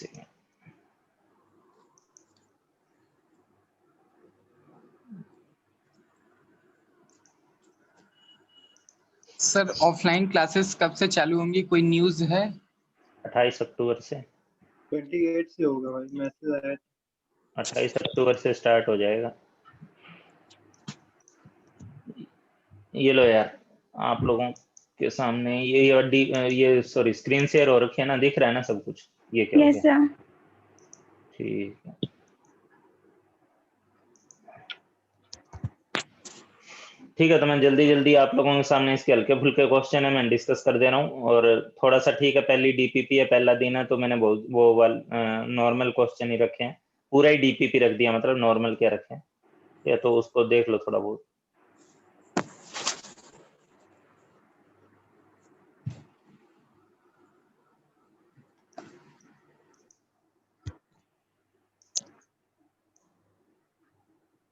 Second. Sir offline classes कब से चालू होंगी, कोई न्यूज़ है? 28 अक्टूबर से। 28 से होगा भाई, मैसेज आया था। 28 अक्टूबर से स्टार्ट हो जाएगा। ये लो यार, आप लोगों के सामने ये सॉरी स्क्रीन शेयर हो रखी है ना, दिख रहा है ना सब कुछ? ये क्या हो यस गया? सर। ठीक है, ठीक है। तो मैं जल्दी जल्दी आप लोगों के सामने इसके हल्के फुल्के क्वेश्चन है मैं डिस्कस कर दे रहा हूँ। और थोड़ा सा ठीक है, पहली डीपीपी है, पहला दिन है, तो मैंने वो नॉर्मल क्वेश्चन ही रखे हैं। पूरा ही डीपीपी रख दिया, मतलब नॉर्मल क्या रखे हैं, या तो उसको देख लो थोड़ा बहुत।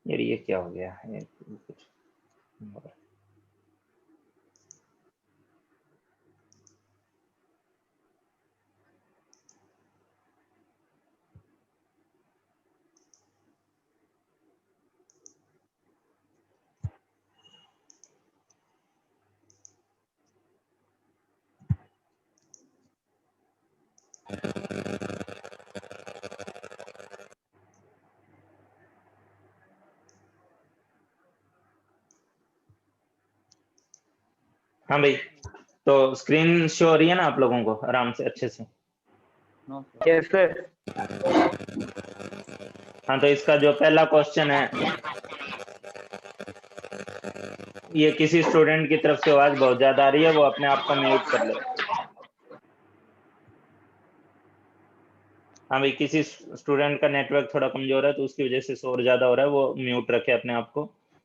यार ये क्या हो गया है कुछ? हाँ भाई, तो स्क्रीन शो हो रही है ना आप लोगों को आराम से अच्छे से? Yes sir. हाँ, तो इसका जो पहला क्वेश्चन है, ये किसी स्टूडेंट की तरफ से आवाज बहुत ज्यादा आ रही है, वो अपने आप को म्यूट कर ले। हाँ भाई, किसी स्टूडेंट का नेटवर्क थोड़ा कमजोर है तो उसकी वजह से शोर ज्यादा हो रहा है, वो म्यूट रखे अपने आप को।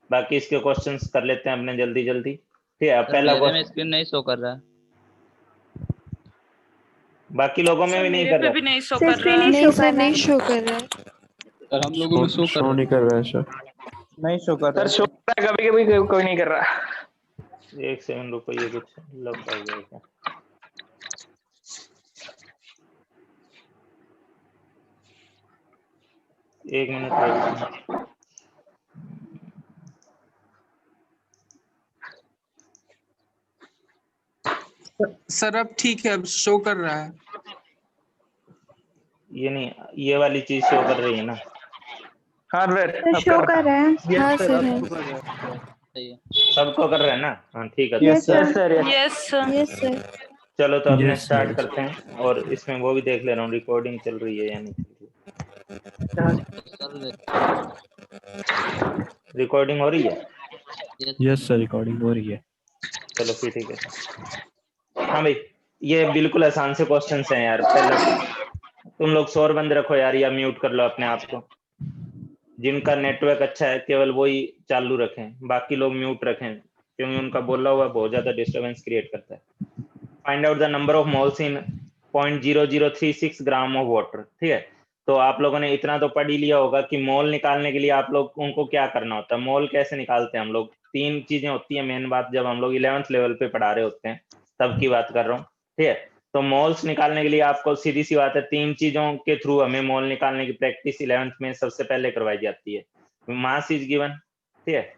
बाकी इसके क्वेश्चंस कर लेते हैं अपने जल्दी जल्दी। ठीक है, पहला क्वेश्चन स्क्रीन नहीं शो कर रहा है, बाकी लोगों में भी नहीं कर रहा। भी नहीं शो सर कर रहा है। स्क्रीन नहीं सर नहीं शो कर रहा है। सर हम लोगों में शो कर रहा नहीं कर रहा है सर। नहीं शो कर रहा सर शो करता है, कभी कभी कोई नहीं कर रहा। एक सेकंड रुको, ये कुछ लग आ गया क्या? एक मिनट वेट करना। सर अब ठीक है, अब शो कर रहा है। ये नहीं, ये वाली चीज शो कर रही है ना? हाँ सर सर शो कर रहा है। हाँ सर, सर अब है। शो कर रहा है। सही है। सबको कर रहे हैं ना? हाँ ठीक है। Yes yes sir. Sir. Yes yes sir. चलो तो अपने Yes, स्टार्ट yes. करते हैं, और इसमें वो भी देख ले रहा हूँ रिकॉर्डिंग चल रही है या नहीं चल रही है। रिकॉर्डिंग हो रही है? Yes सर, रिकॉर्डिंग हो रही है। चलो फिर ठीक है। हाँ भाई, ये बिल्कुल आसान से क्वेश्चंस हैं यार। पहला, तुम लोग शोर बंद रखो यार, या म्यूट कर लो अपने आप को। जिनका नेटवर्क अच्छा है केवल वही चालू रखें, बाकी लोग म्यूट रखें, क्योंकि उनका बोला हुआ बहुत ज्यादा डिस्टरबेंस क्रिएट करता है। Find out the number of moles in 0.0036 gram of water. ठीक है, तो आप लोगों ने इतना तो पढ़ ही लिया होगा कि मोल निकालने के लिए आप लोग उनको क्या करना होता है। मोल कैसे निकालते हैं हम लोग? तीन चीजें होती है मेन बात, जब हम लोग 11th लेवल पे पढ़ा रहे होते हैं तब की बात कर रहा हूँ। ठीक है, तो मोल्स निकालने के लिए आपको सीधी सी बात है, तीन चीजों के थ्रू हमें मोल निकालने की प्रैक्टिस 11th में सबसे पहले करवाई जाती है। Mass is given. ठीक है,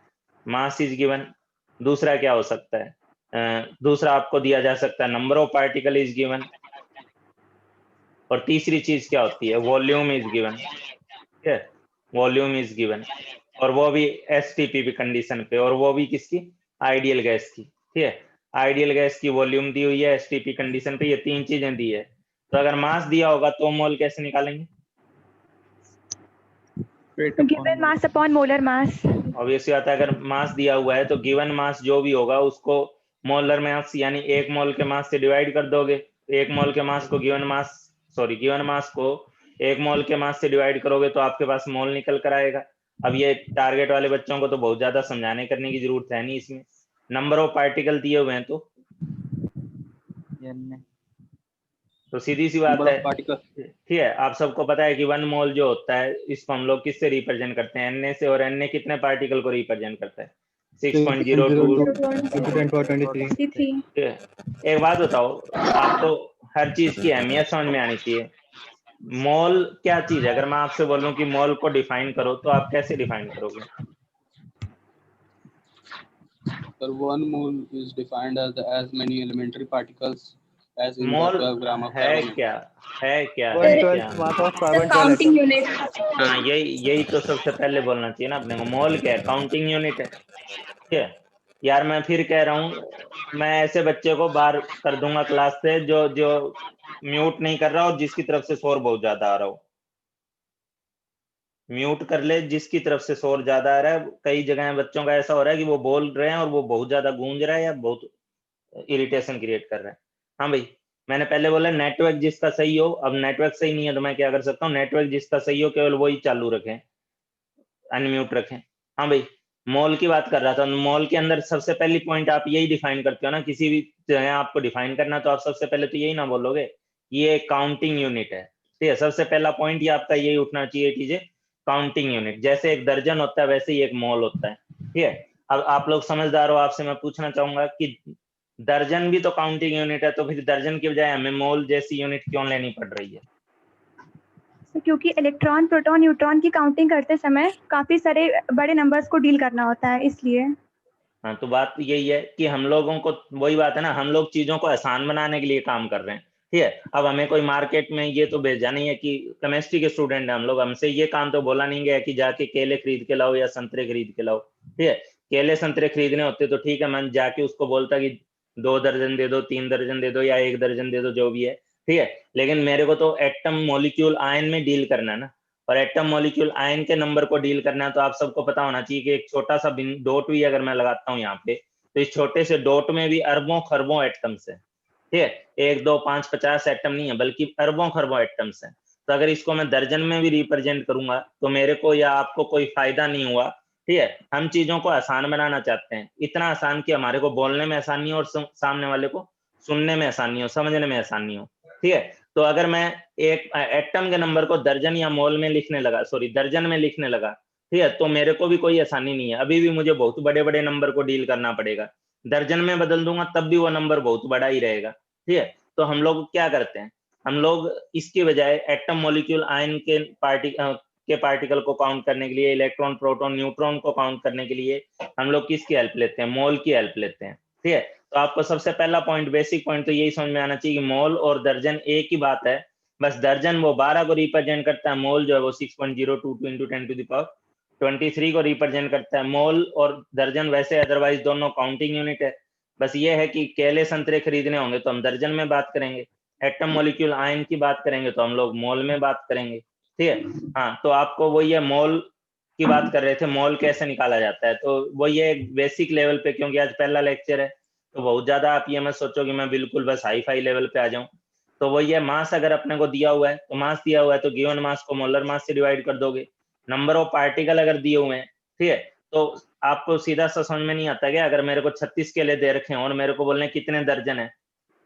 मास इज गिवन। दूसरा क्या हो सकता है? दूसरा आपको दिया जा सकता है number of particle is given. और तीसरी चीज क्या होती है? Volume is given. ठीक है, वॉल्यूम इज गिवन, और वो भी एसटीपी कंडीशन पे, और वो भी किसकी? आइडियल गैस की। ठीक है, आइडियल गैस की वॉल्यूम दी हुई है एसटीपी कंडीशन पे, ये तीन चीजें दी है। तो अगर मास दिया होगा तो मोल कैसे निकालेंगे? गिवन मास अपॉन मोलर मास। ऑब्वियसली बात है, अगर मास दिया हुआ है तो गिवन मास जो भी होगा उसको मोलर मास यानी एक मोल के मास से डिवाइड कर दोगे। एक मोल के मास को गिवन मास को एक मोल के मास से डिवाइड करोगे तो आपके पास मोल निकल कर आएगा। अब ये टारगेट वाले बच्चों को तो बहुत ज्यादा समझाने करने की जरूरत है नहीं इसमें। नंबर ऑफ पार्टिकल दिए हुए हैं तो सीधी सी बात है। ठीक है, आप सबको पता है कि 1 मोल जो होता है इसको हम लोग किससे रिप्रेजेंट करते हैं? Na से। और Na कितने पार्टिकल को रिप्रेजेंट करता है? 6.02 23। एक बात बताओ, आपको हर चीज की अहमियत समझ में आनी चाहिए। मोल क्या चीज है? अगर मैं आपसे बोलूं कि मोल को डिफाइन करो तो आप कैसे डिफाइन करोगे? Sir, one mole is defined as many elementary particles as in the mole 12 gram of है carbon. क्या? है क्या? वन है ट्वेल्थ क्या? Mass of The carbon 12 counting atom. unit. हाँ, यही तो सबसे पहले बोलना चाहिए ना अपने को। मोल क्या है? काउंटिंग यूनिट है। ठीक है यार, मैं फिर कह रहा हूँ, मैं ऐसे बच्चे को बाहर कर दूंगा क्लास से जो जो म्यूट नहीं कर रहा और जिसकी तरफ से शोर बहुत ज्यादा आ रहा हो। म्यूट कर ले जिसकी तरफ से शोर ज्यादा आ रहा है। कई जगह बच्चों का ऐसा हो रहा है कि वो बोल रहे हैं और वो बहुत ज्यादा गूंज रहा है या बहुत इरिटेशन क्रिएट कर रहा है। हाँ भाई, मैंने पहले बोला नेटवर्क जिसका सही हो। अब नेटवर्क सही नहीं है तो मैं क्या कर सकता हूँ? नेटवर्क जिसका सही हो केवल वही चालू रखें, अनम्यूट रखें। हाँ भाई, मॉल की बात कर रहा था। मॉल के अंदर सबसे पहली पॉइंट आप यही डिफाइन करते हो ना, किसी भी जगह आपको डिफाइन करना तो आप सबसे पहले तो यही ना बोलोगे ये काउंटिंग यूनिट है। ठीक है, सबसे पहला पॉइंट ही आपका यही उठना चाहिए चीजें, काउंटिंग यूनिट। जैसे एक दर्जन होता है वैसे ही एक मॉल होता है। ठीक है, अब आप लोग समझदार हो, आपसे मैं पूछना चाहूंगा कि दर्जन भी तो काउंटिंग यूनिट है, तो फिर दर्जन की बजाय हमें मोल जैसी यूनिट क्यों लेनी पड़ रही है? क्योंकि इलेक्ट्रॉन, प्रोटॉन, न्यूट्रॉन की काउंटिंग करते समय काफी सारे बड़े नंबर्स को डील करना होता है, इसलिए। हाँ, तो बात यही है कि हम लोगों को वही बात है ना, हम लोग चीजों को आसान बनाने के लिए काम कर रहे हैं। ठीक है, अब हमें कोई मार्केट में ये तो भेजा नहीं है कि केमिस्ट्री के स्टूडेंट हैं हम लोग, हमसे ये काम तो बोला नहीं गया कि जाके केले खरीद के लाओ या संतरे खरीद के लाओ। ठीक है, केले संतरे खरीदने होते तो ठीक है, मैं जाके उसको बोलता कि 2 दर्जन दे दो, 3 दर्जन दे दो या 1 दर्जन दे दो, जो भी है। ठीक है, लेकिन मेरे को तो एटम मॉलिक्यूल आयन में डील करना है ना, और एटम मॉलिक्यूल आयन के नंबर को डील करना है। तो आप सबको पता होना चाहिए कि एक छोटा सा डॉट भी अगर मैं लगाता हूँ यहाँ पे, तो इस छोटे से डॉट में भी अरबों खरबों एटम्स है। ठीक है, 1 2 5 50 एटम नहीं है, बल्कि अरबों खरबों एटम्स हैं। तो अगर इसको मैं दर्जन में भी रिप्रेजेंट करूंगा तो मेरे को या आपको कोई फायदा नहीं हुआ। ठीक है, हम चीजों को आसान बनाना चाहते हैं, इतना आसान कि हमारे को बोलने में आसानी हो और सामने वाले को सुनने में आसानी हो, समझने में आसानी हो। ठीक है, तो अगर मैं एक एटम के नंबर को दर्जन या मोल में लिखने लगा, सॉरी दर्जन में लिखने लगा, ठीक है, तो मेरे को भी कोई आसानी नहीं है, अभी भी मुझे बहुत बड़े बड़े नंबर को डील करना पड़ेगा। दर्जन में बदल दूंगा तब भी वो नंबर बहुत बड़ा ही रहेगा। ठीक है, तो हम लोग क्या करते हैं, हम लोग इसकी बजाय एटम मॉलिक्यूल आयन के पार्टिकल को काउंट करने के लिए, इलेक्ट्रॉन प्रोटॉन न्यूट्रॉन को काउंट करने के लिए हम लोग किसकी हेल्प लेते हैं? मोल की हेल्प लेते हैं। ठीक है, तो आपको सबसे पहला पॉइंट, बेसिक पॉइंट तो यही समझ में आना चाहिए कि मोल और दर्जन एक ही बात है। बस दर्जन वो 12 को रिप्रेजेंट करता है, मोल जो है वो 6.022 into 10 to the power 23 को रिप्रेजेंट करता है। मोल और दर्जन वैसे अदरवाइज दोनों काउंटिंग यूनिट है। बस ये है कि केले संतरे खरीदने होंगे तो हम दर्जन में बात करेंगे, एटम मॉलिक्यूल आयन की बात करेंगे तो हम लोग मोल में बात करेंगे। ठीक है, हाँ, तो आपको वही है, मोल की बात कर रहे थे, मोल कैसे निकाला जाता है, तो वही है बेसिक लेवल पे, क्योंकि आज पहला लेक्चर है तो बहुत ज्यादा आप ये मत सोचो कि मैं बिल्कुल बस हाई फाई लेवल पे आ जाऊं। तो वही है, मास अगर अपने को दिया हुआ है तो मास दिया हुआ है तो गिवन मास को मोलर मास से डिवाइड कर दोगे। नंबर ऑफ पार्टिकल अगर दिए हुए हैं, ठीक है, तो आपको सीधा सा समझ में नहीं आता क्या? अगर मेरे को 36 केले दे रखे हैं और मेरे को बोलने कितने दर्जन है,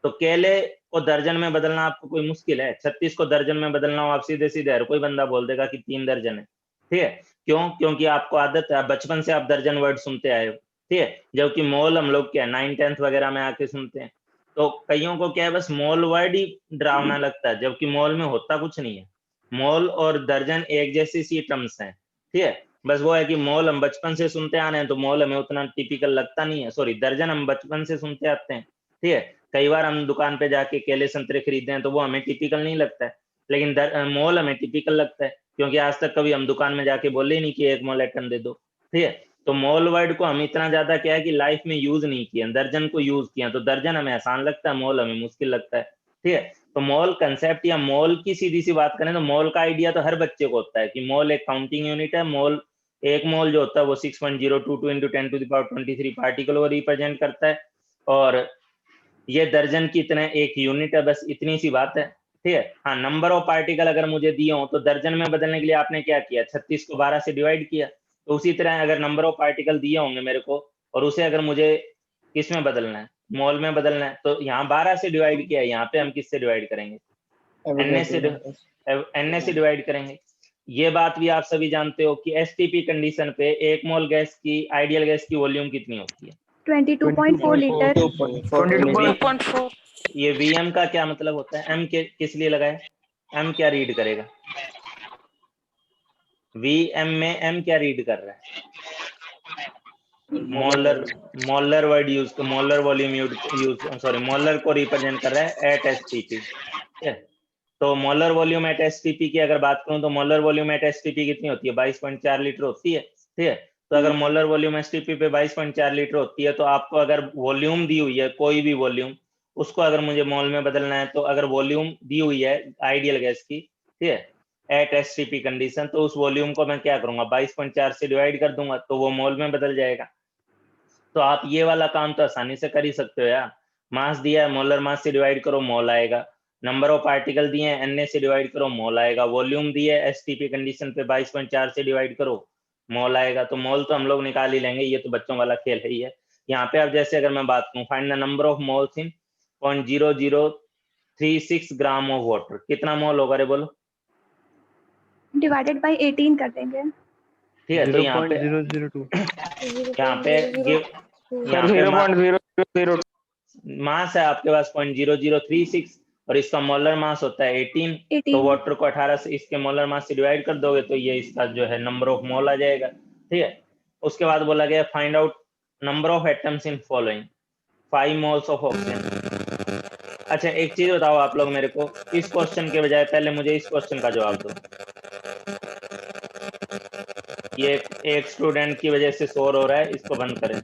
तो केले को दर्जन में बदलना आपको कोई मुश्किल है? 36 को दर्जन में बदलना हो, आप सीधे सीधे हर कोई बंदा बोल देगा कि 3 दर्जन है। ठीक है, क्यों? क्योंकि आपको आदत है, बचपन से आप दर्जन वर्ड सुनते आए हो। ठीक है, जबकि मोल हम लोग क्या 9 10th वगैरह में आके सुनते हैं। तो कईयों को क्या है, बस मोल वर्ड ही डरावना लगता है, जबकि मोल में होता कुछ नहीं है। मोल और दर्जन एक जैसी सी टर्म्स हैं। ठीक है, बस वो है कि मोल हम बचपन से सुनते आ रहे हैं तो मोल हमें उतना टिपिकल लगता नहीं है, सॉरी दर्जन हम बचपन से सुनते आते हैं। ठीक है, कई बार हम दुकान पे जाके केले संतरे खरीदते हैं तो वो हमें टिपिकल नहीं लगता है, लेकिन मोल हमें टिपिकल लगता है, क्योंकि आज तक कभी हम दुकान में जाके बोले ही नहीं कि 1 मोल एटम दे दो। ठीक है, तो मोल वर्ड को हम इतना ज्यादा क्या है कि लाइफ में यूज नहीं किया, दर्जन को यूज किया, तो दर्जन हमें आसान लगता है, मोल हमें मुश्किल लगता है। ठीक है, तो मोल कंसेप्ट या मोल की सीधी सी बात करें तो मोल का आइडिया तो हर बच्चे को होता है कि मोल एक काउंटिंग यूनिट है। मोल, एक मोल जो होता है वो 6.022 into 10 to the power 23 particle को रिप्रेजेंट करता है, और ये दर्जन की तरह एक यूनिट है, बस इतनी सी बात है। ठीक है, हाँ, नंबर ऑफ पार्टिकल अगर मुझे दिए हो तो दर्जन में बदलने के लिए आपने क्या किया, 36 को 12 से डिवाइड किया। तो उसी तरह अगर नंबर ऑफ पार्टिकल दिए होंगे मेरे को और उसे अगर मुझे किस में बदलना है, मोल में बदलना है, तो यहाँ 12 से डिवाइड किया है, यहाँ पे हम किससे डिवाइड करेंगे? एन से डिवाइड करेंगे। ये बात भी आप सभी जानते हो कि एसटीपी कंडीशन पे 1 मोल गैस की, आइडियल गैस की वॉल्यूम कितनी होती है? 22.4 लीटर। 22.4 ये वीएम का क्या मतलब होता है? एम के किस लिए लगाए? एम क्या रीड करेगा? वीएम में एम क्या रीड कर रहा है? Molar word use, molar volume use, sorry, molar को रिप्रेजेंट कर रहा है एट एसटीपी। तो मोलर वॉल्यूम एट एसटीपी की अगर बात करूं तो मोलर वॉल्यूम एट एसटीपी कितनी होती है? 22.4 लीटर होती है। ठीक है, तो अगर मोलर वॉल्यूम एसटीपी पे 22.4 लीटर होती है, तो आपको अगर वॉल्यूम दी हुई है कोई भी वॉल्यूम, उसको अगर मुझे मोल में बदलना है, तो अगर वॉल्यूम दी हुई है आइडियल गैस की, ठीक है, एट एसटीपी कंडीशन, तो उस वॉल्यूम को मैं क्या करूंगा? 22.4 से डिवाइड कर दूंगा, तो वो मोल में बदल जाएगा। तो आप ये वाला काम तो आसानी से कर ही सकते हो यार। मास दिया है, मोलर मास से डिवाइड करो, मोल आएगा। नंबर ऑफ पार्टिकल दिए हैं, एनए से डिवाइड करो, मोल आएगा। वॉल्यूम दिए है एसटीपी कंडीशन पे, 22.4 से डिवाइड करो, मोल आएगा। तो मोल तो हम लोग निकाल ही लेंगे, ये तो बच्चों वाला खेल है ही है। यहाँ पे अब जैसे अगर मैं बात करूँ, find the number of moles in 0.0036 gram of water, कितना मोल होगा रे बोलो? डिवाइडेड बाय 18 कर देंगे। ठीक है, तो यहाँ पे 0.002 यहाँ पे गिव, यहाँ पे 0.0002 मास है आपके पास 0.0036 और इसका मोलर मास होता है 18। तो 18 वाटर को 18 से इसके मोलर मास से डिवाइड कर दोगे तो ये इसका जो है नंबर ऑफ मोल आ जाएगा। ठीक है, उसके बाद बोला गया find out number of atoms in following 5 moles of oxygen. अच्छा एक चीज बताओ आप लोग मेरे को, इस क्वेश्चन के बजाय पहले मुझे इस क्वेश्चन का जवाब दो। ये एक स्टूडेंट की वजह से शोर हो रहा है, इसको बंद करें।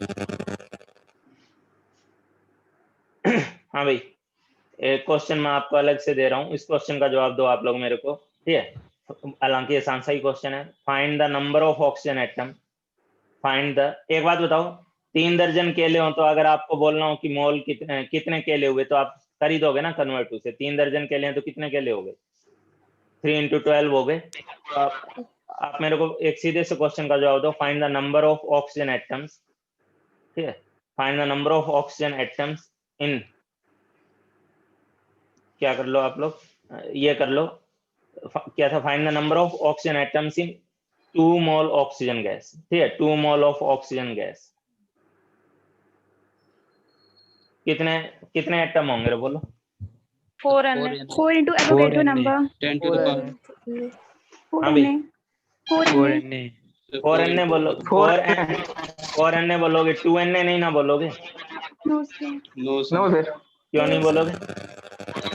हाँ भाई, एक क्वेश्चन मैं आपको अलग से दे रहा हूँ, इस क्वेश्चन का जवाब दो आप लोग मेरे को। ठीक है, हालांकि आसान सा ही क्वेश्चन है। Find the number of oxygen atom, find the, एक बात बताओ, 3 दर्जन केले हो तो अगर आपको बोलना हो कि मोल कितने केले हुए, तो आप कर ही दोगे ना कन्वर्ट उसे। 3 दर्जन केले हैं तो कितने केले हो गए? 3 × 12 हो गए। तो आप मेरे को एक सीधे से क्वेश्चन का जवाब दो, find the number of oxygen atoms. ठीक है, find the number of oxygen atoms in, क्या कर लो आप लोग, ये कर लो, क्या था? Find the number of oxygen atoms in 2 mole oxygen gas. ठीक है, 2 मोल ऑफ ऑक्सीजन गैस, कितने कितने एटम होंगे रे बोलो? 4 into Avogadro number 10 to the power 4 हाँ भाई, NA 4 NA 4 NA बोलो, 4 NA बोलोगे, 2 NA नहीं ना बोलोगे? no sir no no sir sir, क्यों नहीं बोलोगे?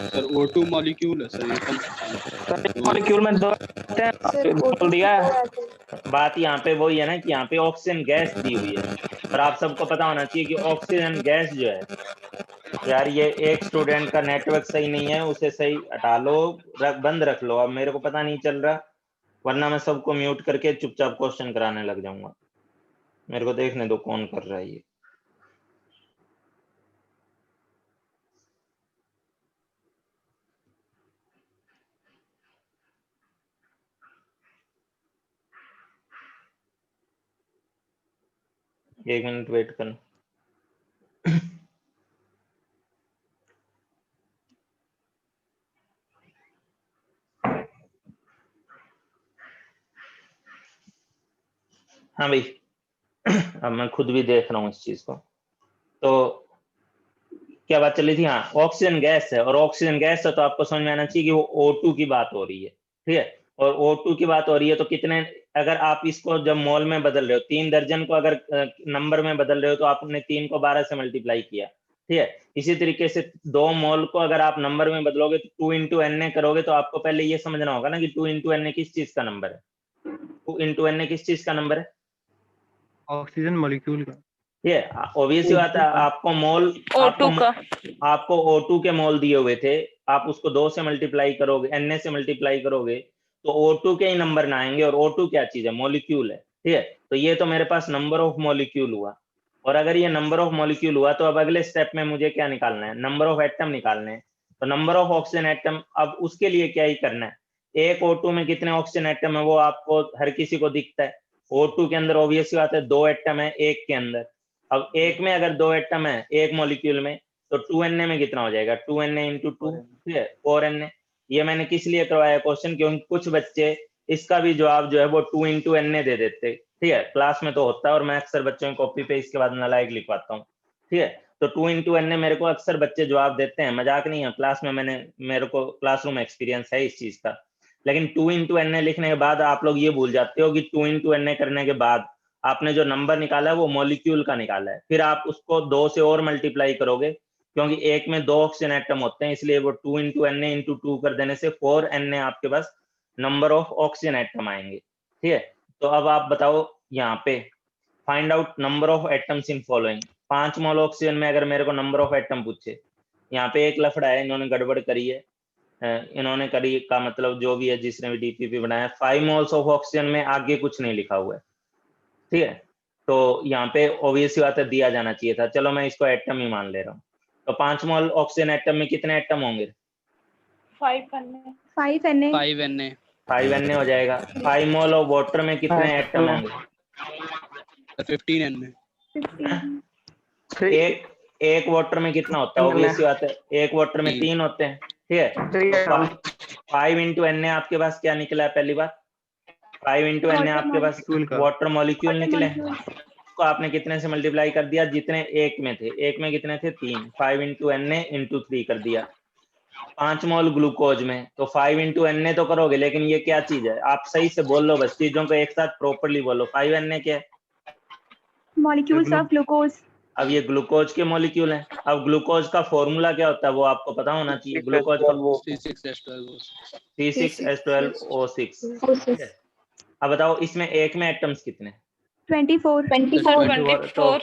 सर O2 मॉलिक्यूल है सर, ये कम मॉलिक्यूल में 2 बोल दिया। बात यहाँ पे वही है ना कि यहाँ पे ऑक्सीजन गैस दी हुई है, और आप सबको पता होना चाहिए कि ऑक्सीजन गैस जो है यार, ये एक स्टूडेंट का नेटवर्क सही नहीं है, उसे सही हटा लो, बंद रख लो। अब मेरे को पता नहीं चल रहा, वरना मैं सबको म्यूट करके चुपचाप क्वेश्चन कराने लग जाऊंगा। मेरे को देखने दो कौन कर रहा है ये। एक मिनट वेट करना। हाँ भाई, अब मैं खुद भी देख रहा हूँ इस चीज को। तो क्या बात चली थी? हाँ, ऑक्सीजन गैस है, और ऑक्सीजन गैस है तो आपको समझ में आना चाहिए कि वो O2 की बात हो रही है। ठीक है, और O2 की बात हो रही है तो कितने, अगर आप इसको जब मोल में बदल रहे हो, 3 दर्जन को अगर नंबर में बदल रहे हो, तो आपने 3 को 12 से मल्टीप्लाई किया। ठीक है, इसी तरीके से 2 मोल को अगर आप नंबर में बदलोगे तो 2 × Na करोगे, तो आपको पहले ये समझना होगा ना कि 2 × Na किस चीज का नंबर है? 2 × Na किस चीज का नंबर है? ऑक्सीजन मॉलिक्यूल का। ये ऑब्वियस ही बात है, आपको मोल, आपको O2 के मोल दिए हुए थे, आप उसको 2 से मल्टीप्लाई करोगे, Na से मल्टीप्लाई करोगे, तो O2 के ही नंबर ना आएंगे। और O2 क्या चीज है? मॉलिक्यूल है। ठीक है, तो ये तो मेरे पास नंबर ऑफ मॉलिक्यूल हुआ। और अगर ये नंबर ऑफ मॉलिक्यूल हुआ, तो अब अगले स्टेप में मुझे क्या निकालना है? नंबर ऑफ एटम निकालने हैं। तो नंबर ऑफ ऑक्सीजन एटम, अब उसके लिए क्या ही करना है, एक O2 में कितने ऑक्सीजन एटम है वो आपको हर किसी को दिखता है। O2 के अंदर ऑब्वियस बात है 2 एटम है एक के अंदर। अब एक में अगर 2 एटम है एक मॉलिक्यूल में, तो 2 Na में कितना हो जाएगा? 2 Na × 2, ठीक है, 4 Na। ये मैंने किस लिए करवाया क्वेश्चन, क्योंकि कुछ बच्चे इसका भी जवाब जो है वो 2 × Na दे देते। ठीक है, क्लास में तो होता है, और मैं अक्सर बच्चों की कॉपी पे इसके बाद नालायक लिखवाता हूँ। ठीक है, तो 2 into n मेरे को अक्सर बच्चे जवाब देते हैं, मजाक नहीं है, क्लास में मेरे को क्लासरूम एक्सपीरियंस है इस चीज का। लेकिन 2 into n लिखने के बाद आप लोग ये भूल जाते हो कि 2 into n करने के बाद आपने जो नंबर निकाला है वो मॉलिक्यूल का निकाला है, फिर आप उसको 2 से और मल्टीप्लाई करोगे, क्योंकि एक में 2 ऑक्सीजन एटम होते हैं, इसलिए वो 2 into n into 2 कर देने से 4n आपके पास नंबर ऑफ ऑक्सीजन एटम आएंगे। ठीक है, तो अब आप बताओ यहाँ पे find out number of atoms in following. 5 mole oxygen में अगर मेरे को नंबर ऑफ एटम पूछे, यहाँ पे एक लफड़ा है, इन्होंने गड़बड़ करी है, इन्होंने करी का मतलब जो भी है जिसने भी डीपीपी बनाया, 5 मोल्स ऑफ ऑक्सीजन में आगे कुछ नहीं लिखा हुआ है। ठीक है, तो यहाँ पे ऑब्वियस बात है दिया जाना चाहिए था, चलो मैं इसको एटम ही मान ले रहा हूँ। तो 5 मोल ऑक्सीजन एटम में कितने एटम होंगे? 5Na 5Na हो जाएगा। 5 मोल ऑफ वाटर में कितने एटम होंगे? 15n। एक वाटर में कितना होता है? ऑब्वियस बात है, एक वाटर में 3 होते हैं। ठीक है, 5 into n आपके पास क्या निकला है? पहली बात 5 into n आपके पास वाटर मॉलिक्यूल निकले, तो आपने कितने से मल्टीप्लाई कर दिया? जितने एक में थे, एक में कितने थे? 3, 5 into Na into 3 कर दिया। 5 मोल ग्लूकोज में, तो 5 into Na तो करोगे, लेकिन ये क्या चीज है? आप सही से बोल लो, बस चीजों को एक साथ प्रॉपरली बोलो। 5Na क्या है? Molecules of glucose. अब ये ग्लूकोज के मॉलिक्यूल हैं। अब ग्लूकोज का फॉर्मूला क्या होता है वो आपको पता होना चाहिए। ग्लूकोज का C6H12O6। अब बताओ इसमें एक में एटम्स कितने? 24। तो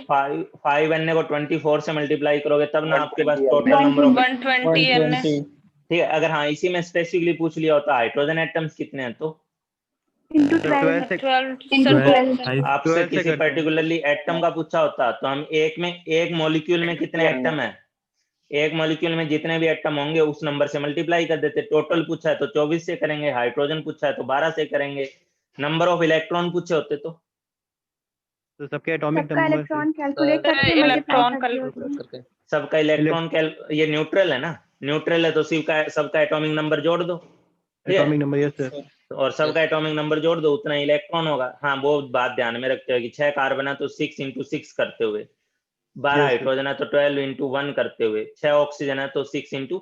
5Na को 24 से मल्टीप्लाई करोगे तब ना आपके पास टोटल नंबर ऑफ 120 ठीक है। अगर हाँ इसी में स्पेसिफिकली पूछ लिया होता हाइड्रोजन एटम्स कितने हैं तो into 12 आपसे किसी पर्टिकुलरली एटम का पूछा होता तो हम एक मॉलिक्यूल में कितने एटम है, एक मॉलिक्यूल में जितने भी एटम होंगे उस नंबर से मल्टीप्लाई कर देते। टोटल पूछा है तो 24 से करेंगे, हाइड्रोजन पूछा है तो 12 से करेंगे, नंबर ऑफ इलेक्ट्रॉन पूछे होते तो सबके एटॉमिक सबका नंबर इलेक्ट्रॉन कैलकुलेट करके इलेक्ट्रॉन मल्टीप्लाई सबका इलेक्ट्रॉन ये न्यूट्रल है ना, न्यूट्रल है तो सबका एटॉमिक नंबर जोड़ दो, एटॉमिक नंबर। Yes sir. और सबका एटॉमिक नंबर जोड़ दो उतना इलेक्ट्रॉन होगा। हाँ वो बात ध्यान में रखते हो कि 6 कार्बन है तो 6 into 6 करते हुए, 12 हाइड्रोजन है तो 12 into 1 करते हुए, 6 ऑक्सीजन है तो 6 into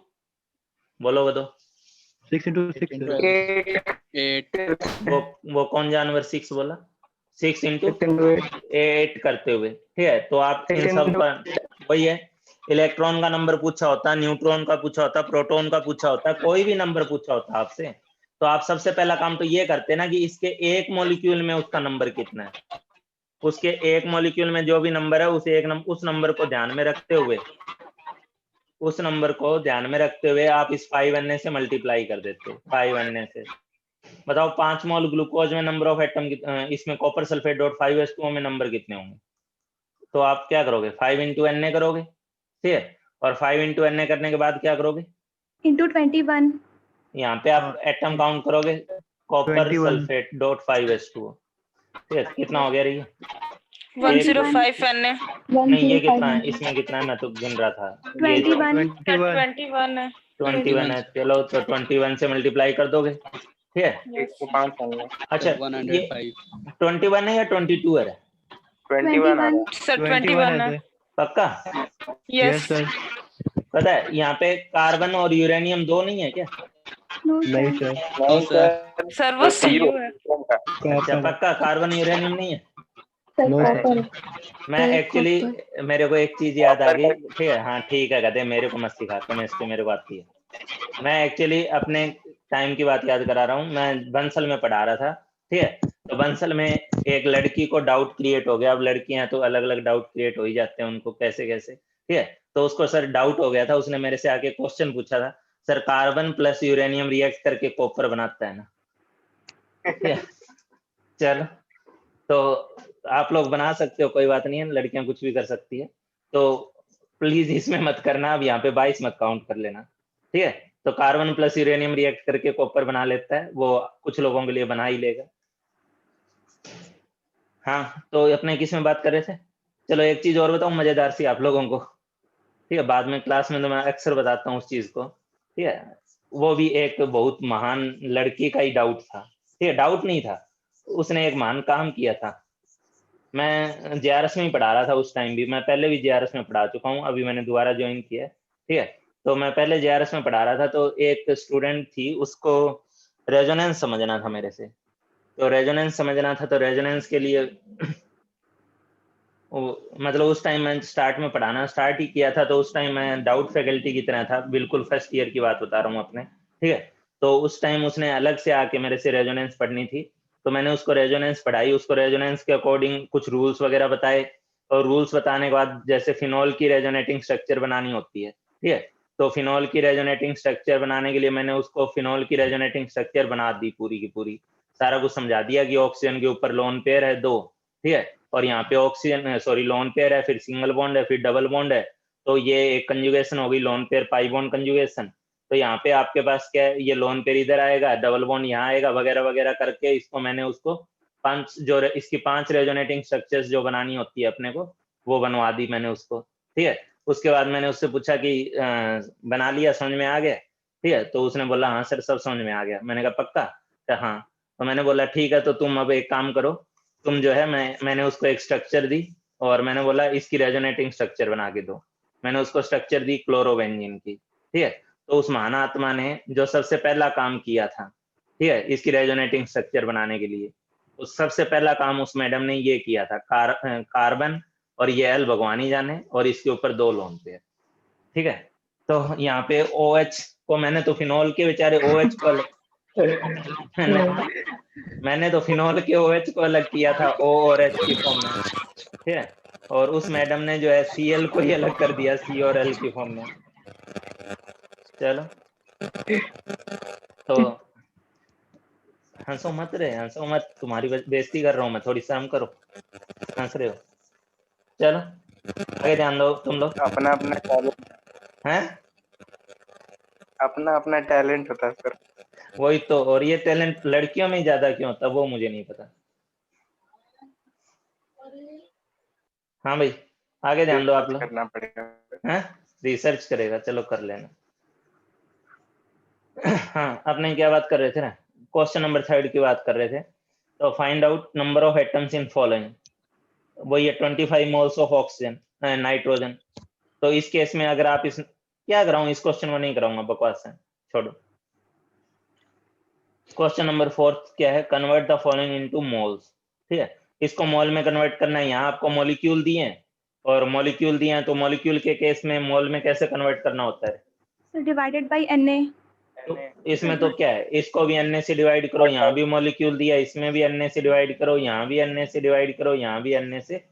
बोलो बताओ 6 into 6 8। वो कौन जानवर 6 बोला? 6 into 8 करते हुए। ठीक है, तो आप इन सब का वही है, इलेक्ट्रॉन का नंबर पूछा होता, न्यूट्रॉन का पूछा होता, प्रोटॉन का पूछा होता, कोई भी नंबर पूछा होता आपसे तो आप सबसे पहला काम तो ये करते ना कि इसके एक मॉलिक्यूल में उसका नंबर कितना है, उसके एक मॉलिक्यूल में जो भी नंबर है उस नंबर को ध्यान में रखते हुए आप इस 5Na से मल्टीप्लाई कर देते हो। 5Na से बताओ 5 मोल ग्लूकोज में नंबर ऑफ एटम इसमें कॉपर सल्फेट डॉट 5H2O में नंबर कितने होंगे? तो आप क्या करोगे? 5 into Na करोगे, ठीक है, और 5 into Na करने के बाद क्या करोगे? into 21। यहाँ पे आप एटम काउंट करोगे, कॉपर सल्फेट डॉट 5H2O, ठीक है, कितना हो गया रही है? 105 Na। नहीं ये कितना है, इसमें कितना है, मैं तो गिन रहा था। 21 है। 21 है, चलो तो 21 से मल्टीप्लाई कर दोगे, ठीक है। अच्छा ये 21 है या 22 है? 21 सर 21 है। पक्का? Yes sir. पता है यहाँ पे कार्बन और यूरेनियम दो नहीं है क्या? नहीं सर। सर वो Cu है। अच्छा पक्का कार्बन यूरेनियम नहीं है? No sir. मैं एक्चुअली मेरे को एक चीज याद आ गई, ठीक है, हाँ ठीक है, कहते मेरे को मत सिखा, केमिस्ट्री मेरे को आती है। मैं एक्चुअली अपने टाइम की बात याद करा रहा हूँ, मैं बंसल में पढ़ा रहा था, ठीक है, तो बंसल में एक लड़की को डाउट क्रिएट हो गया। अब लड़कियां तो अलग अलग डाउट क्रिएट हो ही जाते हैं उनको कैसे कैसे, ठीक है, तो उसको सर डाउट हो गया था, उसने मेरे से आके क्वेश्चन पूछा था, sir carbon plus uranium react करके कॉपर बनाता है ना, ठीक है। चलो तो आप लोग बना सकते हो, कोई बात नहीं है, लड़कियां कुछ भी कर सकती है, तो प्लीज इसमें मत करना, अब यहाँ पे 22 मत काउंट कर लेना, ठीक है। तो कार्बन प्लस यूरेनियम रिएक्ट करके कॉपर बना लेता है, वो कुछ लोगों के लिए बना ही लेगा। हाँ तो अपने किस में बात कर रहे थे? चलो एक चीज और बताऊं मजेदार सी आप लोगों को, ठीक है, बाद में क्लास में तो मैं अक्सर बताता हूँ उस चीज को, ठीक है, वो भी एक बहुत महान लड़की का ही डाउट था, ठीक है, डाउट नहीं था, उसने एक महान काम किया था, मैं JRS में ही पढ़ा रहा था उस टाइम भी, मैं पहले भी JRS में पढ़ा चुका हूँ, अभी मैंने दोबारा ज्वाइन किया है, ठीक है। तो मैं पहले JRS में पढ़ा रहा था, तो एक स्टूडेंट थी, उसको रेजोनेंस समझना था मेरे से, तो रेजोनेंस समझना था, तो रेजोनेंस के लिए मतलब उस टाइम मैं स्टार्ट में पढ़ाना स्टार्ट ही किया था, तो उस टाइम मैं डाउट फैकल्टी की तरह था, बिल्कुल फर्स्ट ईयर की बात बता रहा हूँ अपने, ठीक है। तो उस टाइम उसने अलग से आके मेरे से रेजोनेंस पढ़नी थी, तो मैंने उसको रेजोनेंस पढ़ाई, उसको रेजोनेंस के अकॉर्डिंग कुछ रूल्स वगैरह बताए, और रूल्स बताने के बाद जैसे फिनॉल की रेजोनेटिंग स्ट्रक्चर बनानी होती है, ठीक है। तो फिनॉल की रेजोनेटिंग स्ट्रक्चर बनाने के लिए मैंने उसको फिनॉल की रेजोनेटिंग स्ट्रक्चर बना दी पूरी की पूरी, सारा कुछ समझा दिया कि ऑक्सीजन के ऊपर लोन पेयर है 2, ठीक है, और यहाँ पे ऑक्सीजन सॉरी लोन पेयर है, फिर सिंगल बॉन्ड है, फिर डबल बॉन्ड है, तो ये एक कंजुगेशन होगी lone pair pi bond conjugation. तो यहाँ पे आपके पास क्या है, ये लोन पेयर इधर आएगा, डबल बॉन्ड यहाँ आएगा, वगैरह वगैरह करके इसको मैंने उसको 5 जो इसकी 5 रेजोनेटिंग स्ट्रक्चर्स जो बनानी होती है अपने को, वो बनवा दी मैंने उसको, ठीक है। उसके बाद मैंने उससे पूछा कि बना लिया, समझ में आ गया, ठीक है। तो उसने बोला हाँ सर सब समझ में आ गया। मैंने कहा पक्का? हाँ। तो मैंने बोला ठीक है, तो तुम अब एक काम करो, तुम जो है मैंने उसको एक स्ट्रक्चर दी, और मैंने बोला इसकी रेजोनेटिंग स्ट्रक्चर बना के दो। मैंने उसको स्ट्रक्चर दी क्लोरोबेंजीन की, ठीक है। तो उस महान आत्मा ने जो सबसे पहला काम किया था, ठीक है, इसकी रेजोनेटिंग स्ट्रक्चर बनाने के लिए, उस सबसे पहला काम उस मैडम ने ये किया था, कार्बन और ये एल भगवानी जाने, और इसके ऊपर 2 लोन पेयर, ठीक है। तो यहाँ पे OH को मैंने तो फिनॉल के बेचारे OH को मैंने तो फिनॉल के OH को अलग किया था O और H की फॉर्म में, ठीक है। और उस मैडम ने जो है Cl को ही अलग कर दिया C और L की फॉर्म में। चलो, तो हंसो मत रे, हंसो मत, तुम्हारी बेइज्जती कर रहा हूँ मैं, थोड़ी शर्म करो, हंस रहे हो। चलो आगे ध्यान दो तुम लोग। अपना अपना टैलेंट, हैं? अपना अपना टैलेंट होता है सर। वही तो, और ये टैलेंट लड़कियों में ज्यादा क्यों होता वो मुझे नहीं पता। हाँ भाई आगे ध्यान दो आप लोग। करना पड़ेगा। हैं? रिसर्च करेगा, चलो कर लेना। हाँ अपने क्या बात कर रहे थे ना, क्वेश्चन नंबर 3 की बात कर रहे थे। तो find out number of atoms in following, वो ये 25 मोल्स ऑफ ऑक्सीजन नाइट्रोजन। तो इस केस में अगर आप इस क्या कराऊं, इस क्वेश्चन को नहीं कराऊंगा, बकवास है, छोड़ो। क्वेश्चन नंबर 4 क्या है, convert the following into moles, ठीक है। इसको मोल में कन्वर्ट करना है। यहाँ आपको मॉलिक्यूल दिए हैं, और मॉलिक्यूल दिए हैं, तो मॉलिक्यूल के केस में मोल में कैसे कन्वर्ट करना होता है? Divided by Na। तो इसमें तो क्या है, इसको भी Na से डिवाइड करो, यहाँ भी मॉलिक्यूल दिया, इसमें भी Na से डिवाइड करो, यहाँ भी Na से डिवाइड करो, यहाँ भी Na से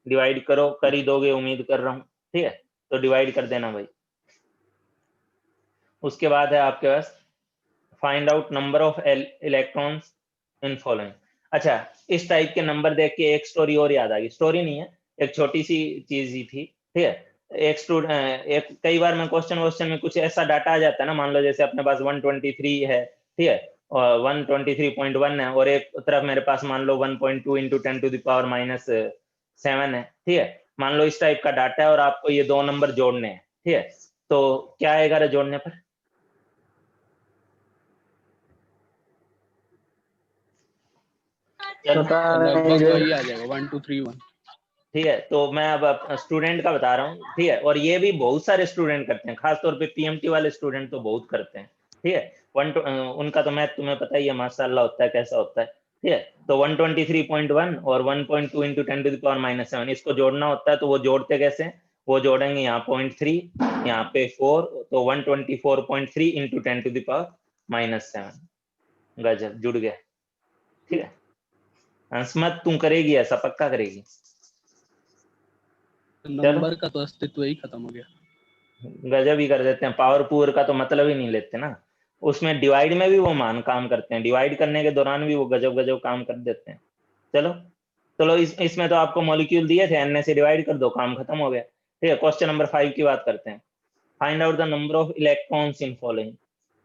डिवाइड करो, कर ही दोगे उम्मीद कर रहा हूँ, ठीक है। तो डिवाइड कर देना भाई। उसके बाद है आपके पास find out number of electrons in following. अच्छा, इस टाइप के नंबर देख के एक स्टोरी और याद आ गई, स्टोरी नहीं है, एक छोटी सी चीज ही थी, ठीक है। एक कई बार में क्वेश्चन में कुछ ऐसा डाटा आ जाता है ना, मान लो जैसे अपने पास 123 है, ठीक है, और 123.1 है, और एक तरफ मेरे पास मान लो 1.2 इंटू 10⁻⁷ है, ठीक है। मान लो इस टाइप का डाटा है, और आपको ये 2 नंबर जोड़ने हैं, ठीक है। तो क्या आएगा जोड़ने पर? लगभग वही आ जाएगा 1 2 3 1। ठीक है, तो मैं अब स्टूडेंट का बता रहा हूँ, ठीक है, और ये भी बहुत सारे स्टूडेंट करते हैं, खासतौर पे PMT वाले स्टूडेंट तो बहुत करते हैं, ठीक है। उनका तो मैथ तुम्हें पता ही है माशाल्लाह होता है कैसा होता है, ठीक है। तो 123.1 और 1.2 इंटू 10⁻⁷ इसको जोड़ना होता है, तो वो जोड़ते कैसे हैं? वो जोड़ेंगे यहाँ 0.3, यहाँ पे 4, तो 124.3 इंटू 10⁻⁷। गजब, जुड़ गया, ठीक है। हंसमत, तुम करेगी ऐसा, पक्का करेगी? नंबर का तो अस्तित्व ही खत्म हो गया। गजब ही कर देते हैं, पावर पुअर का तो मतलब ही नहीं लेते ना। उसमें डिवाइड में भी वो मान काम करते हैं, डिवाइड करने के दौरान भी वो गजब गजब काम कर देते हैं। चलो चलो, इसमें तो आपको मॉलिक्यूल दिए थे, Na से डिवाइड कर दो, काम खत्म हो गया, ठीक है। क्वेश्चन नंबर 5 की बात करते हैं। Find out the number of electrons in following.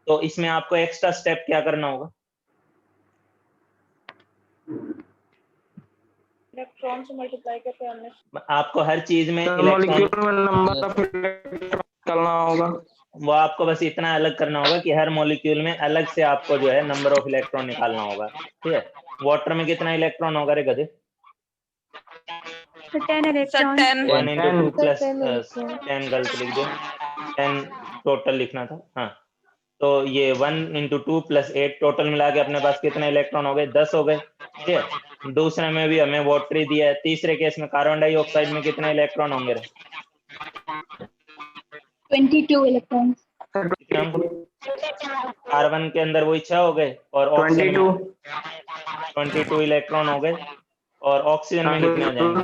तो इसमें आपको एक्स्ट्रा स्टेप क्या करना होगा? इलेक्ट्रॉन से मल्टीप्लाई करके हमने आपको हर चीज में मॉलिक्यूल में नंबर ऑफ इलेक्ट्रॉन करना होगा। वो आपको बस इतना अलग करना होगा कि हर मॉलिक्यूल में अलग से आपको जो है नंबर ऑफ इलेक्ट्रॉन निकालना होगा, ठीक है। वाटर में कितना इलेक्ट्रॉन होगा रे गधे? So 10 sir electrons. 10 1 into 2 plus 10 electrons. 10 गलत लिख दिया, 10 टोटल लिखना था। हाँ, तो ये 1 into 2 plus 8 टोटल मिला के अपने पास कितने इलेक्ट्रॉन हो गए? 10 हो गए। ठीक है, दूसरे में भी हमें वोटरी दिया है। तीसरे केस में कार्बन डाइऑक्साइड में कितने इलेक्ट्रॉन होंगे? 22 electrons. कितने होंगे? कार्बन के अंदर वही 6 हो गए और ऑक्सीजन में 22 इलेक्ट्रॉन हो गए और ऑक्सीजन में कितने हो जाएंगे?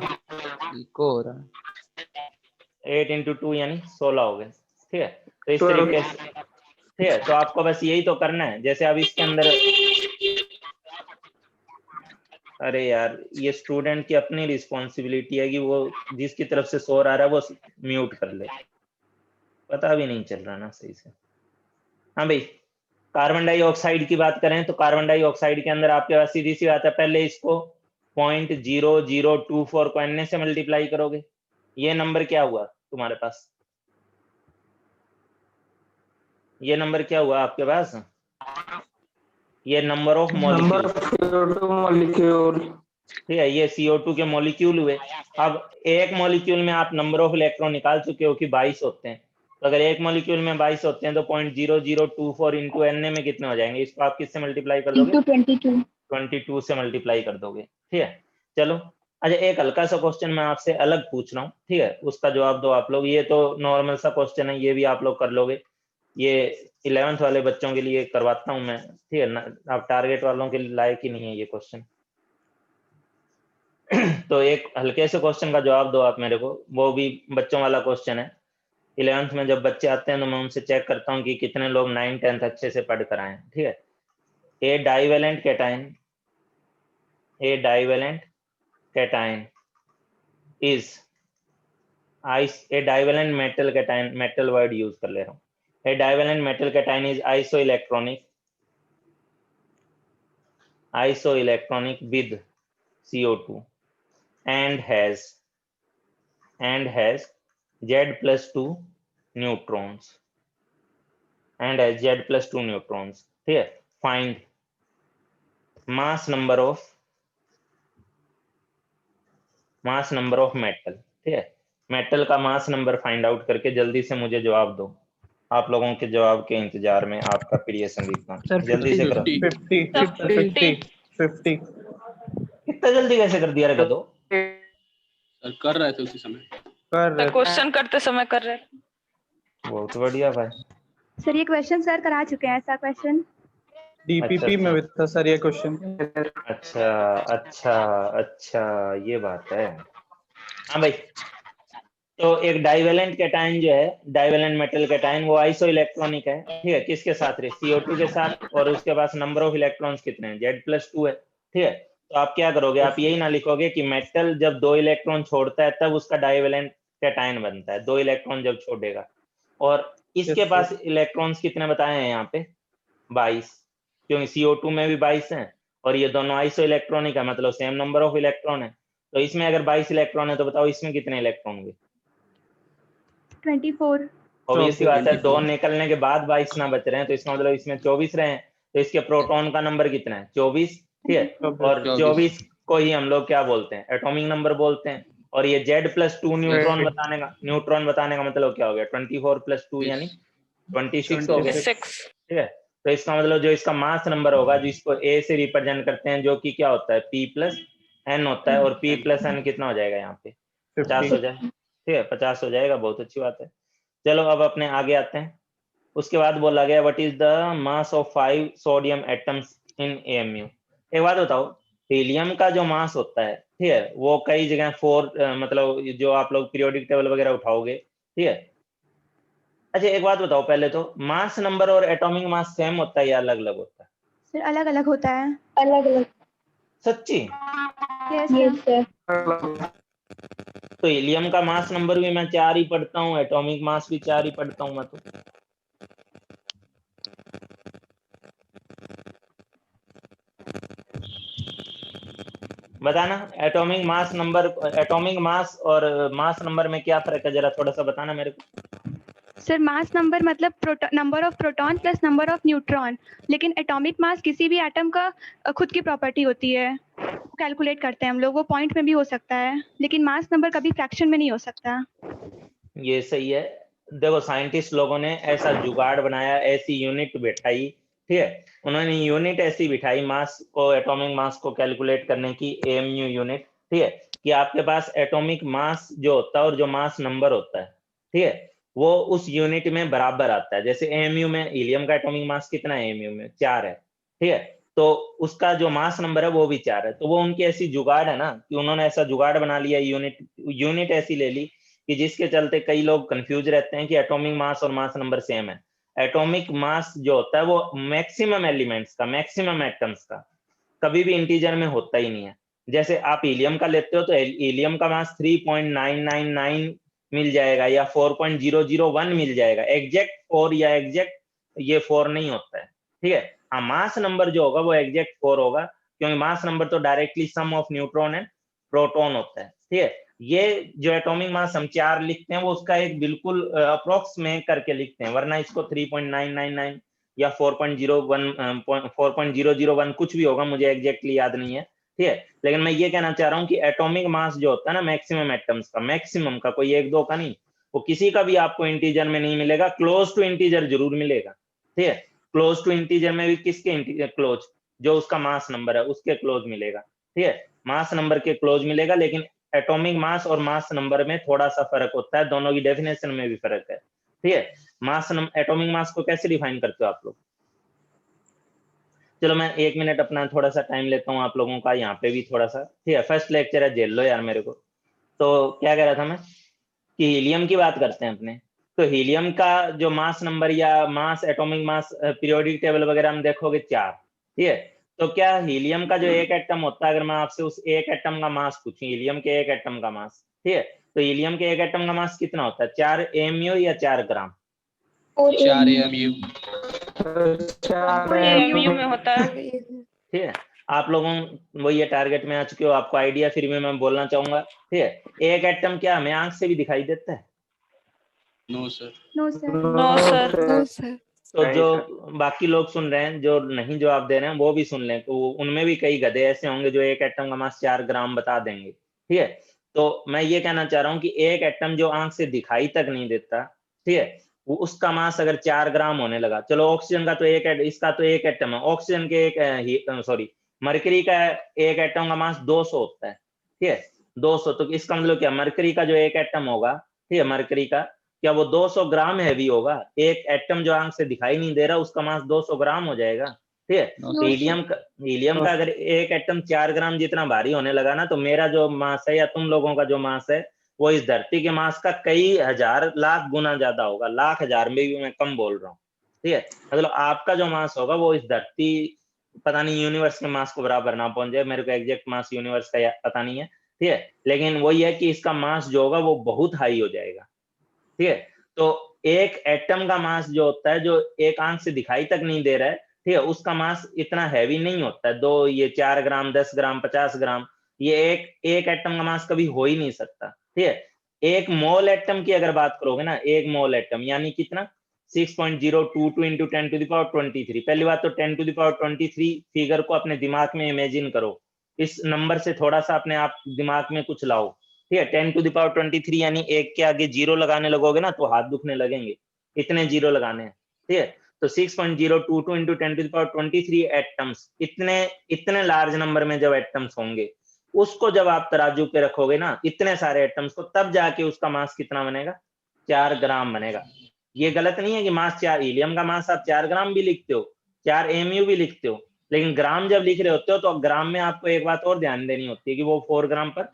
इको हो रहा है। 8 into 2 यानी 16 हो गए। ठीक है, तो इस तरीके से, ठीक है, तो आपको बस यही तो करना है। जैसे अब इसके अंदर, अरे यार ये स्टूडेंट की अपनी रिस्पॉन्सिबिलिटी है कि वो जिसकी तरफ से शोर आ रहा है वो म्यूट कर ले, पता भी नहीं चल रहा ना सही से। हाँ भाई, कार्बन डाइऑक्साइड की बात करें तो कार्बन डाइऑक्साइड के अंदर आपके पास सीधी सी बात है, पहले इसको 0.0024 को Na से मल्टीप्लाई करोगे। ये नंबर क्या हुआ तुम्हारे पास? ये नंबर क्या हुआ आपके पास? ये नंबर ऑफ मॉलिक्यूल, ठीक है, ये CO2 के मॉलिक्यूल हुए। अब एक मॉलिक्यूल में आप नंबर ऑफ इलेक्ट्रॉन निकाल चुके हो कि 22 होते हैं, तो अगर एक मॉलिक्यूल में 22 होते हैं तो 0.0024 इंटू Na में कितने हो जाएंगे? इसको आप किससे मल्टीप्लाई कर दोगे? 22 से मल्टीप्लाई कर दोगे। ठीक है, चलो अच्छा, एक हल्का सा क्वेश्चन मैं आपसे अलग पूछ रहा हूँ, ठीक है, उसका जवाब दो आप लोग। ये तो नॉर्मल सा क्वेश्चन है, ये भी आप लोग कर लोगे। ये 11th वाले बच्चों के लिए करवाता हूँ मैं, ठीक है ना, आप टारगेट वालों के लायक ही नहीं है ये क्वेश्चन। तो एक हल्के से क्वेश्चन का जवाब दो आप मेरे को, वो भी बच्चों वाला क्वेश्चन है। 11th में जब बच्चे आते हैं तो मैं उनसे चेक करता हूँ कि कितने लोग 9th 10th अच्छे से पढ़ कर आए हैं। ठीक है, a divalent cation is a divalent metal cation, metal word use कर ले रहा हूँ। A divalent metal cation is isoelectronic with CO2 and has Z+2 neutrons ठीक है, find mass number of metal। ठीक है, मेटल का मास नंबर फाइंड आउट करके जल्दी से मुझे जवाब दो। आप लोगों के जवाब के इंतजार में आपका प्रिय संदीप खान, जल्दी से करो। 50 इतना जल्दी कैसे कर दिया रे गधो? सर कर रहे थे उसी समय। कर रहे थे। क्वेश्चन करते समय कर रहे। बहुत बढ़िया भाई। सर ये क्वेश्चन सर करा चुके हैं, ऐसा क्वेश्चन डीपीपी में भी था सर ये क्वेश्चन। अच्छा, ये बात है। हाँ भाई, तो एक डाइवेलेंट कैटायन जो है, डाइवेलेंट मेटल कैटायन, वो आइसो इलेक्ट्रॉनिक है। ठीक है, किसके साथ रे? CO2 के साथ, और उसके पास नंबर ऑफ इलेक्ट्रॉन्स कितने हैं? Z+2 है। ठीक है, तो आप क्या करोगे? आप यही ना लिखोगे कि मेटल जब 2 इलेक्ट्रॉन छोड़ता है तब उसका डाइवेलेंट कैटायन बनता है, 2 इलेक्ट्रॉन जब छोड़ेगा। और इसके पास इलेक्ट्रॉन्स कितने बताए हैं यहाँ पे? 22, क्योंकि CO2 में भी 22 हैं और ये दोनों आइसो इलेक्ट्रॉनिक है, मतलब सेम नंबर ऑफ इलेक्ट्रॉन है। तो इसमें अगर 22 इलेक्ट्रॉन है तो बताओ इसमें कितने इलेक्ट्रॉन होंगे? 24। ऑब्वियसली बात है, 2 निकलने के बाद 22 ना बच रहे हैं, तो इसका मतलब इसमें 24 रहे हैं। तो इसके प्रोटॉन का नंबर कितना है? 24। ठीक है, और 24 को ही हम लोग क्या बोलते हैं? एटॉमिक नंबर बोलते हैं। और ये Z+2 न्यूट्रॉन बताने का मतलब क्या हो गया? 24 + 2 यानी 26 हो गया। ठीक है, तो इसका मतलब जो इसका मास नंबर होगा, जिसको A से रिप्रेजेंट करते हैं, जो कि क्या होता है? P+N होता है, और P+N कितना हो जाएगा यहाँ पे? 50 हो जाए। ठीक है, 50 हो जाएगा, बहुत अच्छी बात है। चलो अब अपने आगे आते हैं। उसके बाद बोला गया what is the mass of 5 sodium atoms in AMU। एक बात बताओ, हीलियम का जो मास होता है, ठीक है, वो कई जगह 4 मतलब जो आप लोग पीरियोडिक टेबल वगैरह उठाओगे, ठीक है। अच्छा एक बात बताओ, पहले तो मास नंबर और एटॉमिक मास सेम होता है या अलग अलग होता है? सर अलग अलग होता है। अलग-अलग। सच्ची? Yes sir. तो हीलियम का मास नंबर भी मैं 4 ही पढ़ता हूँ, एटॉमिक मास भी 4 ही पढ़ता हूँ मैं तो। बताना एटॉमिक मास और मास नंबर में क्या फर्क है, जरा थोड़ा सा बताना मेरे को। सर मास नंबर मतलब number of proton plus number of neutron, लेकिन एटॉमिक मास किसी भी एटम का खुद की प्रॉपर्टी होती है। कैलकुलेट करते हैं हम लोग, वो पॉइंट में भी हो सकता है, लेकिन मास नंबर कभी फ्रैक्शन में नहीं हो सकता। ये सही है। देखो साइंटिस्ट लोगों ने ऐसा जुगाड़ बनाया, ऐसी यूनिट बैठाई, ठीक है, उन्होंने यूनिट ऐसी बिठाई मास को, एटॉमिक मास को कैलकुलेट करने की, एएमयू यूनिट, ठीक है, कि आपके पास एटॉमिक मास जो होता है और जो मास नंबर होता है, ठीक है, वो उस यूनिट में बराबर आता है। जैसे एएमयू में हीलियम का एटॉमिक मास कितना है, एएमयू में 4 है, ठीक है, तो उसका जो मास नंबर है वो भी 4 है। तो वो उनकी ऐसी जुगाड़ है ना कि उन्होंने ऐसा जुगाड़ बना लिया, यूनिट ऐसी ले ली कि जिसके चलते कई लोग कंफ्यूज रहते हैं कि एटॉमिक मास और मास नंबर सेम है। एटॉमिक मास जो होता है वो मैक्सिमम एलिमेंट्स का, मैक्सिमम एटम्स का, कभी भी इंटीजर में होता ही नहीं है। जैसे आप हीलियम का लेते हो तो हीलियम का मास 3.999 मिल जाएगा या 4.001 मिल जाएगा, एग्जैक्ट 4 या एग्जैक्ट ये 4 नहीं होता है, ठीक है। हाँ, मास नंबर जो होगा वो एग्जैक्ट 4 होगा, क्योंकि मास नंबर तो directly sum of neutron and proton होता है, ठीक है। ये जो एटॉमिक मास हम 4 लिखते हैं वो उसका एक बिल्कुल अप्रोक्स में करके लिखते हैं, वरना इसको 3.999 या 4.001 कुछ भी होगा, मुझे एग्जैक्टली याद नहीं है, ठीक है। लेकिन मैं ये कहना चाह रहा हूँ कि एटॉमिक मास जो होता है ना मैक्सिमम एटम्स का, मैक्सिमम का, कोई 1-2 का नहीं, वो किसी का भी आपको इंटीजर में नहीं मिलेगा, क्लोज टू इंटीजर जरूर मिलेगा, ठीक है। क्लोज टू इंटीजर में भी किसके इंटीजर क्लोज, जो उसका मास नंबर है उसके क्लोज मिलेगा, ठीक है, मास नंबर के क्लोज मिलेगा। लेकिन एटॉमिक मास और मास नंबर में थोड़ा सा फर्क होता है, दोनों की डेफिनेशन में भी फर्क है, ठीक है। एटॉमिक मास को कैसे डिफाइन करते हो आप लोग? चलो मैं 1 मिनट अपना थोड़ा सा टाइम लेता हूँ आप लोगों का, यहाँ पे भी थोड़ा सा, ठीक है, फर्स्ट लेक्चर है, झेल लो यार मेरे को। तो क्या कह रहा था मैं कि हीलियम की बात करते हैं अपने। तो हीलियम का जो मास नंबर या मास, एटॉमिक मास, पीरियोडिक टेबल वगैरह हम देखोगे 4, ठीक है। तो क्या हीलियम का जो एक एटम होता है, अगर मैं आपसे उस एक एटम का मास पूछूं, हीलियम के एक एटम का मास, ठीक है, तो हीलियम के एक एटम का मास कितना होता है, 4 एमयू या 4 ग्राम? 4 AMU। एएमयू में होता है। ठीक है, आप लोगों वो ये टारगेट में आ चुके हो, आपको आइडिया फिर भी मैं बोलना चाहूंगा, ठीक है। एक एटम क्या हमें आंख से भी दिखाई देता है? No sir. No sir. No sir. तो जो बाकी लोग सुन रहे हैं, जो नहीं जवाब दे रहे हैं, वो भी सुन लें, तो उनमें भी कई गधे ऐसे होंगे जो एक एटम का मास 4 ग्राम बता देंगे, ठीक है। तो मैं ये कहना चाह रहा हूँ कि एक एटम जो आंख से दिखाई तक नहीं देता, ठीक है, वो उसका मास अगर 4 ग्राम होने लगा, चलो ऑक्सीजन का तो इसका तो एक एटम है, ऑक्सीजन के एक मरकरी का एक एटम का मास 200 होता है, ठीक है, 200। तो इसका मतलब क्या, मरकरी का जो एक एटम होगा, ठीक है, मरकरी का, क्या वो 200 ग्राम हैवी होगा? एक एटम जो आंख से दिखाई नहीं दे रहा उसका मास 200 ग्राम हो जाएगा, ठीक है। हीलियम का अगर एक एटम 4 ग्राम जितना भारी होने लगा ना, तो मेरा जो मास है या तुम लोगों का जो मास है वो इस धरती के मास का कई हजार लाख गुना ज्यादा होगा, लाख हजार में भी मैं कम बोल रहा हूँ, ठीक है। मतलब आपका जो मास होगा वो इस धरती, पता नहीं यूनिवर्स के मास को बराबर ना पहुंच जाए, मेरे को एग्जैक्ट मास यूनिवर्स का पता नहीं है, ठीक है, लेकिन वही है कि इसका मास जो होगा वो बहुत हाई हो जाएगा, ठीक है। तो एक एटम का मास जो होता है, जो एक आंख से दिखाई तक नहीं दे रहा है, ठीक है, उसका मास इतना हैवी नहीं होता है, दो ये 4 ग्राम, 10 ग्राम, 50 ग्राम, ये एक एटम का मास कभी हो ही नहीं सकता, ठीक है। एक मोल एटम की अगर बात करोगे ना, एक मोल एटम यानी कितना, 6.022 इंटू 10 टू द पावर 23। पहली बात तो 10 टू द पावर 23 फिगर को अपने दिमाग में इमेजिन करो, इस नंबर से थोड़ा सा अपने आप दिमाग में कुछ लाओ, ठीक है। 10 टू द पावर 23 यानी एक के आगे जीरो लगाने लगोगे ना तो हाथ दुखने लगेंगे, इतने जीरो लगाने हैं, ठीक है। तो 6.022 into 10 to the power 23 atoms, इतने लार्ज नंबर में जब एटम्स होंगे, उसको जब आप तराजू पे रखोगे ना, इतने सारे एटम्स को, तब जाके उसका मास कितना बनेगा, 4 ग्राम बनेगा। ये गलत नहीं है कि मास 4, हीलियम का मास आप 4 ग्राम भी लिखते हो, 4 एमयू भी लिखते हो, लेकिन ग्राम जब लिख रहे होते हो तो ग्राम में आपको एक बात और ध्यान देनी होती है कि वो 4 ग्राम पर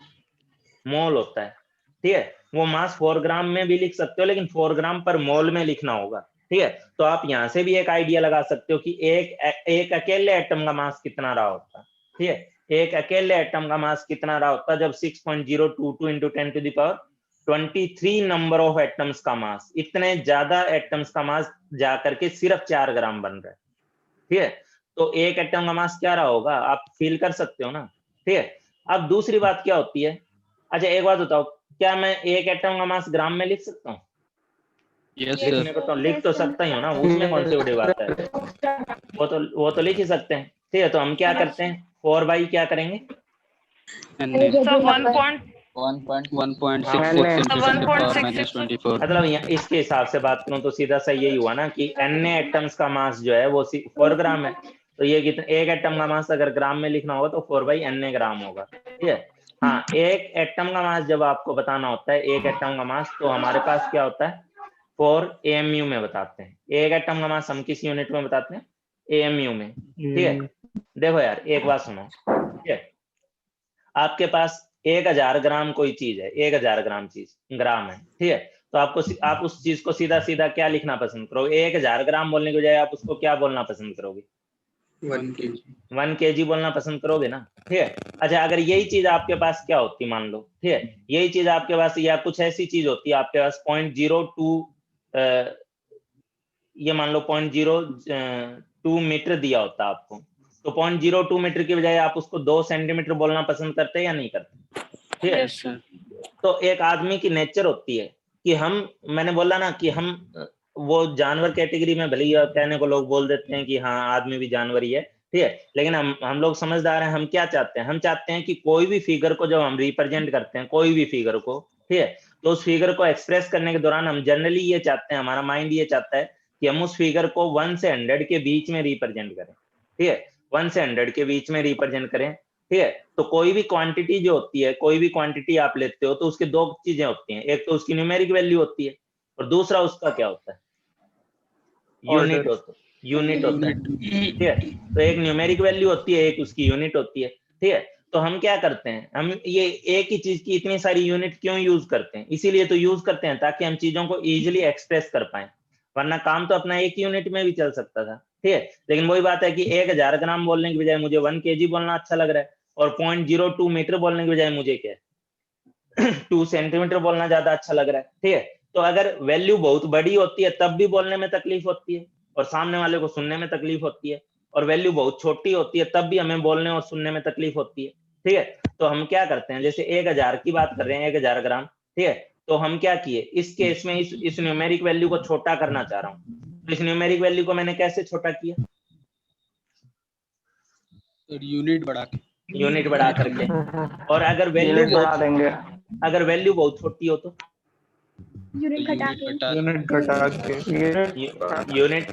मोल होता है, ठीक है। वो मास 4 ग्राम में भी लिख सकते हो, लेकिन 4 ग्राम पर मोल में लिखना होगा, ठीक है। तो आप यहां से भी एक आइडिया लगा सकते हो कि एक अकेले एटम का मास कितना रहा होता, ठीक है, एक अकेले एटम का मास कितना रहा होता जब 6.022 into 10 to the power 23 number of atoms का मास, इतने ज्यादा एटम्स का मास जाकर के सिर्फ 4 ग्राम बन रहा है, ठीक है। तो एक एटम का मास क्या रहा होगा, आप फील कर सकते हो ना, ठीक है। अब दूसरी बात क्या होती है, अच्छा एक बात बताओ, क्या मैं एक एटम का मास ग्राम में लिख सकता हूँ? यस लिखने को तो लिख तो सकता ही हूँ ना, उसमें कौन सी बड़ी बात है, वो तो लिख ही सकते हैं, ठीक है। तो हम क्या करते हैं, 4 बाई क्या करेंगे, Na So 1.66 So 10⁻²⁴ मतलब इसके हिसाब से बात करूं तो सीधा सा यही हुआ ना कि n एटम्स का मास जो है वो 4 ग्राम है, तो ये कितना, एक एटम का मास अगर ग्राम में लिखना होगा तो 4/n ग्राम होगा, ठीक है। हाँ, एक एटम का मास जब आपको बताना होता है, एक एटम का मास, तो हमारे पास क्या होता है, 4 AMU में बताते हैं। एक एटम का मास हम किस यूनिट में बताते हैं, AMU में, ठीक है। देखो यार एक बात सुनो, ठीक है, आपके पास 1000 ग्राम कोई चीज है, 1000 ग्राम चीज ग्राम है, ठीक है, तो आप उस चीज को सीधा सीधा क्या लिखना पसंद करोगे, 1000 ग्राम बोलने के बजाय आप उसको क्या बोलना पसंद करोगे, 1 kg बोलना पसंद करोगे ना, ठीक है। अच्छा, अगर यही चीज आपके पास क्या होती, मान लो, ठीक है, यही चीज आपके पास या कुछ ऐसी चीज होती है आपके पास 0.02 ये मान लो 0.02 मीटर दिया होता आपको, तो 0.02 मीटर की बजाय आप उसको 2 सेंटीमीटर बोलना पसंद करते हैं या नहीं करते, ठीक है। yes sir. तो एक आदमी की नेचर होती है कि मैंने बोला ना कि हम वो जानवर कैटेगरी में, भले ही कहने को लोग बोल देते हैं कि हाँ आदमी भी जानवर ही है, ठीक है, लेकिन हम लोग समझदार हैं। हम क्या चाहते हैं, हम चाहते हैं कि कोई भी फिगर को जब हम रिप्रेजेंट करते हैं, कोई भी फिगर को, ठीक है, तो उस फिगर को एक्सप्रेस करने के दौरान हम जनरली ये चाहते हैं, हमारा माइंड ये चाहता है कि हम उस फिगर को 1 से 100 के बीच में रिप्रेजेंट करें, ठीक है, 1 से 100 के बीच में रिप्रेजेंट करें, ठीक है। तो कोई भी क्वांटिटी जो होती है, कोई भी क्वांटिटी आप लेते हो तो उसके दो चीजें होती हैं, एक तो उसकी न्यूमेरिक वैल्यू होती है और दूसरा उसका क्या होता है, यूनिट होता है, ठीक है। तो एक न्यूमेरिक वैल्यू होती है, एक उसकी यूनिट होती है, ठीक है। तो हम क्या करते हैं, हम ये एक ही चीज की इतनी सारी यूनिट क्यों यूज करते हैं, इसीलिए तो यूज करते हैं ताकि हम चीजों को इजीली एक्सप्रेस कर पाए, वरना काम तो अपना एक यूनिट में भी चल सकता था, ठीक है। लेकिन वही बात है कि 1000 ग्राम बोलने की बजाय मुझे 1 kg बोलना अच्छा लग रहा है, और 0.02 मीटर बोलने की बजाय मुझे क्या 2 सेंटीमीटर बोलना ज्यादा अच्छा लग रहा है, ठीक है। तो अगर वैल्यू बहुत बड़ी होती है तब भी बोलने में तकलीफ होती है और सामने वाले को सुनने में तकलीफ होती है, और वैल्यू बहुत छोटी होती है तब भी हमें बोलने और सुनने में तकलीफ होती है, ठीक है। तो हम क्या करते हैं, जैसे 1000 की बात कर रहे हैं, 1000 ग्राम, ठीक है, तो हम क्या किए, इस केस में इस न्यूमेरिक वैल्यू को छोटा करना चाह रहा हूँ, तो इस न्यूमेरिक वैल्यू को मैंने कैसे छोटा किया, यूनिट बढ़ा करके। और अगर वैल्यू बहुत छोटी हो तो यूनिट घटा के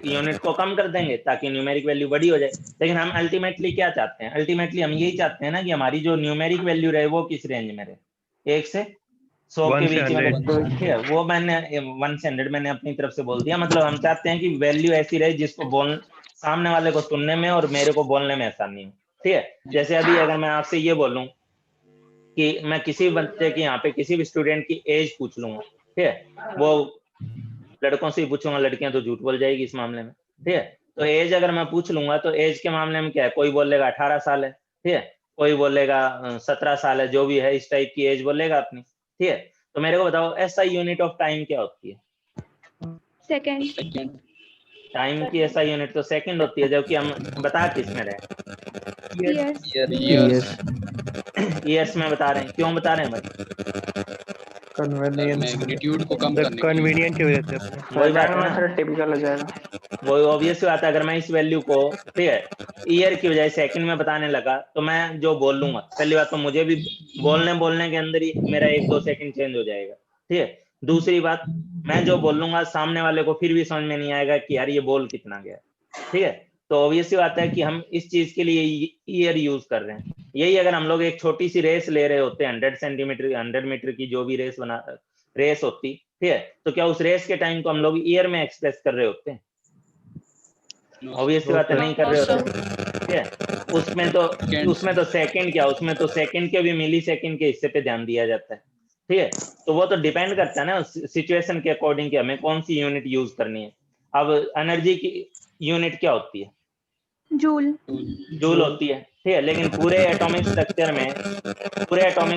यूनिट को कम कर देंगे ताकि न्यूमेरिक वैल्यू बड़ी हो जाए। लेकिन हम अल्टीमेटली क्या चाहते हैं, अल्टीमेटली हम यही चाहते हैं ना कि हमारी जो न्यूमेरिक वैल्यू रहे वो किस रेंज में रहे, 1 से 100 के बीच में, ठीक है। वो मैंने 1 से 100 मैंने अपनी तरफ से बोल दिया, मतलब हम चाहते हैं कि वैल्यू ऐसी रहे जिसको सामने वाले को सुनने में और मेरे को बोलने में आसानी हो, ठीक है। जैसे अभी अगर मैं आपसे ये बोलूं कि मैं किसी बच्चे की, यहाँ पे किसी भी स्टूडेंट की एज पूछ लूंगा, ठीक है, वो लड़कों से ही पूछूंगा, लड़कियां तो झूठ बोल जाएगी इस मामले में, ठीक है। तो एज अगर मैं पूछ लूंगा तो एज के मामले में क्या है, कोई बोलेगा 18 साल है, ठीक है, कोई बोलेगा 17 साल है, जो भी है इस टाइप की एज बोलेगा अपनी, ठीक है। तो मेरे को बताओ SI यूनिट ऑफ टाइम क्या होती है, सेकंड। टाइम की SI यूनिट तो सेकंड होती है, जबकि हम बता किस में रहे, ईयर्स में बता रहे हैं। क्यों बता रहे हैं भाई, मैग्नीट्यूड को कम करने कन्वीनियंट की वजह से वही बात है ना, टिपिकल हो जाएगा। वो ऑब्वियस बात है। अगर मैं इस वैल्यू को, ठीक है, ईयर की बजाय सेकंड में बताने लगा तो मैं जो बोल लूंगा, पहली बात तो मुझे भी बोलने के अंदर ही मेरा 1-2 सेकंड चेंज हो जाएगा, ठीक है। दूसरी बात, मैं जो बोल लूंगा सामने वाले को फिर भी समझ में नहीं आएगा कि यार ये बोल कितना गया, ठीक है। तो ऑब्वियस बात है कि हम इस चीज के लिए ईयर यूज कर रहे हैं। यही अगर हम लोग एक छोटी सी रेस ले रहे होते हैं, 100 सेंटीमीटर 100 मीटर की जो भी रेस होती, ठीक है, तो क्या उस रेस के टाइम को हम लोग ईयर में एक्सप्रेस कर रहे होते हैं, ऑब्वियसली बात है नहीं कर रहे होते, ठीक है। उसमें तो सेकंड क्या, उसमें तो सेकंड के भी मिली सेकंड के हिस्से पे ध्यान दिया जाता है, ठीक है। तो वो तो डिपेंड करता है ना सिचुएशन के अकॉर्डिंग कि हमें कौन सी यूनिट यूज करनी है। अब एनर्जी की यूनिट क्या होती है, जूल होती है, ठीक है। लेकिन पूरे एटॉमिक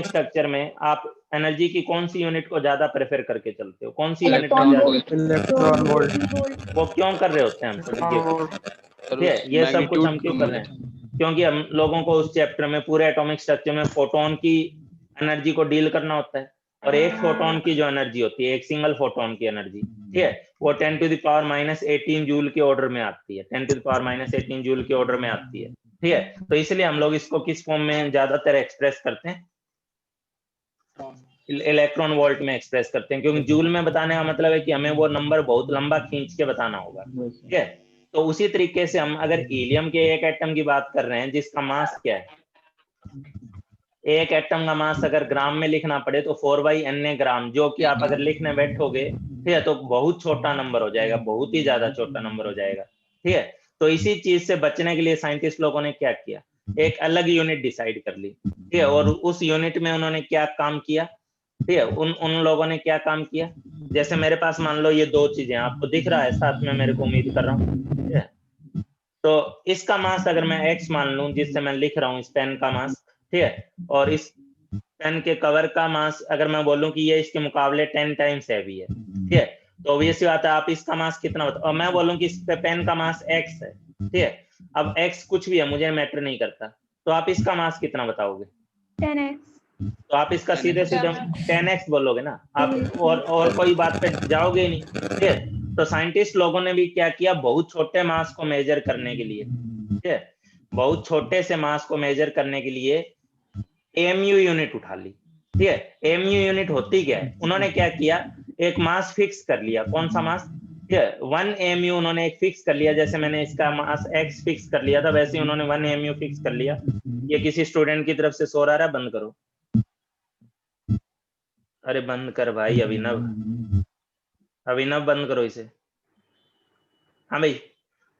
स्ट्रक्चर में आप एनर्जी की कौन सी यूनिट को ज्यादा प्रेफर करके चलते हो, कौन सी यूनिट में इलेक्ट्रॉन वोल्ट। वो क्यों कर रहे होते हैं हम, ठीक है, ये सब कुछ हम क्यों कर रहे हैं, क्योंकि हम लोगों को उस चैप्टर में पूरे एटॉमिक स्ट्रक्चर में फोटोन की एनर्जी को डील करना होता है, और एक फोटोन की जो एनर्जी होती है, एक सिंगल फोटोन की एनर्जी, ठीक है, वो 10⁻⁻18 जूल के ऑर्डर में आती है, 10⁻⁻18 जूल के ऑर्डर में आती है, ठीक है, तो इसलिए हम लोग इसको किस फॉर्म में ज्यादातर एक्सप्रेस करते हैं, इलेक्ट्रॉन वोल्ट में एक्सप्रेस करते हैं, क्योंकि जूल में बताने का मतलब है कि हमें वो नंबर बहुत लंबा खींच के बताना होगा। ठीक है, तो उसी तरीके से हम अगर हीलियम के एक एटम की बात कर रहे हैं जिसका मास क्या है, एक एटम का मास अगर ग्राम में लिखना पड़े तो 4/n ग्राम, जो कि आप अगर लिखने बैठोगे ठीक है तो बहुत छोटा नंबर हो जाएगा, बहुत ही ज्यादा छोटा नंबर हो जाएगा। ठीक है, तो इसी चीज से बचने के लिए साइंटिस्ट लोगों ने क्या किया, एक अलग यूनिट डिसाइड कर ली। ठीक है, और उस यूनिट में उन्होंने क्या काम किया, ठीक है, उन लोगों ने क्या काम किया, जैसे मेरे पास मान लो ये दो चीजें आपको दिख रहा है साथ में, मेरे को उम्मीद कर रहा हूँ। ठीक है, तो इसका मास अगर मैं x मान लूं, जिससे मैं लिख रहा हूँ इस पेन का मास, ठीक है, और इस पेन के कवर का मास अगर मैं बोलूं कि ये इसके मुकाबले 10 टाइम्स हैवी है, ठीक है, तो ऑब्वियसली बात है आप इसका मास कितना होता है, और मैं बोलूं कि इस पेन का मास x है, ठीक है, अब x कुछ भी है मुझे मैटर नहीं करता, तो आप इसका मास कितना बताओगे, 10x। तो आप इसका सीधे सीधे 10x बोलोगे ना आप, और कोई बात पे जाओगे ही नहीं। ठीक है, तो साइंटिस्ट लोगों ने भी क्या किया, बहुत छोटे मास को मेजर करने के लिए, ठीक है, बहुत छोटे से मास को मेजर करने के लिए एमयू यूनिट उठा ली। ठीक है, एमयू यूनिट होती क्या है, उन्होंने क्या किया, एक मास फिक्स कर लिया, कौन सा मास, ठीक है, 1 एमयू उन्होंने एक फिक्स कर लिया, जैसे मैंने इसका मास x फिक्स कर लिया था, वैसे ही उन्होंने 1 एमयू फिक्स कर लिया। ये किसी स्टूडेंट की तरफ से शोर आ रहा है, बंद करो, अरे बंद कर भाई अभिनव, अभिनव बंद करो इसे। हाँ भाई,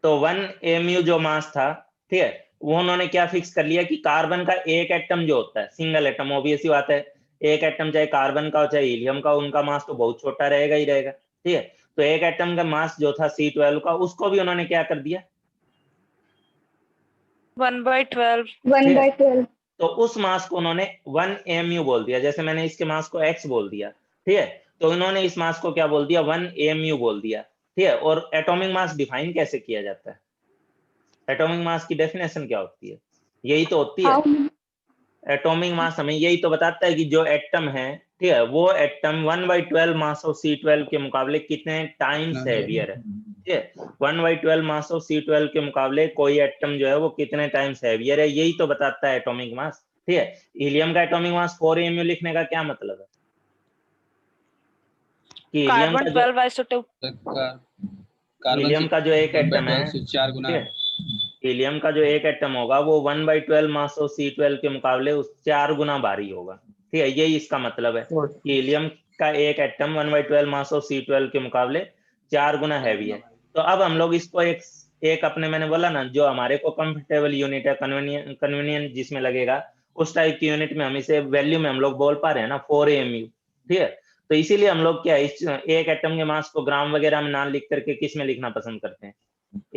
तो 1 एमयू जो मास था, ठीक है, वो उन्होंने क्या फिक्स कर लिया कि कार्बन का एक एटम जो होता है, सिंगल एटम, ऑब्वियसली बात है एक एटम चाहे कार्बन का हो चाहे हीलियम का, उनका मास तो बहुत छोटा रहेगा ही रहेगा। ठीक है, तो एक एटम का मास जो था C12 का, उसको भी उन्होंने क्या कर दिया, 1/12। 1/12. तो उस मास को उन्होंने 1 एमयू बोल दिया, जैसे मैंने इसके मास को x बोल दिया। ठीक है, तो उन्होंने इस मास को क्या बोल दिया, 1 एमयू बोल दिया। ठीक है, और एटॉमिक मास डिफाइन कैसे किया जाता है, एटॉमिक मास की डेफिनेशन क्या होती है, यही तो होती है How many? एटॉमिक मास, हमें यही तो बताता है कि जो एटम है, ठीक है, वो एटम 1/12 मास ऑफ C12 के मुकाबले कितने टाइम्स हैवियर है। ठीक है, 1/12 मास ऑफ C12 के मुकाबले कोई एटम जो है वो कितने टाइम्स हैवियर है, यही तो बताता है एटॉमिक मास। ठीक है, हीलियम का एटॉमिक मास 4 एमयू लिखने का क्या मतलब है, कि हीलियम कार्बन का जो 12/2। हीलियम का जो एक एटम है, 4 गुना ठीक है, हीलियम का जो एक एटम होगा वो 1/12 मास ऑफ C12 के मुकाबले उस 4 गुना भारी होगा। ठीक है, यही इसका मतलब है कि हीलियम का एक एटम 1/12 मास ऑफ C12 के मुकाबले 4 गुना हैवी है। तो अब हम लोग इसको एक अपने, मैंने बोला ना, जो हमारे को कंफर्टेबल यूनिट है, कन्वीनियंट जिसमें लगेगा, उस टाइप की यूनिट में हम इसे वैल्यू में हम लोग बोल पा रहे हैं ना, 4 एमयू। ठीक है, तो इसीलिए हम लोग क्या इस एक एटम के मास को ग्राम वगैरह में ना लिख करके किस में लिखना पसंद करते हैं,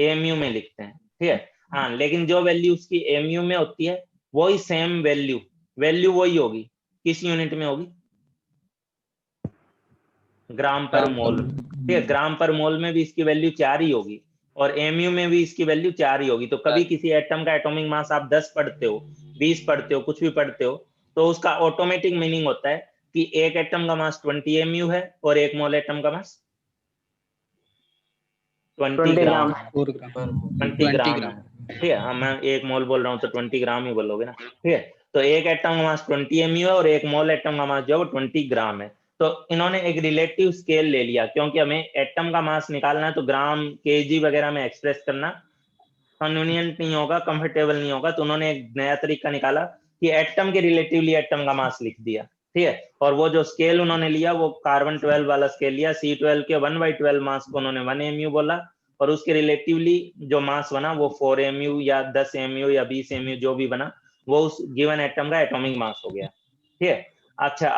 एमयू में लिखते हैं। ठीक है, हाँ, लेकिन जो वैल्यू उसकी एमयू में होती है वही सेम वैल्यू वही होगी, किस यूनिट में होगी, ग्राम पर मोल। ठीक है, ग्राम पर मोल में भी इसकी वैल्यू 4 ही होगी और एमयू में भी इसकी वैल्यू 4 ही होगी। तो कभी किसी एटम का एटॉमिक मास आप 10 पढ़ते हो, 20 पढ़ते हो, कुछ भी पढ़ते हो, तो उसका ऑटोमेटिक मीनिंग होता है कि एक एटम का मास 20 एमयू है और एक मोल एटम का मास 20 ग्राम, 20 ग्राम है। ठीक है, हाँ, मैं एक मोल बोल रहा हूँ तो 20 ग्राम ही बोलोगे ना। ठीक है, तो एक एटम का मास 20 एमयू है और एक मोल एटम का मास जो है वो 20 ग्राम है। तो इन्होंने एक रिलेटिव स्केल ले लिया, क्योंकि हमें एटम का मास निकालना है तो ग्राम, केजी वगैरह में एक्सप्रेस करना कन्वीनियंट नहीं होगा, कंफर्टेबल नहीं होगा, तो उन्होंने एक नया तरीका निकाला कि एटम के रिलेटिवली एटम का मास लिख दिया। ठीक है, और वो जो स्केल उन्होंने लिया वो कार्बन 12 वाला स्केल लिया, C12 के 1/12 मास को उन्होंने 1 एमयू बोला और उसके रिलेटिवली जो मास बना वो 4 एमयू या 10 एमयू या 20 एमयू जो भी बना वो उस गिवन एटम का एटॉमिक मास हो गया। ठीक है, अच्छा,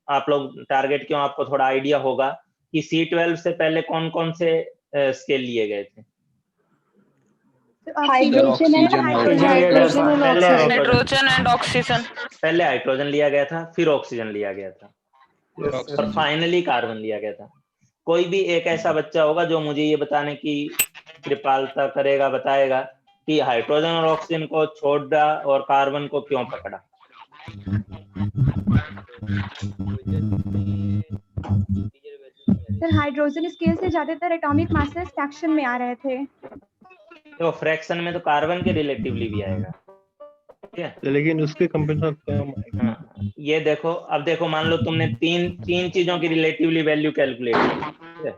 आप लोग टारगेट क्यों, आपको थोड़ा आइडिया होगा कि C12 से पहले कौन कौन से स्केल लिए गए थे, Hydrogen and nitrogen and oxygen. पहले हाइड्रोजन लिया गया था, फिर ऑक्सीजन लिया गया था और फाइनली कार्बन लिया गया था। कोई भी एक ऐसा बच्चा होगा जो मुझे ये बताने की कृपालता करेगा, बताएगा कि हाइड्रोजन और ऑक्सीजन को छोड़ा और कार्बन को क्यों पकड़ा। सर हाइड्रोजन स्केल से ज्यादातर एटॉमिक मासेस फ्रैक्शन में आ रहे थे। तो फ्रैक्शन में तो कार्बन के रिलेटिवली भी आएगा, ठीक है। लेकिन उसके कंपेयर कम आएगा। हाँ, ये देखो, अब देखो मान लो तुमने तीन चीजों की रिलेटिवली वैल्यू कैलकुलेट की, ठीक है।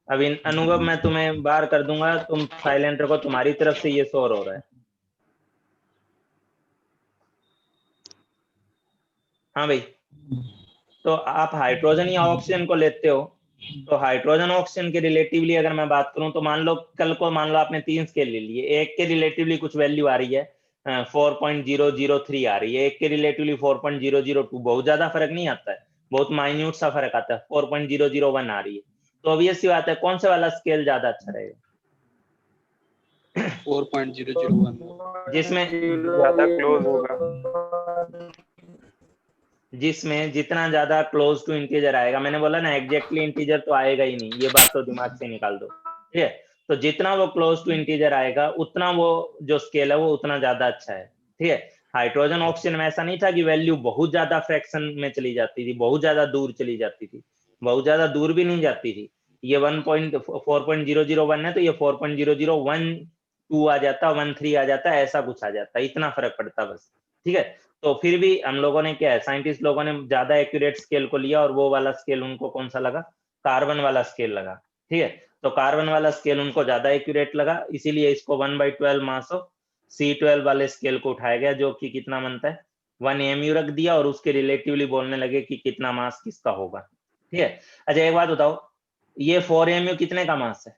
अब इन अनुभव मैं तुम्हें बाहर कर दूंगा, तुम साइलेंट रखो, तुम्हारी तरफ से ये शोर हो रहा है। हाँ भाई, तो आप हाइड्रोजन या ऑक्सीजन को लेते हो, तो हाइड्रोजन ऑक्सीजन के रिलेटिवली अगर मैं बात करूं तो मान लो कल को मान लो आपने 3 स्केल ले लिए, एक के रिलेटिवली कुछ वैल्यू आ रही है 4.003 आ रही है, एक के रिलेटिवली 4.002, बहुत ज्यादा फर्क नहीं आता है, बहुत माइन्यूट सा फर्क आता है, 4.001 आ रही है। तो ऑब्वियस सी बात है, कौन से वाला स्केल ज्यादा अच्छा रहेगा? 4.001 जिसमें ज्यादा क्लोज होगा, जिसमें जितना ज्यादा क्लोज टू इंटीजर आएगा, मैंने बोला ना एग्जैक्टली इंटीजर तो आएगा ही नहीं, ये बात तो दिमाग से निकाल दो, ठीक है। तो जितना वो क्लोज टू इंटीजर आएगा उतना वो जो स्केल है वो उतना ज्यादा अच्छा है, ठीक है। हाइड्रोजन ऑक्सीजन में ऐसा नहीं था कि वैल्यू बहुत ज्यादा फ्रैक्शन में चली जाती थी, बहुत ज्यादा दूर चली जाती थी, बहुत ज्यादा दूर भी नहीं जाती थी। ये 4.001 है तो ये 4.0012 आ जाता, 13 आ जाता, ऐसा कुछ आ जाता, इतना फर्क पड़ता बस, ठीक है। तो फिर भी हम लोगों ने क्या है, साइंटिस्ट लोगों ने ज्यादा एक्यूरेट स्केल को लिया और वो वाला स्केल उनको कौन सा लगा? कार्बन वाला स्केल लगा, ठीक है। तो कार्बन वाला स्केल उनको ज्यादा एक्यूरेट लगा, इसीलिए इसको 1/12 मास ऑफ C12 वाले स्केल को उठाया गया, जो कि कितना बनता है 1 AMU रख दिया और उसके रिलेटिवली बोलने लगे कि कितना मास किसका होगा, ठीक है। अच्छा एक बात बताओ, ये 4 AMU कितने का मास है?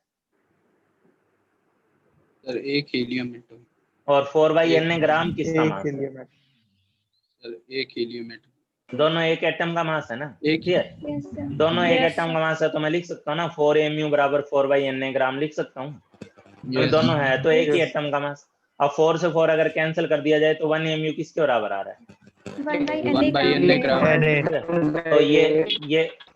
Sir 1 helium atom. और 4/Na ग्राम किसका मास है? Sir 1 helium atom. दोनों एक एटम का मास है ना, एक ठीक है। Yes sir. दोनों एक Yes, एटम का मास है, तो मैं लिख सकता हूँ ना 4 AMU बराबर 4/Na ग्राम लिख सकता हूँ, Yes. दोनों है तो एक ही एटम का मास। अब 4 से 4 अगर कैंसिल कर दिया जाए तो 1 AMU किसके बराबर आ रहा है? 1/Na ग्राम। तो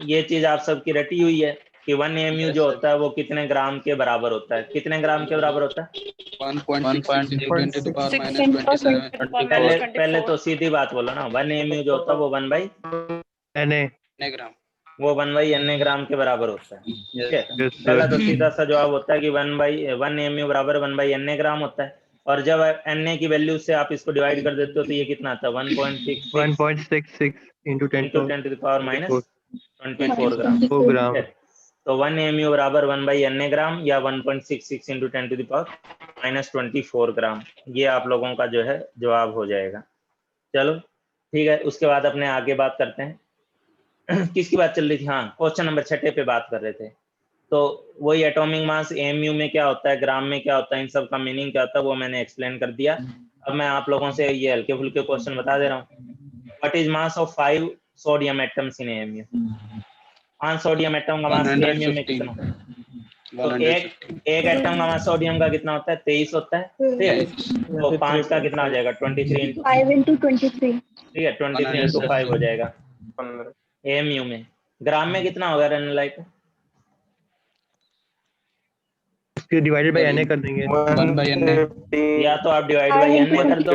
ये चीज आप सबकी रटी हुई है कि 1 AMU जो होता है वो कितने ग्राम के बराबर होता है? कितने ग्राम के बराबर होता है? 1.6 into 10 to the power Six. minus 27 पहले तो सीधी बात बोलो ना, 1 AMU जो होता है वो 1/Na ग्राम। वो 1/Na ग्राम के बराबर होता है, ठीक है। Yes, sir. पहला तो सीधा सा जवाब होता है कि 1 AMU बराबर 1/Na ग्राम होता है, और जब Na की वैल्यू से आप इसको डिवाइड कर देते हो तो ये कितना आता है 1.66 1.66 into 10 into to 10 to the power minus 24 ग्राम, 24 ठीक ग्राम। है। तो 1 AMU बराबर 1/Na ग्राम या 1.66 into 10 to the power minus 24 ग्राम, ये आप लोगों का जो है जवाब हो जाएगा। चलो ठीक है, उसके बाद अपने आगे बात करते हैं। किसकी बात चल रही थी? हाँ, क्वेश्चन नंबर 6 पे बात कर रहे थे। तो वही एटॉमिक मास AMU में क्या होता है, ग्राम में क्या होता है, इन सब का मीनिंग क्या होता है वो मैंने एक्सप्लेन कर दिया। अब मैं आप लोगों से ये हल्के फुल्के क्वेश्चन बता दे रहा हूँ। What is mass of 5 sodium atoms in AMU? 5 sodium atom का मास AMU में कितना होता है? तो एक एटम का मास सोडियम का कितना होता है? 23 होता है, ठीक है। तो 5 का कितना हो जाएगा? 23 into 5 into 23. ठीक है, 23 into 5 हो जाएगा AMU में। ग्राम में कितना होगा रेनलाइट? इसके डिवाइडेड बाय Na कर देंगे। 1/Na या तो आप डिवाइड बाय Na कर दो,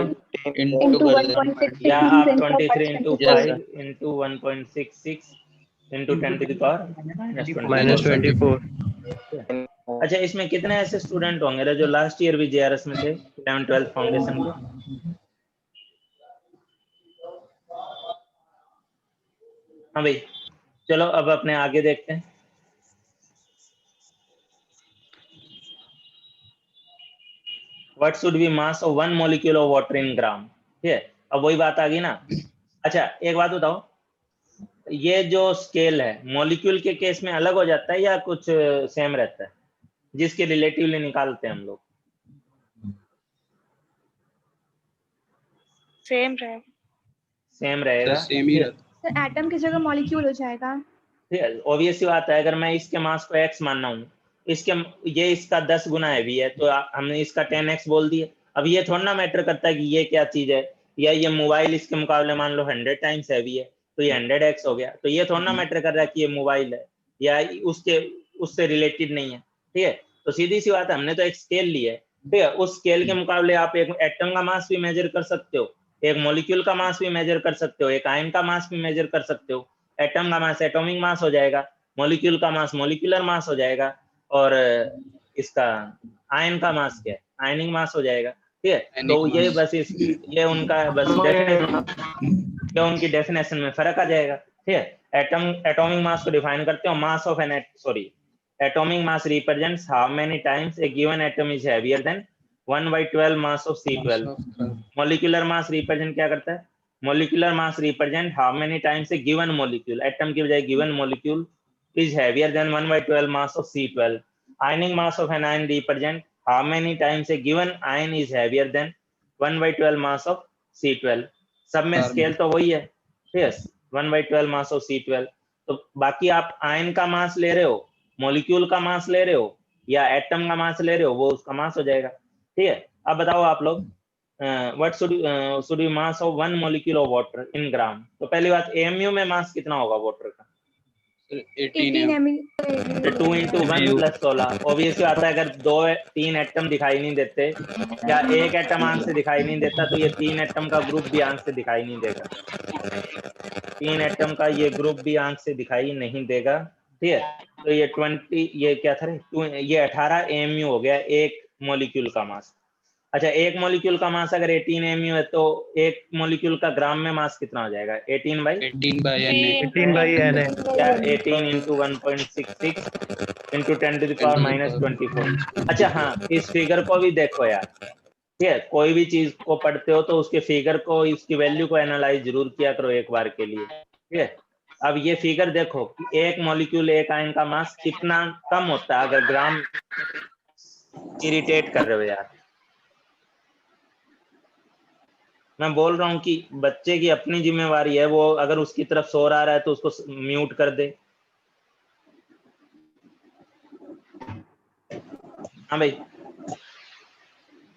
Into 1.66 या आप into 10 23 into power 5 into 1.66 into 10 to the power minus 24। अच्छा, इसमें कितने ऐसे स्टूडेंट होंगे जो लास्ट ईयर भी JRS में थे 11-12 फाउंडेशन के? हाँ भाई, चलो अब अपने आगे देखते हैं। What should be mass of 1 molecule of water in gram? ठीक है, अब वही बात आ गई ना। अच्छा एक बात बताओ, ये जो स्केल है मॉलिक्यूल के केस में अलग हो जाता है या कुछ सेम रहता है, जिसके रिलेटिवली निकालते हैं हम लोग? Same रहेगा. सेम रहेगा, सेम ही रहता। सर एटम की जगह मॉलिक्यूल हो जाएगा। ठीक है। ऑब्वियस सी बात है, अगर मैं इसके मास को x मानना हूँ, ये इसका 10 गुना हैवी है तो हमने इसका 10x बोल दिया। अब ये थोड़ा ना मैटर करता है कि ये क्या चीज है, या ये मोबाइल इसके मुकाबले मान लो 100 टाइम्स हैवी है तो ये 100x हो गया, तो ये थोड़ा ना मैटर कर रहा है कि ये मोबाइल है या उससे रिलेटेड नहीं है, ठीक है। तो सीधी सी बात है, हमने तो एक स्केल ली है, ठीक है। उस स्केल के मुकाबले आप एक एटम का मास भी मेजर कर सकते हो, एक मॉलिक्यूल का मास भी मेजर कर सकते हो, एक आयन का मास भी मेजर कर सकते हो। एटम का मास एटॉमिक मास हो जाएगा, मॉलिक्यूल का मास मॉलिक्यूलर मास हो जाएगा, और इसका आयन का मास क्या है? आयनिंग मास हो जाएगा, ठीक है। तो Ionic ये mass. बस ये उनका बस ये उनकी डेफिनेशन में फर्क आ जाएगा, ठीक है। एटॉमिक मास को डिफाइन करते हो, mass of an atomic mass represents how many times a given atom is heavier than 1/12 mass of C12. molecular mass represent क्या करता है, molecular mass represent how many times a given molecule, atom की बजाय given molecule is heavier than 1/12 mass of C12. ionic mass of an ion represent how many times a given ion is heavier than 1/12 mass of C12. सब में scale तो वही है, yes, 1/12 mass of C12. तो बाकी आप ion का मास ले रहे हो, मॉलिक्यूल का मास ले रहे हो या एटम का मास ले रहे हो, वो उसका मास हो जाएगा, ठीक है। अब बताओ आप लोग, what should be mass of 1 molecule of water in gram. तो पहली बात, एएमयू में मास कितना होगा वाटर का? 18 18 2 × 1 + 16। ऑब्वियसली आता है, अगर 2-3 एटम दिखाई नहीं देते या एक एटम आंख से दिखाई नहीं देता, तो ये 3 एटम का ग्रुप भी आंख से दिखाई नहीं देगा, 3 एटम का ये ग्रुप भी आंख से दिखाई नहीं देगा, ठीक है। तो ये 20, ये क्या था, ये 18 एएमयू हो गया एक मॉलिक्यूल का मास। अच्छा, एक मॉलिक्यूल का मास अगर 18 एएमयू है, तो एक मॉलिक्यूल का ग्राम में मास कितना हो जाएगा? 18 बाई Na. क्या 18 × 1.66 × 10⁻⁻24। अच्छा हाँ, इस फिगर को भी देखो यार, ठीक है। कोई भी चीज को पढ़ते हो तो उसके फिगर को, इसकी वैल्यू को एनालाइज जरूर किया करो एक बार के लिए, ठीक है। अब ये फिगर देखो कि एक मॉलिक्यूल, एक आयन का मास कितना कम होता है अगर ग्राम, इरिटेट कर रहे हो यार। मैं बोल रहा हूँ कि बच्चे की अपनी जिम्मेवारी है, वो अगर उसकी तरफ शोर आ रहा है तो उसको म्यूट कर दे। हाँ भाई,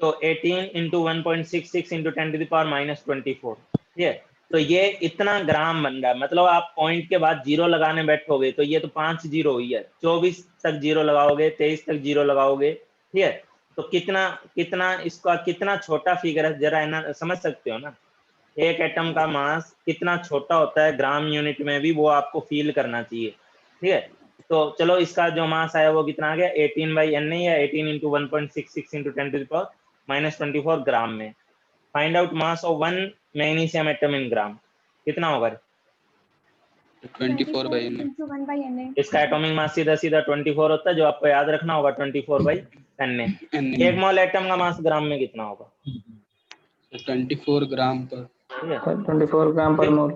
तो 18 × 1.66 × 10⁻⁻24, ठीक है। तो ये इतना ग्राम बन रहा है, मतलब आप पॉइंट के बाद जीरो लगाने बैठोगे तो ये तो 5 जीरो हुई है, 24 तक जीरो लगाओगे, 23 तक जीरो लगाओगे, ठीक है। तो कितना इसका कितना छोटा फिगर है, जरा है समझ सकते हो ना। एक एटम का मास कितना छोटा होता है ग्राम यूनिट में भी, वो आपको फील करना चाहिए, ठीक है। तो चलो, इसका जो मास आया वो कितना आ गया, 18/Na या 18 × 1.66 × 10⁻⁻24 ग्राम में। Find out mass of 1 magnesium atom in gram, कितना होगा? 24/Na. 1/Na। इसका एटॉमिक मास सीधा 24 होता है, जो आपको याद रखना होगा, 24/Na। एक मोल एटम का मास ग्राम में कितना होगा? 24 ग्राम पर, ठीक है, 24 ग्राम पर मोल।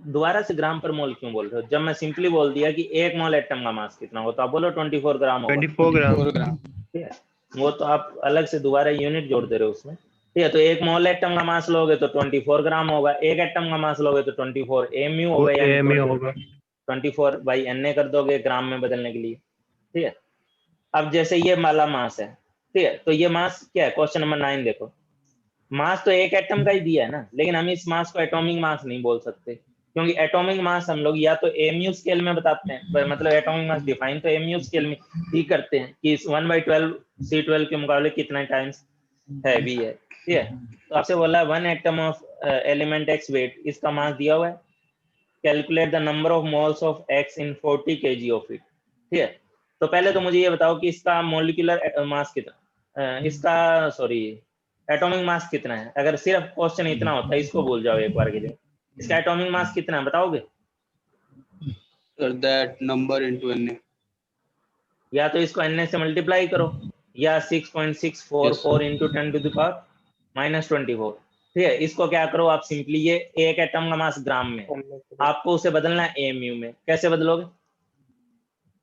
दोबारा से ग्राम पर मोल क्यों बोल रहे हो? जब मैं सिंपली बोल दिया कि एक मोल एटम का मास कितना होगा, तो आप बोलो 24 ग्राम होगा, 24 ग्राम। ठीक है। वो तो आप अलग से दोबारा यूनिट जोड़ दे रहे हो उसमें, ठीक है। तो एक मोल एटम का मास लोगे तो 24 ग्राम होगा, एक एटम का मास लोगे तो 24 एमयू होगा, यानी 24/Na कर दोगे ग्राम में बदलने के लिए, ठीक है। अब जैसे ये माला मास है, ठीक है, तो ये मास क्या है? क्वेश्चन नंबर 9 देखो, मास तो एक एटम का ही दिया है ना, लेकिन हम इस मास को एटॉमिक मास नहीं बोल सकते, क्योंकि एटॉमिक मास हम लोग या तो एमयू स्केल में बताते हैं, मतलब एटॉमिक मास डिफाइन तो एमयू स्केल में ही करते हैं कि 1/12 C12 के मुकाबले कितना टाइम्स हैवी है, ठीक है। तो आपसे बोला 1 atom of element X weight, इसका मास दिया हुआ है, calculate the number of moles of X in 40 kg of it, ठीक है। तो पहले तो मुझे ये बताओ कि इसका मॉलिक्यूलर मास कितना, इसका सॉरी एटॉमिक मास कितना है। अगर सिर्फ क्वेश्चन इतना होता है, इसको भूल जाओ एक बार के लिए, इसका एटॉमिक मास कितना है बताओगे? that number into Na. या तो इसको Na से मल्टीप्लाई करो, या 6.644 × 10⁻⁻24, ठीक है। इसको क्या करो आप, सिंपली ये एक एटम का मास ग्राम में, आपको उसे बदलना है एमयू में। कैसे बदलोगे?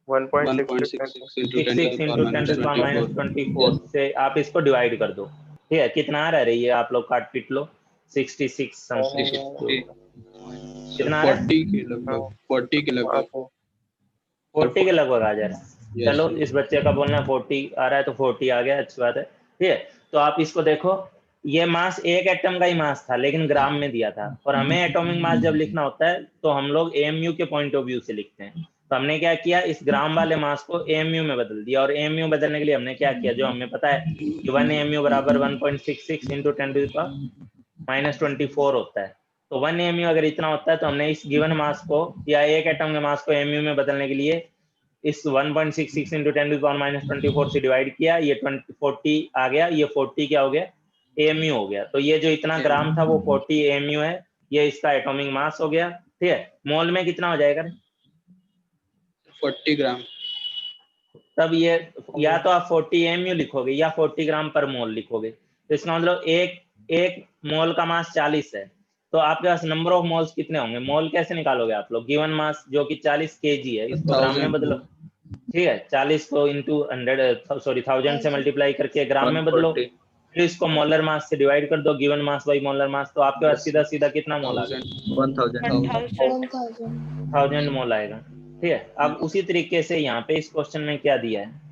1.66 1.66 × 10⁻⁻24 से आप इसको डिवाइड कर दो, ठीक है। कितना आ रहा है ये, आप लोग काट पीट लो, 66 समथिंग, कितना आ रहा है? 40 के लगभग, 40 के लगभग, 40 के लगभग आ जा रहा है। चलो, इस बच्चे का बोलना 40 आ रहा है तो 40 आ गया, अच्छी बात है, ठीक है। तो आप इसको देखो, ये मास एक एटम का ही मास था, लेकिन ग्राम में दिया था, और हमें एटॉमिक मास जब लिखना होता है तो हम लोग एएमयू के पॉइंट ऑफ व्यू से लिखते हैं। तो हमने क्या किया, इस ग्राम वाले मास को एएमयू में बदल दिया, और एएमयू बदलने के लिए हमने क्या किया, जो हमें पता है कि 1 AMU बराबर 1.66 × 10⁻⁻24 होता है। तो 1 AMU अगर इतना होता है, तो हमने इस गिवन मास को या एक एटम के मास को एएमयू में बदलने के लिए इस 1.66 into 10 to the power minus 24 से डिवाइड किया, ये 40 आ गया, ये 40 क्या हो गया, AMU हो गया। तो ये जो इतना ग्राम था वो 40 AMU है, ये इसका एटॉमिक मास हो गया। ठीक है, मोल में कितना हो जाएगा? 40 ग्राम। तब ये या तो आप 40 AMU लिखोगे या 40 ग्राम पर मोल लिखोगे। तो इसका मतलब एक मोल का मास 40 है, तो आपके पास नंबर ऑफ मोल्स कितने होंगे? मोल कैसे निकालोगे आप लोग? गिवन मास जो कि 40 kg है, इसको ग्राम में बदलो। ठीक है, 40 को इंटू 1000 से मल्टीप्लाई करके ग्राम में बदलो, फिर इसको मोलर मास से डिवाइड कर दो, given mass by molar mass, तो आपके पास सीधा सीधा कितना मोल आ गया? 1000 मोल आएगा। ठीक है, अब उसी तरीके से यहाँ पे इस क्वेश्चन में क्या दिया है?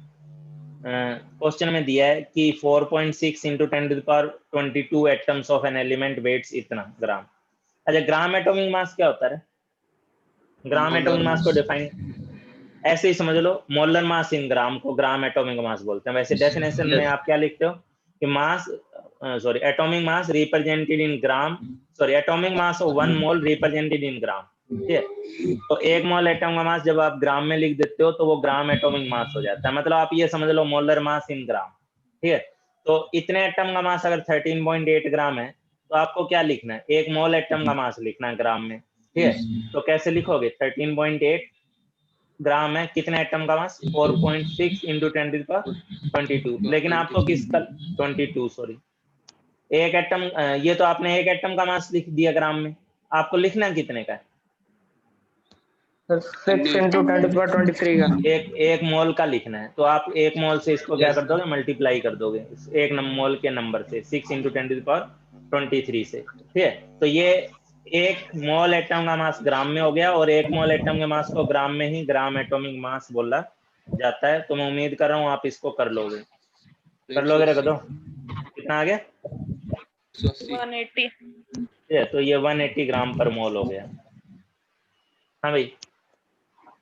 क्वेश्चन में दिया है कि 4.6 into 10 to the power 22 atoms of an element weights इतना ग्राम। अच्छा, ग्राम एटॉमिक मास क्या होता है? ग्राम एटॉमिक मास को डिफाइन ऐसे ही समझ लो, मोलर मास इन ग्राम को ग्राम एटॉमिक मास बोलते हैं। वैसे डेफिनेशन में आप क्या लिखते हो कि mass atomic mass represented in gram, atomic mass of 1 mole represented in gram. ठीक है, तो 1 मोल एटम का मास जब आप ग्राम में लिख देते हो तो वो ग्राम एटॉमिक मास हो जाता है। मतलब आप ये समझ लो मोलर मास इन ग्राम। ठीक है, तो इतने एटम का मास अगर 13.8 ग्राम है तो आपको क्या लिखना है? 1 मोल एटम का मास लिखना है ग्राम में। ठीक है, तो कैसे लिखोगे? 13.8 ग्राम है, कितने एटम का मास? 4.6 into 10 to the power 22। लेकिन आपको किसका 22 सॉरी, एक एटम, ये तो आपने एक एटम का मास लिख दिया ग्राम में, आपको लिखना कितने का है? 6 into 10 to the power 23 का। एक मोल का लिखना है, तो आप एक मोल से इसको क्या कर दोगे? मल्टीप्लाई कर दोगे एक मोल के नंबर से, 6 into 10 to the power 23 से। ठीक है, तो ये एक मोल एटम का मास ग्राम में हो गया, और एक मोल एटम के मास को ग्राम में ही ग्राम एटॉमिक मास बोला जाता है। तो मैं उम्मीद कर रहा हूँ आप इसको कर लोगे। कर लोगे? रख दो, कितना आ गया? 180। ठीक है, तो ये 180 ग्राम पर मोल हो गया। हाँ भाई,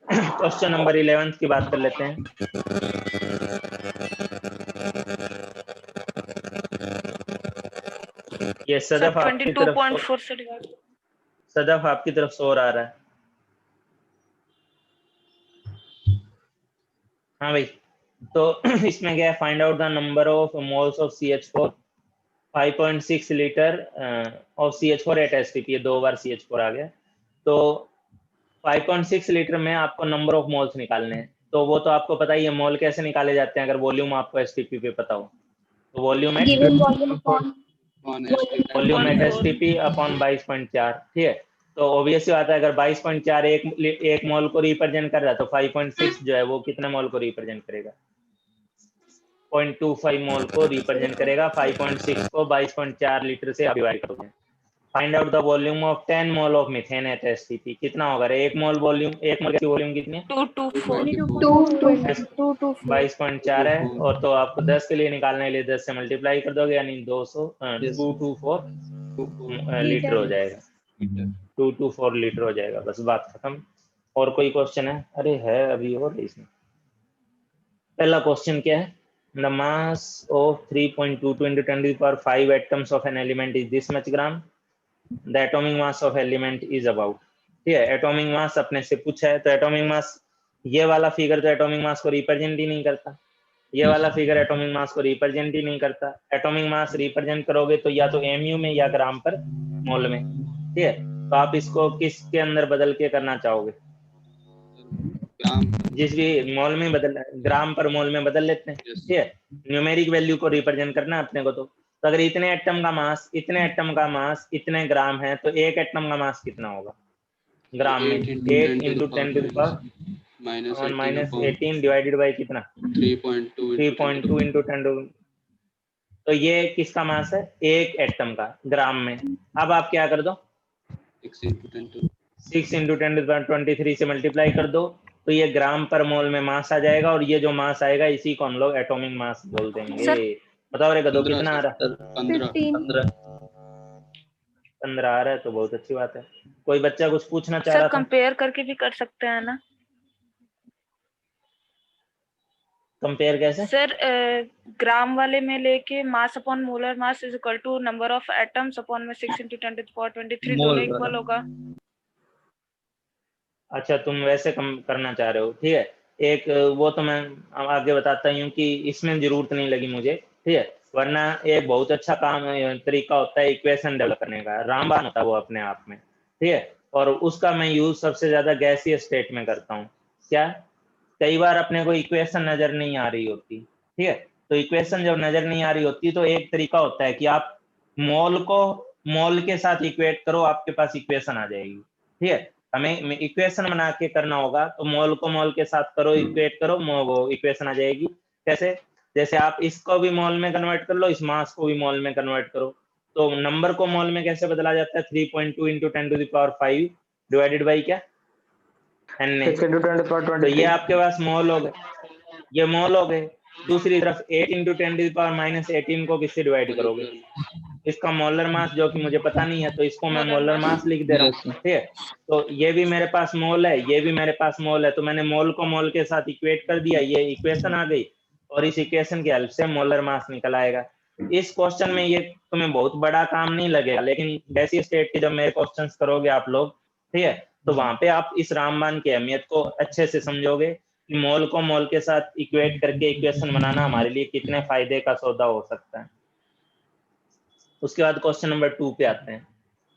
क्वेश्चन नंबर 11 की बात कर लेते हैं। ये सदफ आपकी तरफ 22.4 से डिवाइड। सदफ आपकी तरफ शोर आ रहा है। हाँ भाई, तो इसमें क्या है? Find out the number of moles of CH4, 5.6 litre of CH4 at STP। ये 2 बार CH4 आ गया। तो 5.6 लीटर में आपको नंबर ऑफ मोल्स निकालने हैं। तो वो तो आपको पता ही है, मोल कैसे निकाले जाते हैं अगर वॉल्यूम आपको STP पे पता हो। तो वॉल्यूम एट STP अपॉन 22.4। ठीक है, तो ऑब्वियस बात है, अगर 22.4 एक मोल को रिप्रेजेंट कर रहा है तो 5.6 जो है वो कितने मोल को रिप्रेजेंट करेगा? 0.25 मोल को रिप्रेजेंट करेगा। 5.6 को 22.4 लीटर से डिवाइड करोगे। Find out the volume of 10 mole of methane at STP। कितना होगा? एक मोल की वॉल्यूम कितनी है? 224। 22.4 है, और तो आपको 10 के लिए निकालने के लिए 10 से मल्टीप्लाई कर दोगे, यानी 224 लीटर हो जाएगा। 224 लीटर हो जाएगा। बस बात खत्म। और कोई क्वेश्चन है? अरे है, अभी और इसमें पहला क्वेश्चन क्या है? The mass of 3.22 into 10 to the power 5 atoms of an element is this much gram. The atomic mass of element is about। ठीक है, एटॉमिक मास अपने से पूछा है, तो एटॉमिक मास, ये वाला फिगर तो एटॉमिक मास को रिप्रेजेंट ही नहीं करता, ये वाला फिगर एटॉमिक मास को रिप्रेजेंट ही नहीं करता। एटॉमिक मास रिप्रेजेंट करोगे तो या तो MU में या ग्राम पर मोल में। ठीक है, तो आप इसको किसके अंदर बदल के करना चाहोगे? जिस भी मोल में बदल, ग्राम पर मोल में बदल लेते हैं। ठीक है, न्यूमेरिक वैल्यू को रिप्रेजेंट करना है अपने को। तो अगर इतने एटम का मास इतने ग्राम है, तो एक एटम का मास कितना होगा ग्राम में? 8 into 10 to the power -18 divided by कितना? 3.2 into 10 to। तो ये किसका मास है? एक एटम का ग्राम में। अब आप क्या कर दो? 6 into 10 to the power 23 से मल्टीप्लाई कर दो, तो ये ग्राम पर मोल में मास आ जाएगा, और ये जो मास आएगा इसी को हम लोग एटॉमिक मास बोल देंगे। बताओ रे गदो, कितना आ रहा? 15 आ रहा है, तो बहुत अच्छी बात है। कोई बच्चा कुछ पूछना चाह रहा सर था? कंपेयर करके भी कर सकते हैं ना कंपेयर कैसे? सर? ग्राम वाले में लेके mass upon molar mass is equal to number of atoms upon में 6 into 10 to the power 23 दोनों इक्वल होगा। अच्छा, तुम वैसे कम करना चाह रहे हो। ठीक है, एक वो तो मैं आगे बताता हूँ कि इसमें जरूरत नहीं लगी मुझे, ठीक है, वरना एक बहुत अच्छा काम तरीका होता है इक्वेशन डेवलप करने का, रामबाण होता है वो अपने आप में, ठीक है, और उसका मैं यूज सबसे ज्यादा गैसीय स्टेट में करता हूँ। क्या, कई बार अपने को इक्वेशन नजर नहीं आ रही होती, ठीक है, तो इक्वेशन जब नजर नहीं आ रही होती तो एक तरीका होता है कि आप मोल को मोल के साथ इक्वेट करो, आपके पास इक्वेशन आ जाएगी, ठीक है। हमें इक्वेशन बना के करना होगा, तो मोल को मोल के साथ करो, इक्वेट करो, वो इक्वेशन आ जाएगी। कैसे, जैसे आप इसको भी मोल में कन्वर्ट कर लो, इस मास को भी मोल में कन्वर्ट करो, तो नंबर को मोल में कैसे बदला जाता है, 3.2 इंटू 10⁵ डिवाइडेड बाई क्या, Na। तो ये आपके पास मोल हो गए, ये मोल हो गए। दूसरी तरफ 8 इंटू 10⁻18 को किससे डिवाइड करोगे, इसका मोलर मास जो कि मुझे पता नहीं है, तो इसको मैं मोलर मास लिख दे रहा हूँ, ठीक है। तो ये भी मेरे पास मोल है, ये भी मेरे पास मोल है, तो मैंने मोल को मोल के साथ इक्वेट कर दिया, ये इक्वेशन आ गई, और इस इक्वेशन की हेल्प से मोलर मास निकल आएगा। इस क्वेश्चन में ये तुम्हें बहुत बड़ा काम नहीं लगेगा, लेकिन गैसीय स्टेट के जब मेरे क्वेश्चंस करोगे आप लोग, ठीक है, तो वहां पे आप इस रामबाण की अहमियत को अच्छे से समझोगे कि मोल को मोल के साथ इक्वेट करके इक्वेशन बनाना हमारे लिए कितने फायदे का सौदा हो सकता है। उसके बाद क्वेश्चन नंबर 2 पे आते हैं।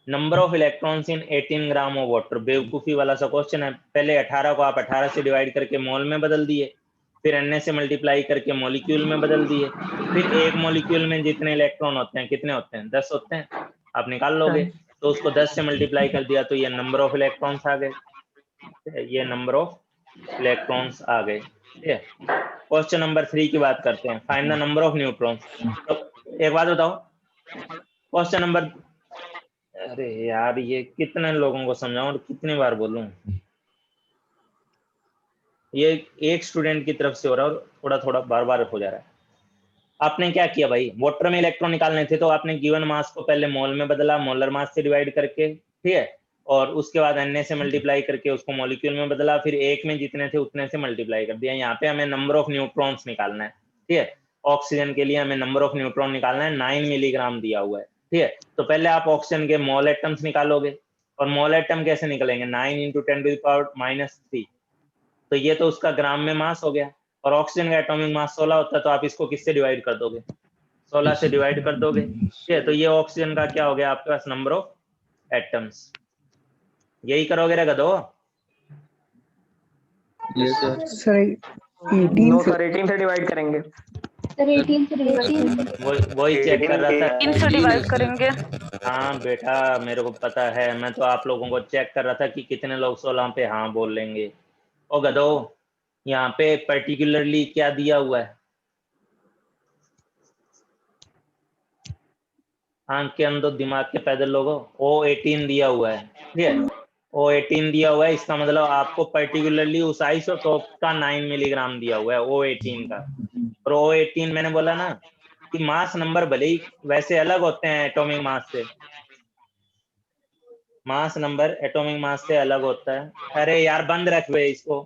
Number of electrons in 18 gram of water, बेवकूफी वाला सा क्वेश्चन है। पहले 18 को आप 18 से डिवाइड करके मोल में बदल दिए, फिर Na से मल्टीप्लाई करके मॉलिक्यूल में बदल दिए, फिर एक मॉलिक्यूल में जितने इलेक्ट्रॉन होते हैं कितने होते हैं, 10 होते हैं, आप निकाल लोगे, तो उसको 10 से मल्टीप्लाई कर दिया, तो ये नंबर ऑफ इलेक्ट्रॉन्स आ गए, ये नंबर ऑफ इलेक्ट्रॉन्स आ गए, ठीक है। क्वेश्चन नंबर 3 की बात करते हैं, find the number of neutrons. तो एक बात बताओ, क्वेश्चन नंबर, अरे यार ये कितने लोगों को समझाऊं और कितनी बार बोलूं, ये एक स्टूडेंट की तरफ से हो रहा है और थोड़ा थोड़ा बार बार हो जा रहा है। आपने क्या किया भाई, वाटर में इलेक्ट्रॉन निकालने थे तो आपने गिवन मास को पहले मोल में बदला, मोलर मास से डिवाइड करके, ठीक है, और उसके बाद Na से मल्टीप्लाई करके उसको मॉलिक्यूल में बदला, फिर एक में जितने थे उतने से मल्टीप्लाई कर दिया। यहाँ पे हमें नंबर ऑफ न्यूट्रॉन्स निकालना है, ठीक है, ऑक्सीजन के लिए हमें नंबर ऑफ न्यूट्रॉन निकालना है, 9 मिलीग्राम दिया हुआ है, ठीक है। तो पहले आप ऑक्सीजन के मोल एटम्स निकालोगे, और मोल एटम कैसे निकलेंगे, 9 इंटू 10⁻³ तो ये तो उसका ग्राम में मास हो गया, और ऑक्सीजन का एटॉमिक मास 16 होता है, तो आप इसको किससे डिवाइड कर दोगे, 16 से डिवाइड कर दोगे, ठीक है। तो ये ऑक्सीजन का क्या हो गया आपके पास, नंबर ऑफ एटम्स। यही करोगे रे गधो, सर 18 सर 18 से डिवाइड करेंगे। सर 18 से डिवाइड वही चेक कर रहा था। 3 से डिवाइड करेंगे। हाँ बेटा मेरे को पता है, मैं तो आप लोगों को चेक कर रहा था कि कितने लोग 16 पे हाँ बोल लेंगे। ओ गधो, यहाँ पे पर्टिकुलरली क्या दिया हुआ है, आंख के अंदर दिमाग के पैदल लोगों, O18 दिया हुआ है, ठीक है, O18 दिया हुआ है, इसका मतलब आपको पर्टिकुलरली उस आइसोटोप का 9 मिलीग्राम दिया हुआ है O18 का। और O18 मैंने बोला ना कि मास नंबर भले ही वैसे अलग होते हैं एटॉमिक मास से, मास नंबर एटॉमिक मास से अलग होता है। अरे यार बंद रख वे इसको,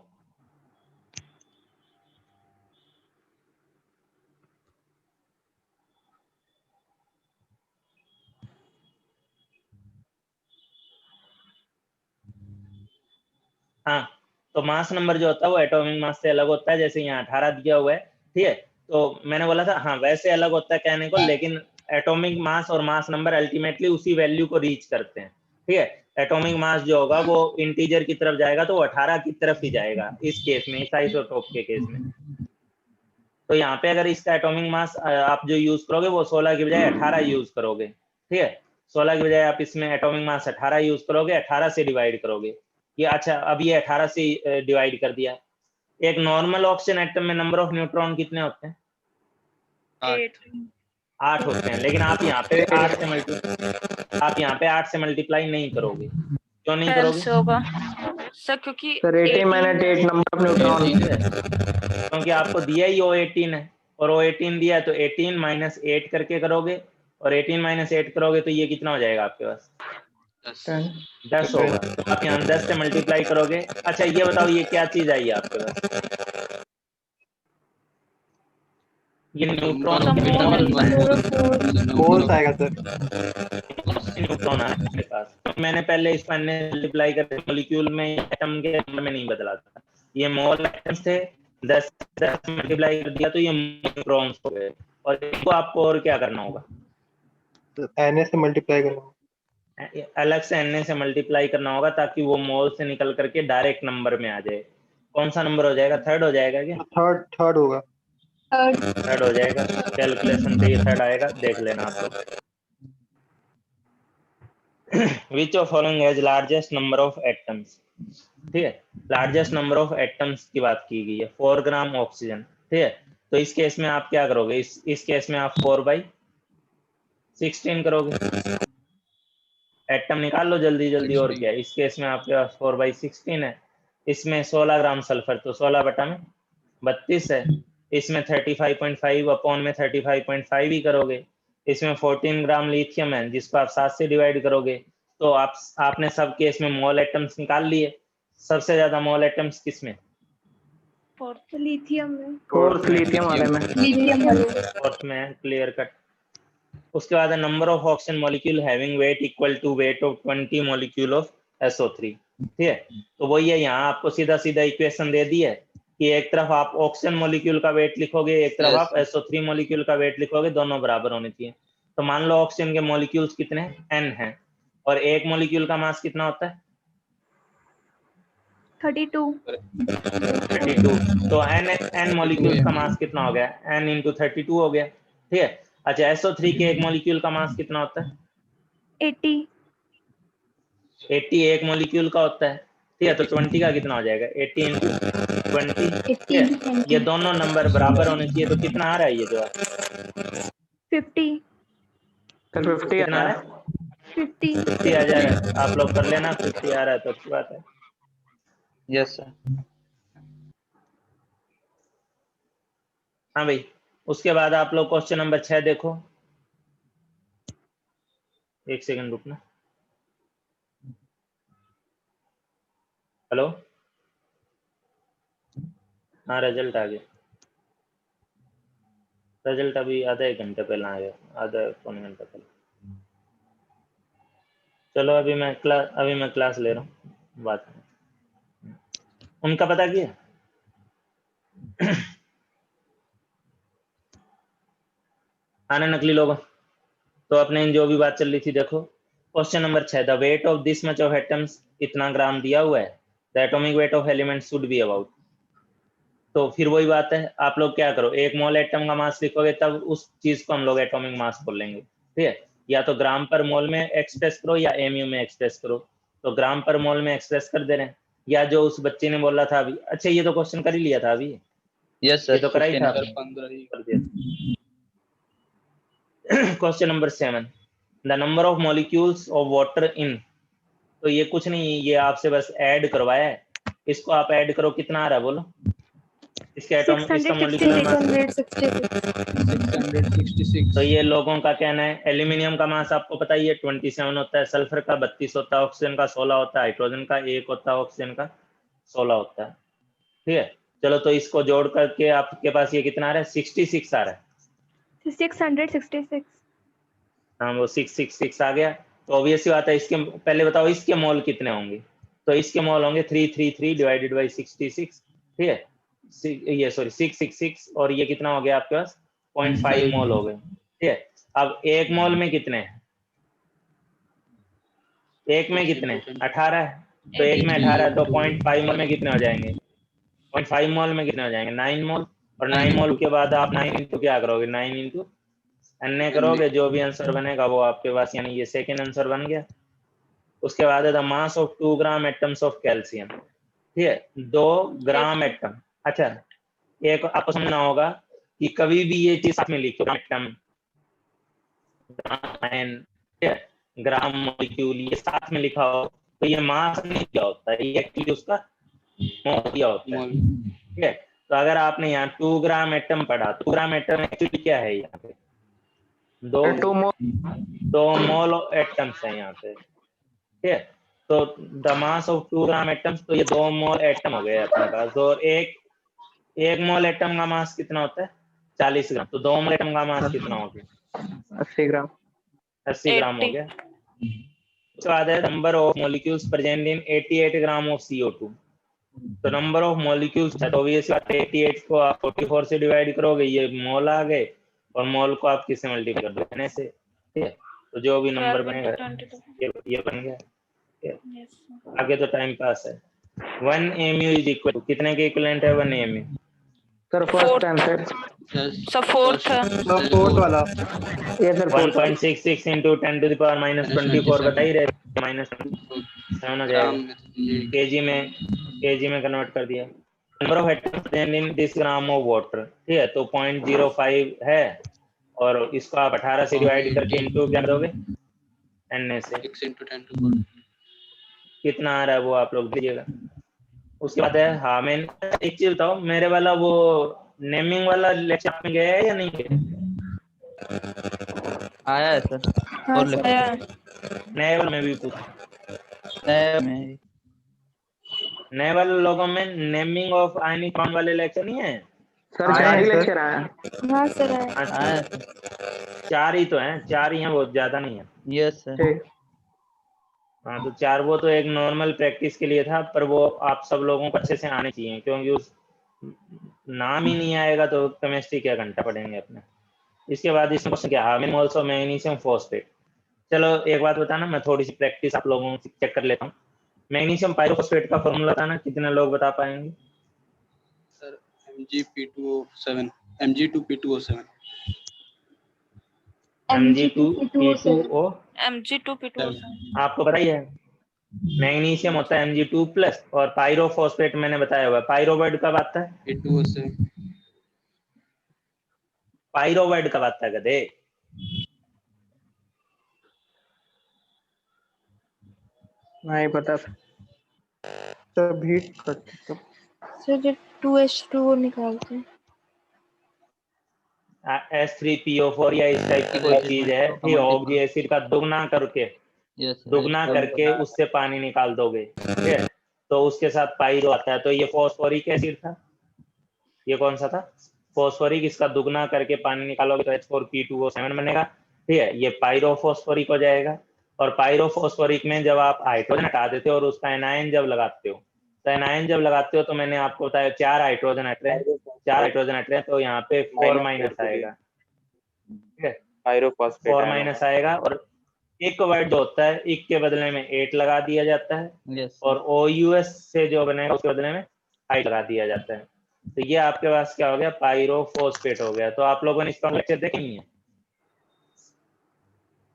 हाँ। तो मास नंबर जो होता है वो एटॉमिक मास से अलग होता है, जैसे यहाँ 18 दिया हुआ है, ठीक है। तो मैंने बोला था हाँ वैसे अलग होता है कहने को, लेकिन एटॉमिक मास और मास नंबर अल्टीमेटली उसी वैल्यू को रीच करते हैं, ठीक है। एटॉमिक मास जो होगा वो इंटीजर की तरफ जाएगा, तो वो 18 की तरफ ही जाएगा इस केस में, इस आइसोटोप के केस में। तो यहाँ पे अगर इसका एटॉमिक मास आप जो यूज करोगे वो 16 की बजाय 18 यूज करोगे, ठीक है। 16 की बजाय आप इसमें एटॉमिक मास 18 यूज करोगे, 18 से डिवाइड करोगे। ये अच्छा, अब ये 18 से डिवाइड कर दिया। एक नॉर्मल ऑक्सीजन एटम में नंबर ऑफ न्यूट्रॉन कितने होते हैं, 8 होते हैं, लेकिन आप यहाँ पे 8 से मल्टीप्लाई नहीं करोगे। क्यों नहीं करोगे होगा सर, क्योंकि sir 18 minus 8 number of neutron, क्योंकि आपको दिया ही O18 है, और O18 दिया है तो 18 माइनस 8 करके करोगे, और 18 माइनस 8 करोगे तो ये कितना हो जाएगा आपके पास, 10 होगा। तो आप यहाँ 10 से मल्टीप्लाई करोगे। अच्छा ये बताओ ये क्या चीज आई है आपके पास, ये न्यूट्रॉन फोर्स आएगा सर, न्यूट्रॉन है आपके पास। तो मैंने पहले इसको मल्टीप्लाई करके मॉलिक्यूल में एटम के नंबर में नहीं बदला था, ये मोल एटम्स थे, 10 मल्टीप्लाई कर दिया तो ये न्यूट्रॉन्स हो गए। और इनको आपको और क्या करना होगा, Na से मल्टीप्लाई करना, अलग से Na से मल्टीप्लाई करना होगा ताकि वो मोल से निकल करके डायरेक्ट नंबर में आ जाए। कौन सा नंबर हो जाएगा, थर्ड हो जाएगा क्या? थर्ड होगा। थर्ड हो जाएगा, कैलकुलेशन पे ये थर्ड आएगा, देख लेना आप लोग। Which of following has largest number of atoms? ठीक है, लार्जेस्ट नंबर ऑफ एटम्स की बात की गई है, 4 ग्राम ऑक्सीजन। ठीक है, तो इस केस में आप क्या करोगे, इस केस में आप 4/16 करोगे। एटम निकाल लो जल्दी जल्दी, और क्या, इस केस में आपके पास 4/16 है। इसमें 16 ग्राम सल्फर, तो 16/32 है। इसमें 35.5 अपॉन में 35.5 ही करोगे। इसमें 14 ग्राम लिथियम है, जिसको आप 7 से डिवाइड करोगे। तो आपने सब केस में मोल एटम्स निकाल लिए। सबसे ज्यादा मोल एटम्स किसमें, लिथियम में, फोर्थ लिथियम वाले में। फोर्थ में, क्लियर कट। उसके बाद number of oxygen molecule having weight equal to weight of 20 molecule of SO3। ठीक है, तो वही है, यहाँ आपको सीधा सीधा इक्वेशन दे दी है कि एक तरफ आप ऑक्सीजन मॉलिक्यूल का वेट लिखोगे, एक तरफ आप SO3 मॉलिक्यूल का वेट लिखोगे, दोनों बराबर होने चाहिए। तो मान लो ऑक्सीजन के मॉलिक्यूल्स कितने हैं, N हैं, और एक मॉलिक्यूल का मास कितना होता है, 32। तो N मॉलिक्यूल्स का मास कितना हो गया, N इंटू 32 हो गया। ठीक है, अच्छा SO3 के एक मॉलिक्यूल का मास कितना होता है, 80 एक मॉलिक्यूल का होता है। ठीक है, तो 20 का कितना हो जाएगा, 80 इंटू 20। ये दोनों नंबर बराबर होने चाहिए। तो कितना आ रहा है ये जो 50 कितना आ रहा है, 50 आ जा रहा है। आप लोग कर लेना, 50 आ रहा है तो अच्छी बात है। Yes sir. हाँ भाई, उसके बाद आप लोग क्वेश्चन नंबर 6 देखो। एक सेकंड रुकना। हेलो, हाँ रिजल्ट आ गया। रिजल्ट अभी आधा एक घंटे पहले आया, आधा पौने घंटे पहले। चलो अभी मैं क्लास ले रहा हूँ, बात उनका पता किया। आने नकली लोगों, तो अपने जो भी बात चल रही थी देखो। Question number 6, the weight of this much of atoms, इतना ग्राम दिया हुआ है। The atomic weight of element should be about. तो फिर वही बात है, आप लोग क्या करो, एक मोल एटम का मास लिखोगे तब उस चीज को हम लोग एटॉमिक मास बोलेंगे। ठीक है, या तो ग्राम पर मोल में एक्सप्रेस करो या MU में एक्सप्रेस करो। तो ग्राम पर मोल में एक्सप्रेस कर दे रहे हैं, या जो उस बच्चे ने बोला था अभी। अच्छा, ये तो क्वेश्चन कर ही लिया था अभी, यस सर, ये तो करा ही था। 15 ही कर दिया। Question number 7, the number of molecules of water इन। तो ये कुछ नहीं, ये आपसे बस ऐड करवाया है। इसको आप ऐड करो, कितना आ रहा है बोलो, इसके एटॉम, इसका मॉलिक्यूलर मास 666। तो ये लोगों का कहना है। एल्यूमिनियम का मास आपको पता ही है 27 होता है, सल्फर का 32 होता है, ऑक्सीजन का 16 होता है, हाइड्रोजन का 1 होता है, ऑक्सीजन का 16 होता है। ठीक है, चलो तो इसको जोड़ करके आपके पास ये कितना आ रहा है, 66 आ रहा है। 666। हाँ, वो 666 आ गया। तो ऑब्वियस सी बात है, इसके पहले बताओ इसके मोल कितने होंगे। तो इसके मोल होंगे 333 डिवाइडेड बाई 66। ठीक है, ये सॉरी 666, और ये कितना हो गया आपके पास, 0.5 मोल हो गए। ठीक है, अब एक मोल में कितने हैं, एक में कितने, 18 है। तो एक में 18 है, तो 0.5 मोल में कितने हो जाएंगे, 0.5 मोल में कितने हो जाएंगे, 9 मोल। और 9 मोल के बाद आप 9 इंटू क्या करोगे, 9 इंटू Na करोगे, जो भी आंसर बनेगा वो आपके पास, यानी ये सेकेंड आंसर बन गया। उसके बाद है the mass of 2 gram atoms of calcium. ठीक है, 2 ग्राम एटम। अच्छा, एक आपको समझना होगा कि कभी भी ये चीज साथ में लिखो, एटम, ग्राम, मॉलिक्यूल, ये साथ में लिखा हो तो ये मास नहीं क्या होता है, ये एक्चुअली उसका मोल दिया होता है। ठीक है, तो अगर आपने यहाँ 2 ग्राम एटम पढ़ा, 2 ग्राम एटम एक्चुअली क्या है, यहाँ पे 2 मोल एटम्स है यहाँ पे। ठीक है, तो the mass of 2 gram atoms, तो ये 2 मोल एटम हो गए अपने पास। और एक मोल एटम का मास कितना होता है, 40 ग्राम। तो 2 मोल एटम का मास कितना हो गया, 80 ग्राम। 80 ग्राम हो गया। उसके बाद है number of molecules present in 88 gram of CO2। तो नंबर ऑफ मॉलिक्यूल्स है, तो ऑब्वियसली 88 को आप 44 से डिवाइड करोगे, ये मोल आ गए, और मोल को आप किससे मल्टीप्लाई कर दोगे, से, ठीक है। तो जो भी नंबर 12 बनेगा into 22. ये बन गया। Yes, sir. आगे तो टाइम पास है। 1 mu इज इक्वल टू कितने के इक्विवेलेंट है 1 mu? Sir first answer. So fourth, fourth वाला ये sir fourth. 1.66 into 10 to the power minus 24 बता ही रहे, माइनस 7 हो जाएगा। केजी में कन्वर्ट कर दिया। Number of atoms present in this gram of water, ठीक है, तो 0.05 है, और इसको आप 18 से डिवाइड करके इनटू क्या करोगे, Na से 6 into 10 to 4. कितना आ रहा है वो आप लोग दीजिएगा। उसके बाद है, हाँ मैं एक चीज बताओ, मेरे वाला वो नेमिंग वाला लेक्चर में गया है या नहीं गया? आया है सर। हाँ और सर। लिखो। नए वाले में भी पूछ, में नए वाले लोगों में नेमिंग ऑफ आयनिक बॉन्ड वाले लेक्चर नहीं है? सर 4 ही लेक्चर आया। हाँ सर है। अच्छा, आया सर। 4 ही तो हैं, 4 ही हैं, बहुत ज्यादा नहीं है। Yes sir. ठीक। हाँ तो 4 वो तो एक नॉर्मल प्रैक्टिस के लिए था, पर वो आप सब लोगों को अच्छे से आने चाहिए, क्योंकि उस नाम ही नहीं आएगा तो केमिस्ट्री क्या घंटा पढ़ेंगे अपने। इसके बाद इसमें क्वेश्चन क्या, how many moles of magnesium phosphate. चलो एक बात बताना, मैं थोड़ी सी प्रैक्टिस आप लोगों से चेक कर लेता हूँ। मैग्नीशियम पाइरोफॉस्फेट का फॉर्मूला बताना, कितने लोग बता पाएंगे? Sir, Mg2P2O7. Mg2P2O7. Mg2P2O, Mg2P2. आपको पता ही है। मैग्नीशियम होता है Mg2 प्लस, और पाइरोफॉस्फेट मैंने बताया हुआ है। पाइरो वर्ड कब आता है? P2O7. पाइरो वर्ड कब आता है गधे? नहीं पता। सब हीट करते सब। सर जो 2H2 निकालते हैं। H3PO4 या इस टाइप की कोई चीज है, ठीक, ऑक्सिक एसिड का दुगना करके, यस दुगना करके उससे पानी निकाल दोगे, ठीक है, तो उसके साथ पाइरो आता है। तो ये फॉस्फोरिक एसिड था, ये कौन सा था? फॉस्फोरिक। इसका दुगना करके पानी निकालोगे तो H4P2O7 बनेगा, ठीक है, ये पाइरोफॉस्फोरिक हो जाएगा। और पाइरोफॉस्फोरिक में जब आप हाइड्रोजन हटा देते हो और उसका एनायन जब लगाते हो, तो एनायन जब लगाते हो तो मैंने आपको बताया 4 हाइड्रोजन हट रहे हैं, 4 हाइड्रोजन हट रहे हैं, तो यहाँ पे 4 माइनस आएगा, ठीक है, 4 माइनस आएगा। और एक वर्ड जो होता है, एक के बदले में 8 लगा दिया जाता है, यस और OUS से जो बनेगा उसके बदले में 8 लगा दिया जाता है। तो ये आपके पास क्या हो गया, पाइरोफॉस्फेट हो गया। तो आप लोगों ने इसका लेक्चर देखे नहीं है?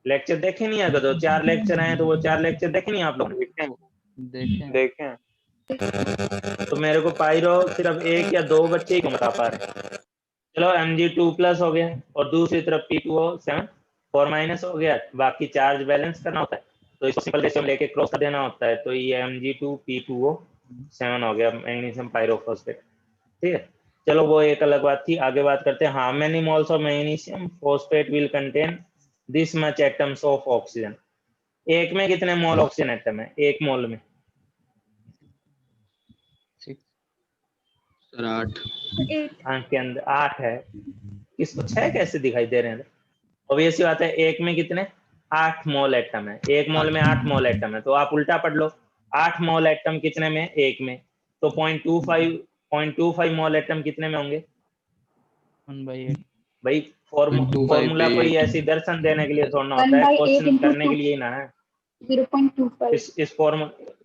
लेक्चर देखे नहीं है? तो 4 लेक्चर हैं, तो वो 4 लेक्चर देखे नहीं आप लोग? देखें। तो मेरे को पाइरो सिर्फ 1 या 2 बच्चे ही क्यों बता पा रहे हैं? चलो Mg2 प्लस हो गया, और दूसरी तरफ P2O7 4 माइनस हो गया, बाकी चार्ज बैलेंस करना होता है, तो इसको सिंपल रेशियो में लेके क्रॉस कर देना होता है। तो ये Mg2P2O7 हो गया, मैग्नीशियम पाइरोफॉस्फेट, ठीक है। चलो वो एक अलग बात थी, आगे बात करते हैं। How many moles of magnesium phosphate will contain this much atoms of oxygen. एक में कितने मोल ऑक्सीजन एटम है एक मोल में? Sir, 8. आंख के अंदर 8 है, इसको 6 कैसे दिखाई दे रहे हैं? ऑब्वियसली बात है, एक में कितने 8 मोल एटम है, एक मोल में 8 मोल एटम है, तो आप उल्टा पढ़ लो, 8 मोल एटम कितने में? एक में, तो 0.25 मोल एटम कितने में होंगे? 1/8 भाई फॉर्मूला कोई ऐसी दर्शन देने के लिए थोड़ा होता है, क्वेश्चन करने के लिए ही ना है। 0.25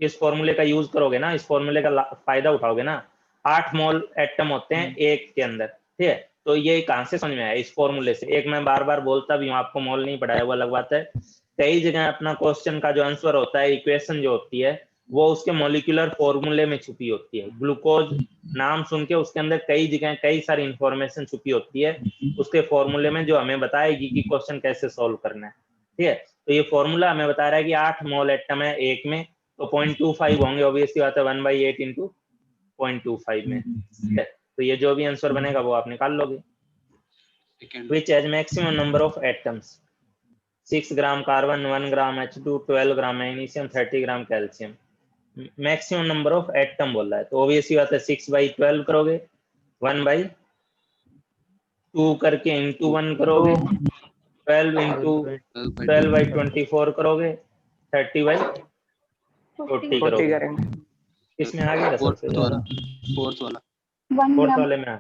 इस फॉर्मूले का यूज करोगे ना, इस फॉर्मूले का फायदा उठाओगे ना। 8 मोल एटम होते हैं एक के अंदर, ठीक है, तो ये कहां से समझ में आया? इस फॉर्मूले से। एक मैं बार बार बोलता भी हूँ, आपको मोल नहीं पढ़ाया वो अलग बात है। कई जगह अपना क्वेश्चन का जो आंसर होता है, इक्वेशन जो होती है, वो उसके मॉलिक्यूलर फॉर्मूले में छुपी होती है। ग्लूकोज नाम सुन के उसके अंदर कई जगह कई सारी इंफॉर्मेशन छुपी होती है उसके फॉर्मूले में, जो हमें बताएगी कि क्वेश्चन कैसे सॉल्व करना है, ठीक है। तो ये फॉर्मूला हमें बता रहा है कि 8 मोल एटम है एक में, तो 0.25 होंगे, ऑब्वियसली बात है 1/8 इंटू 0.25 में, ठीक है। तो ये जो भी आंसर बनेगा वो आप निकाल लोगे। Which has maximum number of atoms? 6 gram carbon, 1 gram H2, 12 gram magnesium, 30 gram calcium. Maximum number of atom बोल रहा है, तो ऑब्वियसली बात है 6/12 करोगे, 1/2 करके इंटू 1 करोगे, 12 इंटू 12/24 करोगे, 30/40 करोगे, करेंगे। किसमें आ गया फोर्थ सबसे वाला ज्यादा? फोर्थ वाला 1 फोर्थ ग्राम वाले में सर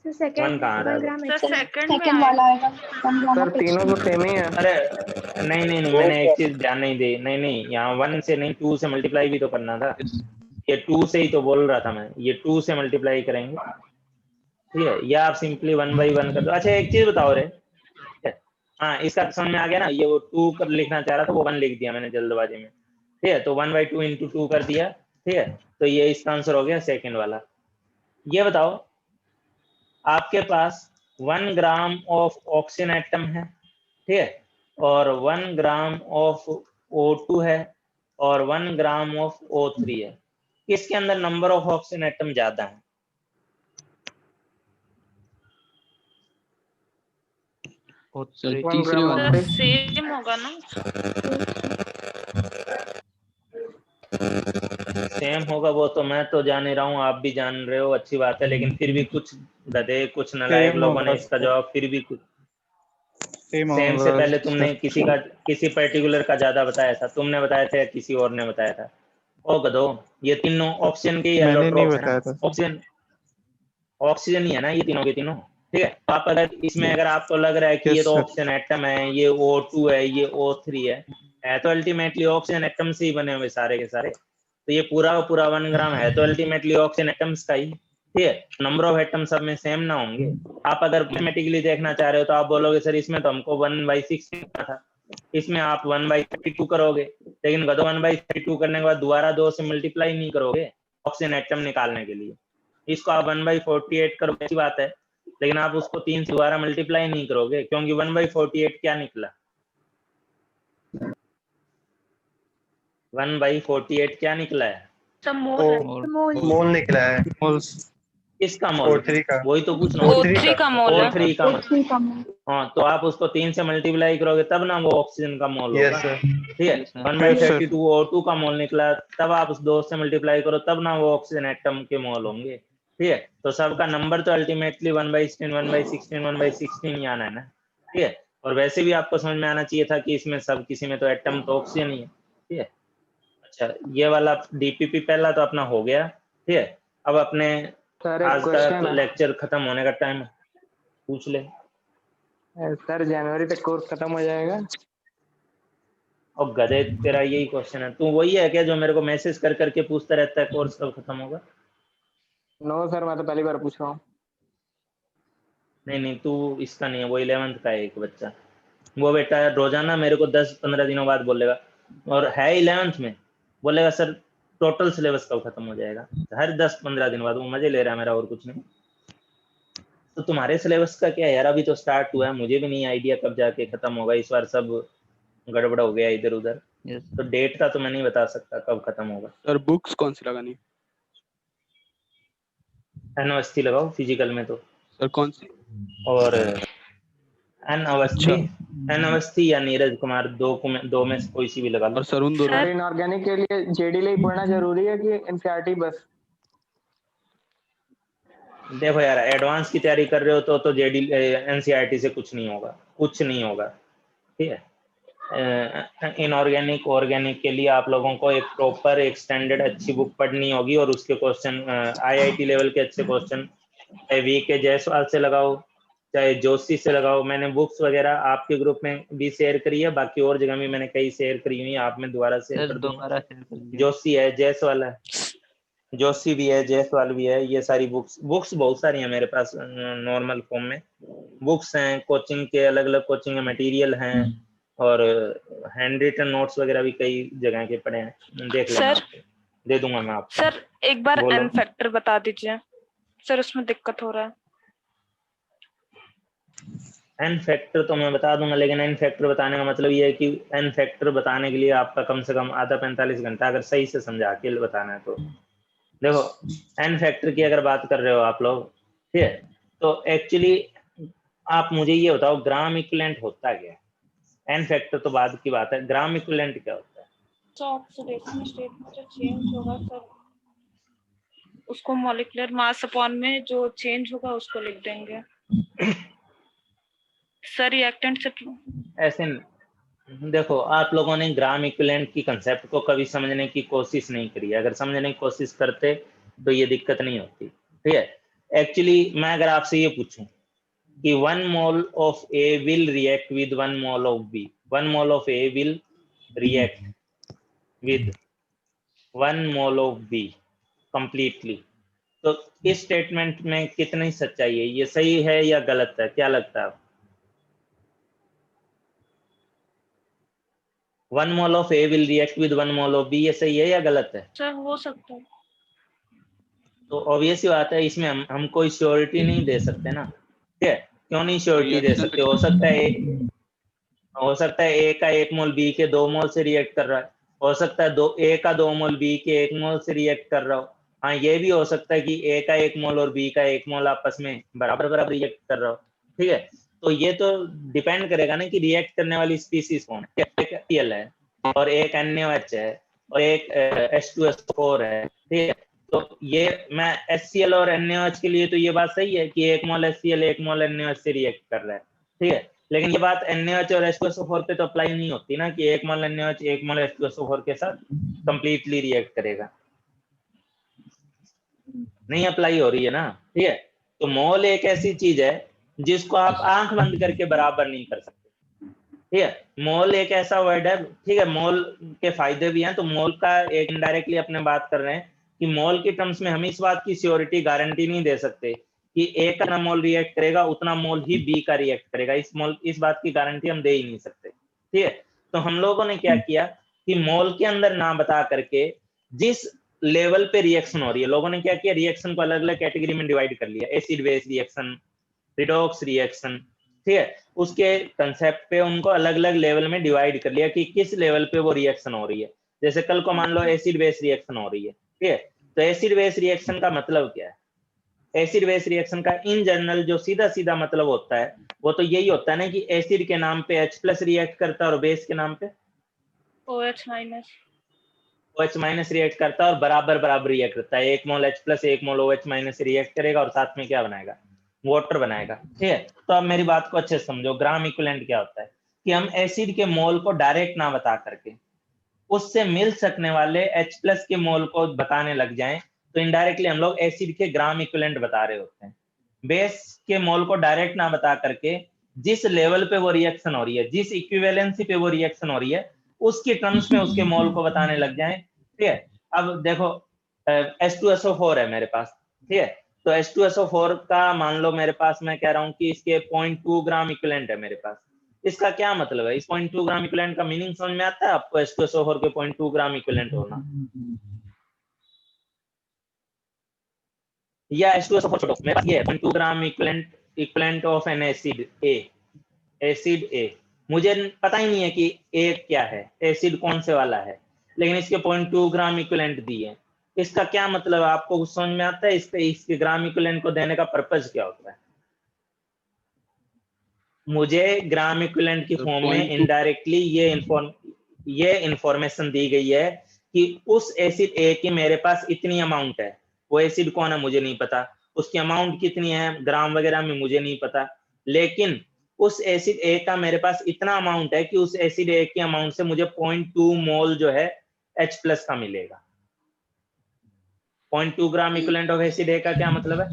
वन सेकंड कहाँ आ रहा 1 है? ग्राम सर एक्चुअली सेकंड में सेकंड आया। वाला आएगा 1 ग्राम सर ऑफ तीनों तो सेम ही है। अरे नहीं, मैंने एक चीज ध्यान नहीं दी। नहीं, यहाँ 1 से नहीं 2 से मल्टीप्लाई भी तो करना था। ये 2 से ही तो बोल रहा था मैं, ये 2 से मल्टीप्लाई करेंगे, ठीक है? या आप सिंपली 1/1 कर दो। अच्छा एक चीज बताओ रे, हाँ इसका समझ में आ गया ना? ये वो 2 कर लिखना चाह रहा था, वो 1 लिख दिया मैंने जल्दबाजी में, ठीक है? तो 1/2 इंटू 2 कर दिया, ठीक है? तो ये इसका आंसर हो गया सेकंड वाला। ये बताओ, आपके पास 1 ग्राम ऑफ ऑक्सीजन एटम है, ठीक है, और 1 ग्राम ऑफ O2 है, और 1 ग्राम ऑफ O3 है। किसके अंदर नंबर ऑफ ऑक्सीजन एटम ज्यादा है? सर O3 तीसरे वाला सर सेम होगा ना? सेम होगा वो तो मैं तो जान ही रहा हूँ, आप भी जान रहे हो, अच्छी बात है, लेकिन फिर भी कुछ गधे, कुछ नालायक Same लोगों ने होगा इसका सर। जवाब फिर भी कुछ सेम सेम से होगा पहले तुमने सर। किसी पर्टिकुलर का ज्यादा बताया था, तुमने बताया था या किसी और ने बताया था? ओ गधो, ये तीनों ऑक्सीजन के मैंने नहीं एलोट्रोप्स है ना? बताया था सर। ऑक्सीजन ही है ना ये तीनों के तीनों, ठीक है? तो आप अगर इसमें अगर आपको लग रहा है कि ये यस तो सर। ऑक्सीजन एटम है, ये O2 है, ये O3 है तो अल्टीमेटली ऑक्सीजन एटम से ही बने हुए सारे के सारे। तो ये पूरा का पूरा 1 ग्राम है तो अल्टीमेटली ऑक्सीजन एटम्स का ही, ठीक है? नंबर ऑफ एटम सब में सेम ना होंगे। आप अगर मैथमेटिकली देखना चाह रहे हो तो आप बोलोगे सर इसमें तो हमको 1/6 मिलता था, इसमें आप 1/32 करोगे, लेकिन गधो 1/32 करने के बाद दोबारा 2 से मल्टीप्लाई नहीं करोगे ऑक्सीजन एटम निकालने के लिए। इसको आप 1/48 करोगे, अच्छी बात है, लेकिन आप उसको 3 से दोबारा मल्टीप्लाई नहीं करोगे, क्योंकि 1/48 क्या निकला? 1/48 क्या निकला है? सब मोल है। मोल मोल निकला है। किसका मोल? O3 का। वही तो पूछ रहा हूँ। O3 का मोल है। O3 का मोल। O3 का मोल। हाँ तो आप उसको 3 से मल्टीप्लाई करोगे तब ना वो ऑक्सीजन का मोल होगा, यस सर। ठीक है? Yes, sir. 1/32 O2 का मोल निकला, तब आप उस 2 से मल्टीप्लाई करो तब ना वो ऑक्सीजन एटम के मोल होंगे, ठीक है? तो सबका नंबर तो अल्टीमेटली 1/16 1/16 1/16 ही आना है ना, ठीक है? और वैसे भी आपको समझ में आना चाहिए था कि इसमें सब किसी में तो एटम तो ऑक्सीजन ही है, ठीक है? अच्छा ये वाला डीपीपी पहला तो अपना हो गया, ठीक है? अब अपने सर आज एक का क्वेश्चन है लेक्चर खत्म होने का टाइम है, पूछ ले। सर, जनवरी तक कोर्स खत्म हो जाएगा? और गधे तेरा यही क्वेश्चन है, तू वही है क्या जो मेरे को मैसेज कर करके पूछता रहता है कोर्स कब खत्म होगा? नो सर, मैं तो पहली बार पूछ रहा हूँ। नहीं तू इसका नहीं है, वो 11th का है एक बच्चा, वो बेटा रोजाना मेरे को 10-15 दिनों बाद बोलेगा, और है 11th में, बोलेगा सर टोटल सिलेबस कब खत्म हो जाएगा? हर 10-15 दिन बाद। वो मजे ले रहा है मेरा, और कुछ नहीं। तो तुम्हारे सिलेबस का क्या है यार? अभी तो स्टार्ट हुआ है, मुझे भी नहीं आइडिया कब जाके खत्म होगा, इस बार सब गड़बड़ हो गया इधर उधर, Yes. तो डेट का तो मैं नहीं बता सकता कब खत्म होगा। सर बुक्स कौन सी लगानी? अवस्थी लगाओ फिजिकल में तो, सर कौन सी? और अवस्थी या नीरज कुमार, दो में से कोई सी भी लगा लो। और सर उन दोनों सर इनऑर्गेनिक के लिए जेडी ही पढ़ना जरूरी है कि एनसीईआरटी बस? देखो यार, एडवांस की तैयारी कर रहे हो तो जेडी एनसीईआरटी से कुछ नहीं होगा, कुछ नहीं होगा, ठीक है? इनऑर्गेनिक ऑर्गेनिक के लिए आप लोगों को एक प्रॉपर एक स्टैंडर्ड अच्छी बुक पढ़नी होगी, और उसके क्वेश्चन आईआईटी लेवल के अच्छे क्वेश्चन, चाहे वीके जायसवाल से लगाओ, चाहे जोशी से लगाओ। मैंने बुक्स वगैरह आपके ग्रुप में भी शेयर करी है, बाकी और जगह भी मैंने कई शेयर करी हुई है, आप में दोबारा शेयर सर कर दूंगा। दोबारा शेयर कर दिया। जोशी है, जायसवाल है, जोशी भी है, जायसवाल भी है, ये सारी बुक्स बहुत सारी हैं मेरे पास नॉर्मल फॉर्म में बुक्स हैं, कोचिंग के अलग अलग कोचिंग के मटेरियल हैं, और हैंड रिटन नोट्स वगैरह भी कई जगह के पड़े हैं, देख लेना। सर दे दूंगा मैं आपको। सर एक बार बोलो। एन फैक्टर बता दीजिए सर, उसमें दिक्कत हो रहा है। एन फैक्टर तो मैं बता दूंगा, लेकिन एन फैक्टर बताने का मतलब ये है कि एन फैक्टर बताने के लिए आपका कम से कम आधा 45 घंटा अगर सही से समझा के बताना है तो। देखो एन फैक्टर की अगर बात कर रहे हो आप लोग, ठीक है, तो एक्चुअली आप मुझे ये बताओ ग्राम इक्विवेलेंट होता क्या है? एन फैक्टर तो बाद की बात है, ग्राम इक्विवेलेंट क्या होता है? तो ऑक्सीडेशन स्टेट में जो चेंज होगा सर, उसको मॉलिक्यूलर मास अपॉन में जो चेंज होगा उसको लिख देंगे सर, रिएक्टेंट से। ऐसे देखो आप लोगों ने ग्राम इक्विवेलेंट की कंसेप्ट को कभी समझने की कोशिश नहीं करी है। अगर समझने की कोशिश करते तो ये दिक्कत नहीं होती, ठीक है। एक्चुअली मैं अगर आपसे ये पूछूं कि 1 mole of A will react with 1 mole of B, 1 mole of A will react with 1 mole of B completely, तो इस स्टेटमेंट में कितनी सच्चाई है? ये सही है या गलत है? क्या लगता है? 1 mole of A will react with 1 mole of B, ये सही है या गलत है? सर हो सकता है। तो ऑब्वियस बात है, इसमें हम कोई श्योरिटी नहीं दे सकते ना, ठीक है। क्यों नहीं श्योरिटी दे सकते? हो सकता है A का 1 मोल B के 2 मोल से रिएक्ट कर रहा है, हो सकता है A का 2 मोल B के 1 मोल से रिएक्ट कर रहा हो। हाँ, ये भी हो सकता है कि A का 1 मोल और B का 1 मोल आपस में बराबर रिएक्ट कर रहा हो, ठीक है। तो ये तो डिपेंड करेगा ना कि रिएक्ट करने वाली स्पीसीज कौन है। एक HCl है और एक NaOH है और एक H2SO4 है, ठीक है। तो ये मैं HCl और NaOH के लिए तो ये बात सही है कि 1 मोल HCl 1 मोल NaOH से रिएक्ट कर रहा है, ठीक है। लेकिन ये बात NaOH और H2SO4 पे तो अप्लाई नहीं होती ना कि 1 मोल NaOH 1 मोल H2SO4 के साथ कंप्लीटली रिएक्ट करेगा, नहीं अप्लाई हो रही है ना, ठीक है। तो मोल एक ऐसी चीज है जिसको आप आंख बंद करके बराबर नहीं कर सकते, ठीक है। मोल एक ऐसा वर्ड है, ठीक है। मोल के फायदे भी हैं, तो मोल का एक इनडायरेक्टली अपने बात कर रहे हैं कि मोल के टर्म्स में हम इस बात की श्योरिटी गारंटी नहीं दे सकते कि A का मोल रिएक्ट करेगा उतना मोल ही B का रिएक्ट करेगा। इस बात की गारंटी हम दे ही नहीं सकते, ठीक है। तो हम लोगों ने क्या किया कि मोल के अंदर ना बता करके जिस लेवल पे रिएक्शन हो रही है, लोगों ने क्या किया, रिएक्शन को अलग अलग कैटेगरी में डिवाइड कर लिया। Acid base reaction, redox reaction, ठीक है। उसके कंसेप्ट पे उनको अलग अलग लेवल में डिवाइड कर लिया कि किस लेवल पे वो रिएक्शन हो रही है। जैसे कल को मान लो एसिड बेस रिएक्शन हो रही है, ठीक है। तो एसिड बेस रिएक्शन का मतलब क्या है? एसिड बेस रिएक्शन का इन जनरल जो सीधा सीधा मतलब होता है वो तो यही होता है ना कि एसिड के नाम पे H+ रिएक्ट करता है और बेस के नाम पे OH- रिएक्ट करता है और बराबर रिएक्ट करता है। 1 मोल H+ 1 मोल OH- रिएक्ट करेगा और साथ में क्या बनाएगा? वाटर बनाएगा, ठीक है। तो अब मेरी बात को अच्छे से समझो। ग्राम इक्विवेलेंट क्या होता है कि हम एसिड के मोल को डायरेक्ट ना बता करके उससे मिल सकने वाले H+ के मोल को बताने लग जाएं तो इनडायरेक्टली हम लोग एसिड के ग्राम इक्विवेलेंट बता रहे होते हैं। बेस के मोल को डायरेक्ट ना बता करके जिस लेवल पे वो रिएक्शन हो रही है, जिस इक्विवेलेंसी पे वो रिएक्शन हो रही है, उसकी टर्म्स में उसके मोल को बताने लग जाएं, ठीक है। अब देखो H2SO4 है मेरे पास, ठीक है। तो H2SO4 का मान लो मेरे पास, मैं कह रहा हूं कि इसके 0.2 ग्राम इक्विवेलेंट है मेरे पास। इसका क्या मतलब है? इस 0.2 ग्राम इक्विवेलेंट का मीनिंग समझ में आता है आपको? H2SO4 के 0.2 ग्राम इक्विवेलेंट होना या H2SO4 छोड़ो, मेरे पास ये है 0.2 gram equivalent of N acid A। मुझे पता ही नहीं है कि A क्या है, एसिड कौन से वाला है, लेकिन इसके 0.2 ग्राम इक्विवेलेंट दिए। इसका क्या मतलब आपको कुछ समझ में आता है? इसके ग्राम इक्विवेलेंट को देने का पर्पस क्या होता है? मुझे ग्राम इक्विवेलेंट की फॉर्म में इनडायरेक्टली ये इंफॉर्मेशन दी गई है कि उस एसिड A की मेरे पास इतनी अमाउंट है। वो एसिड कौन है मुझे नहीं पता, उसकी अमाउंट कितनी है ग्राम वगैरह में मुझे नहीं पता, लेकिन उस एसिड A का मेरे पास इतना अमाउंट है कि उस एसिड A की अमाउंट से मुझे 0.2 मोल जो है H+ का मिलेगा। 0.2 gram equivalent of acid A का क्या मतलब है?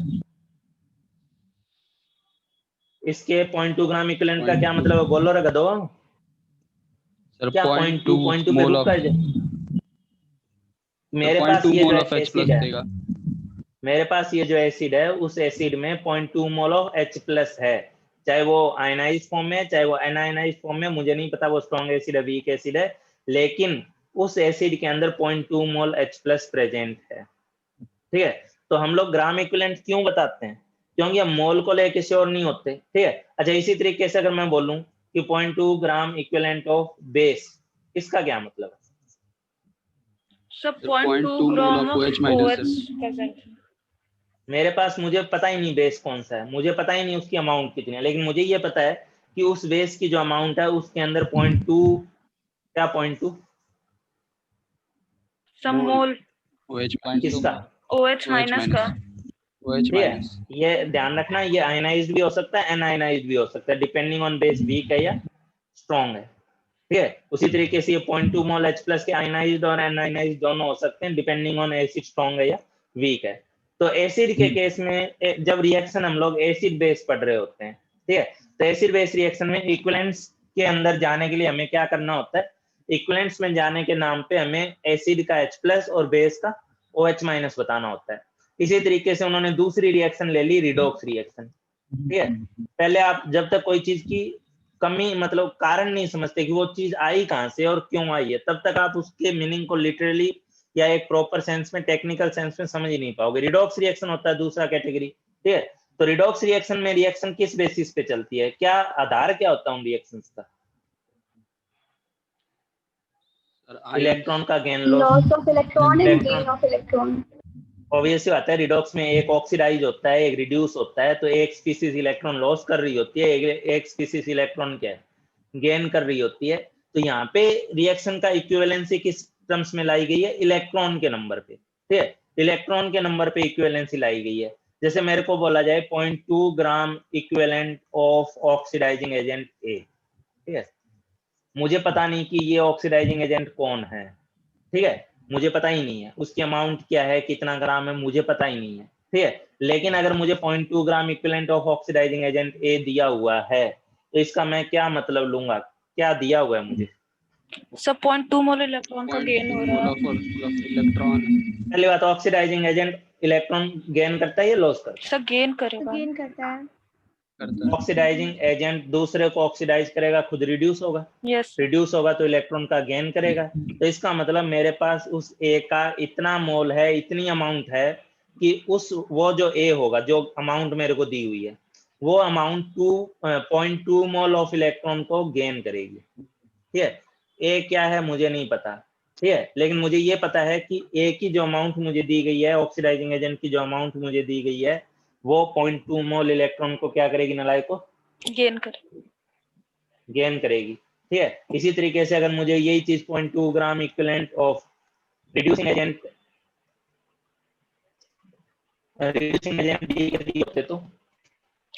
इसके 0.2 ग्राम इक्विवेलेंट का क्या मतलब है? बोलो रे गधो। क्या 0.2 पे रुक कर मेरे पास ये जो एसिड है, मेरे पास ये जो एसिड है उस एसिड में 0.2 मोल ऑफ H+ है, चाहे वो आयनाइज फॉर्म में चाहे वो अनआयनाइज फॉर्म में, मुझे नहीं पता वो स्ट्रॉन्ग एसिड है वीक एसिड है, लेकिन उस एसिड के अंदर 0.2 मोल H+ प्रेजेंट है, ठीक है। तो हम लोग ग्राम इक्विवेलेंट क्यों बताते हैं? क्योंकि हम मोल को लेके श्योर नहीं होते, ठीक है। अच्छा, इसी तरीके से अगर मैं बोलूं कि 0.2 ग्राम इक्विवेलेंट ऑफ बेस, इसका क्या मतलब है? सब 0.2 ग्राम ऑफ OH मेरे पास, मुझे पता ही नहीं बेस कौन सा है, मुझे पता ही नहीं उसकी अमाउंट कितनी है, लेकिन मुझे ये पता है कि उस बेस की जो अमाउंट है उसके अंदर 0.2 क्या 0.2 सम मोल किसका? OH- का। ठीक है, ये ध्यान रखना, ये आयनाइज्ड भी हो सकता है अनआयनाइज्ड भी हो सकता है डिपेंडिंग ऑन बेस वीक है या स्ट्रॉन्ग है, ठीक है। उसी तरीके से ये 0.2 मोल H प्लस के आयनाइज्ड और अनआयनाइज्ड दोनों हो सकते हैं डिपेंडिंग ऑन एसिड स्ट्रॉन्ग है या वीक है। तो एसिड के केस में जब रिएक्शन हम लोग एसिड बेस पढ़ रहे होते हैं, ठीक है, तो एसिड बेस रिएक्शन में इक्विवेलेंट्स के अंदर जाने के लिए हमें क्या करना होता है, इक्विवेलेंट्स में जाने के नाम पे हमें एसिड का H प्लस और बेस का OH माइनस बताना होता है। इसी तरीके से उन्होंने दूसरी रिएक्शन ले ली, रिडॉक्स रिएक्शन, ठीक है। पहले आप जब तक कोई चीज की कमी मतलब कारण नहीं समझते कि वो चीज आई कहां से और क्यों आई है, तब तक आप उसके मीनिंग को लिटरली या एक प्रॉपर सेंस में, टेक्निकल सेंस में समझ ही नहीं पाओगे। रिडॉक्स रिएक्शन होता है दूसरा कैटेगरी, ठीक है। तो रिडॉक्स रिएक्शन में रिएक्शन किस बेसिस पे चलती है, क्या आधार क्या होता है उन रिएक्शंस का? इलेक्ट्रॉन का gain loss of electron and gain of electron. Obviously बात है, रिडॉक्स में एक ऑक्सीडाइज होता है, एक रिड्यूस होता है, तो एक स्पीसीज इलेक्ट्रॉन लॉस कर रही होती है, एक स्पीसीज इलेक्ट्रॉन क्या है, गेन कर रही होती है। तो यहाँ पे रिएक्शन का इक्विवेलेंसी किस टर्म्स में लाई गई है, इलेक्ट्रॉन के नंबर पे, ठीक है, इलेक्ट्रॉन के नंबर पे इक्विवेलेंसी लाई गई है। जैसे मेरे को बोला जाए 0.2 gram equivalent of oxidising agent A, ठीक है, मुझे पता नहीं कि ये ऑक्सीडाइजिंग एजेंट कौन है, ठीक है, मुझे पता ही नहीं है उसकी अमाउंट क्या है, कितना ग्राम है, मुझे पता ही नहीं है, ठीक है। लेकिन अगर मुझे 0.2 gram equivalent of oxidising agent A दिया हुआ है, तो इसका मैं क्या मतलब लूंगा, क्या दिया हुआ है मुझे? सब 0.2 मोल इलेक्ट्रॉन का गेन हो रहा है। इलेक्ट्रॉन पहली बात, ऑक्सीडाइजिंग एजेंट इलेक्ट्रॉन गेन करता है या लॉस करता है? सब गेन करेगा। गेन करता है। ऑक्सीडाइजिंग एजेंट दूसरे को ऑक्सीडाइज करेगा, खुद रिड्यूस होगा, यस रिड्यूस होगा तो इलेक्ट्रॉन का गेन करेगा। तो इसका मतलब मेरे पास उस ए का इतना मोल है, इतनी अमाउंट है कि उस वो जो ए होगा, जो अमाउंट मेरे को दी हुई है, वो अमाउंट 0.2 मोल ऑफ इलेक्ट्रॉन को गेन करेगी, ठीक है। ए क्या है मुझे नहीं पता, ठीक है, लेकिन मुझे ये पता है कि ए की जो अमाउंट मुझे दी गई है, ऑक्सीडाइजिंग एजेंट की जो अमाउंट मुझे दी गई है, वो 0.2 मोल इलेक्ट्रॉन को क्या करेगी, नलायक को गेन करेगी, गेन करेगी, ठीक है। इसी तरीके से अगर मुझे यही चीज 0.2 gram equivalent of reducing agent दी होते तो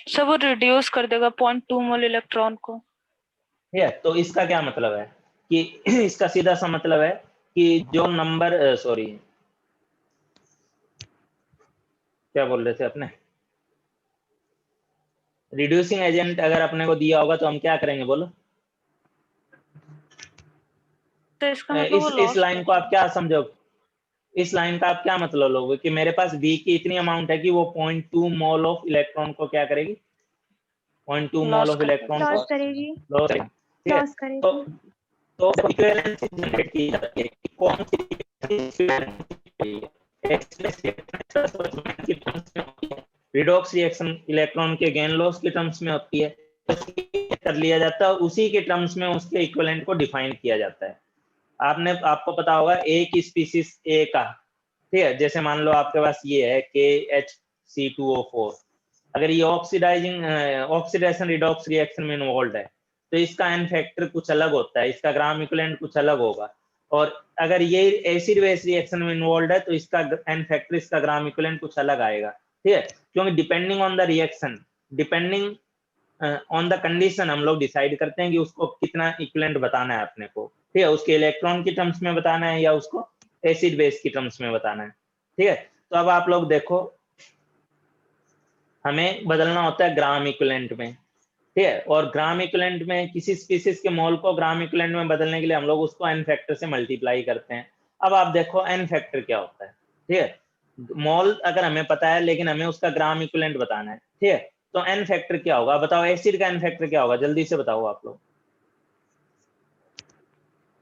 सब वो रिड्यूस कर देगा 0.2 मोल इलेक्ट्रॉन को, ठीक है। तो इसका क्या मतलब है कि इसका सीधा सा मतलब है कि जो नंबर सॉरी क्या बोल रहे थे अपने, रिड्यूसिंग एजेंट अगर अपने को दिया होगा तो हम क्या करेंगे बोलो? तो इसका मतलब इस लाइन को आप क्या समझो, इस लाइन का आप क्या मतलब लोगे कि मेरे पास बी की इतनी अमाउंट है कि वो 0.2 मोल ऑफ इलेक्ट्रॉन को क्या करेगी, 0.2 मोल ऑफ इलेक्ट्रॉन को लॉस करेगी, लॉस करेगी, ठीक है। लॉस करेगी। तो इक्विवेलेंसी जनरेट की जाती है कि कौन सी रिडॉक्स रिएक्शन इलेक्ट्रॉन के गेन लॉस के टर्म्स में होती है, कर लिया जाता है, उसी के टर्म्स में उसके इक्विवेलेंट को डिफाइन किया जाता है। आपको पता होगा ए की स्पीसीज ए का, ठीक है, जैसे मान लो आपके पास ये है KHC2O4, अगर ये ऑक्सीडेशन रिडॉक्स रिएक्शन में इन्वॉल्व है तो इसका एन फैक्टर कुछ अलग होता है, इसका ग्राम इक्विवेलेंट कुछ अलग होगा। और अगर ये एसिड बेस रिएक्शन में इन्वॉल्व है तो इसका एन फैक्टर, इसका ग्राम इक्विवेलेंट कुछ अलग आएगा, ठीक है, क्योंकि depending on the reaction, depending on the condition हम लोग डिसाइड करते हैं कि उसको कितना इक्विवेलेंट बताना है अपने को, ठीक है, उसके इलेक्ट्रॉन की टर्म्स में बताना है या उसको एसिड बेस की टर्म्स में बताना है, ठीक है। तो अब आप लोग देखो, हमें बदलना होता है ग्राम इक्विवेलेंट में, ठीक है, और ग्राम इक्विवेलेंट में किसी स्पीसीज के मोल को ग्राम इक्विवेलेंट में बदलने के लिए हम लोग उसको एन फैक्टर से मल्टीप्लाई करते हैं। अब आप देखो एन फैक्टर क्या होता है, ठीक है, मोल अगर हमें पता है लेकिन हमें उसका ग्राम इक्विवेलेंट बताना है, ठीक है, तो एन फैक्टर क्या होगा बताओ, एसिड का एन फैक्टर क्या होगा, जल्दी से बताओ आप लोग।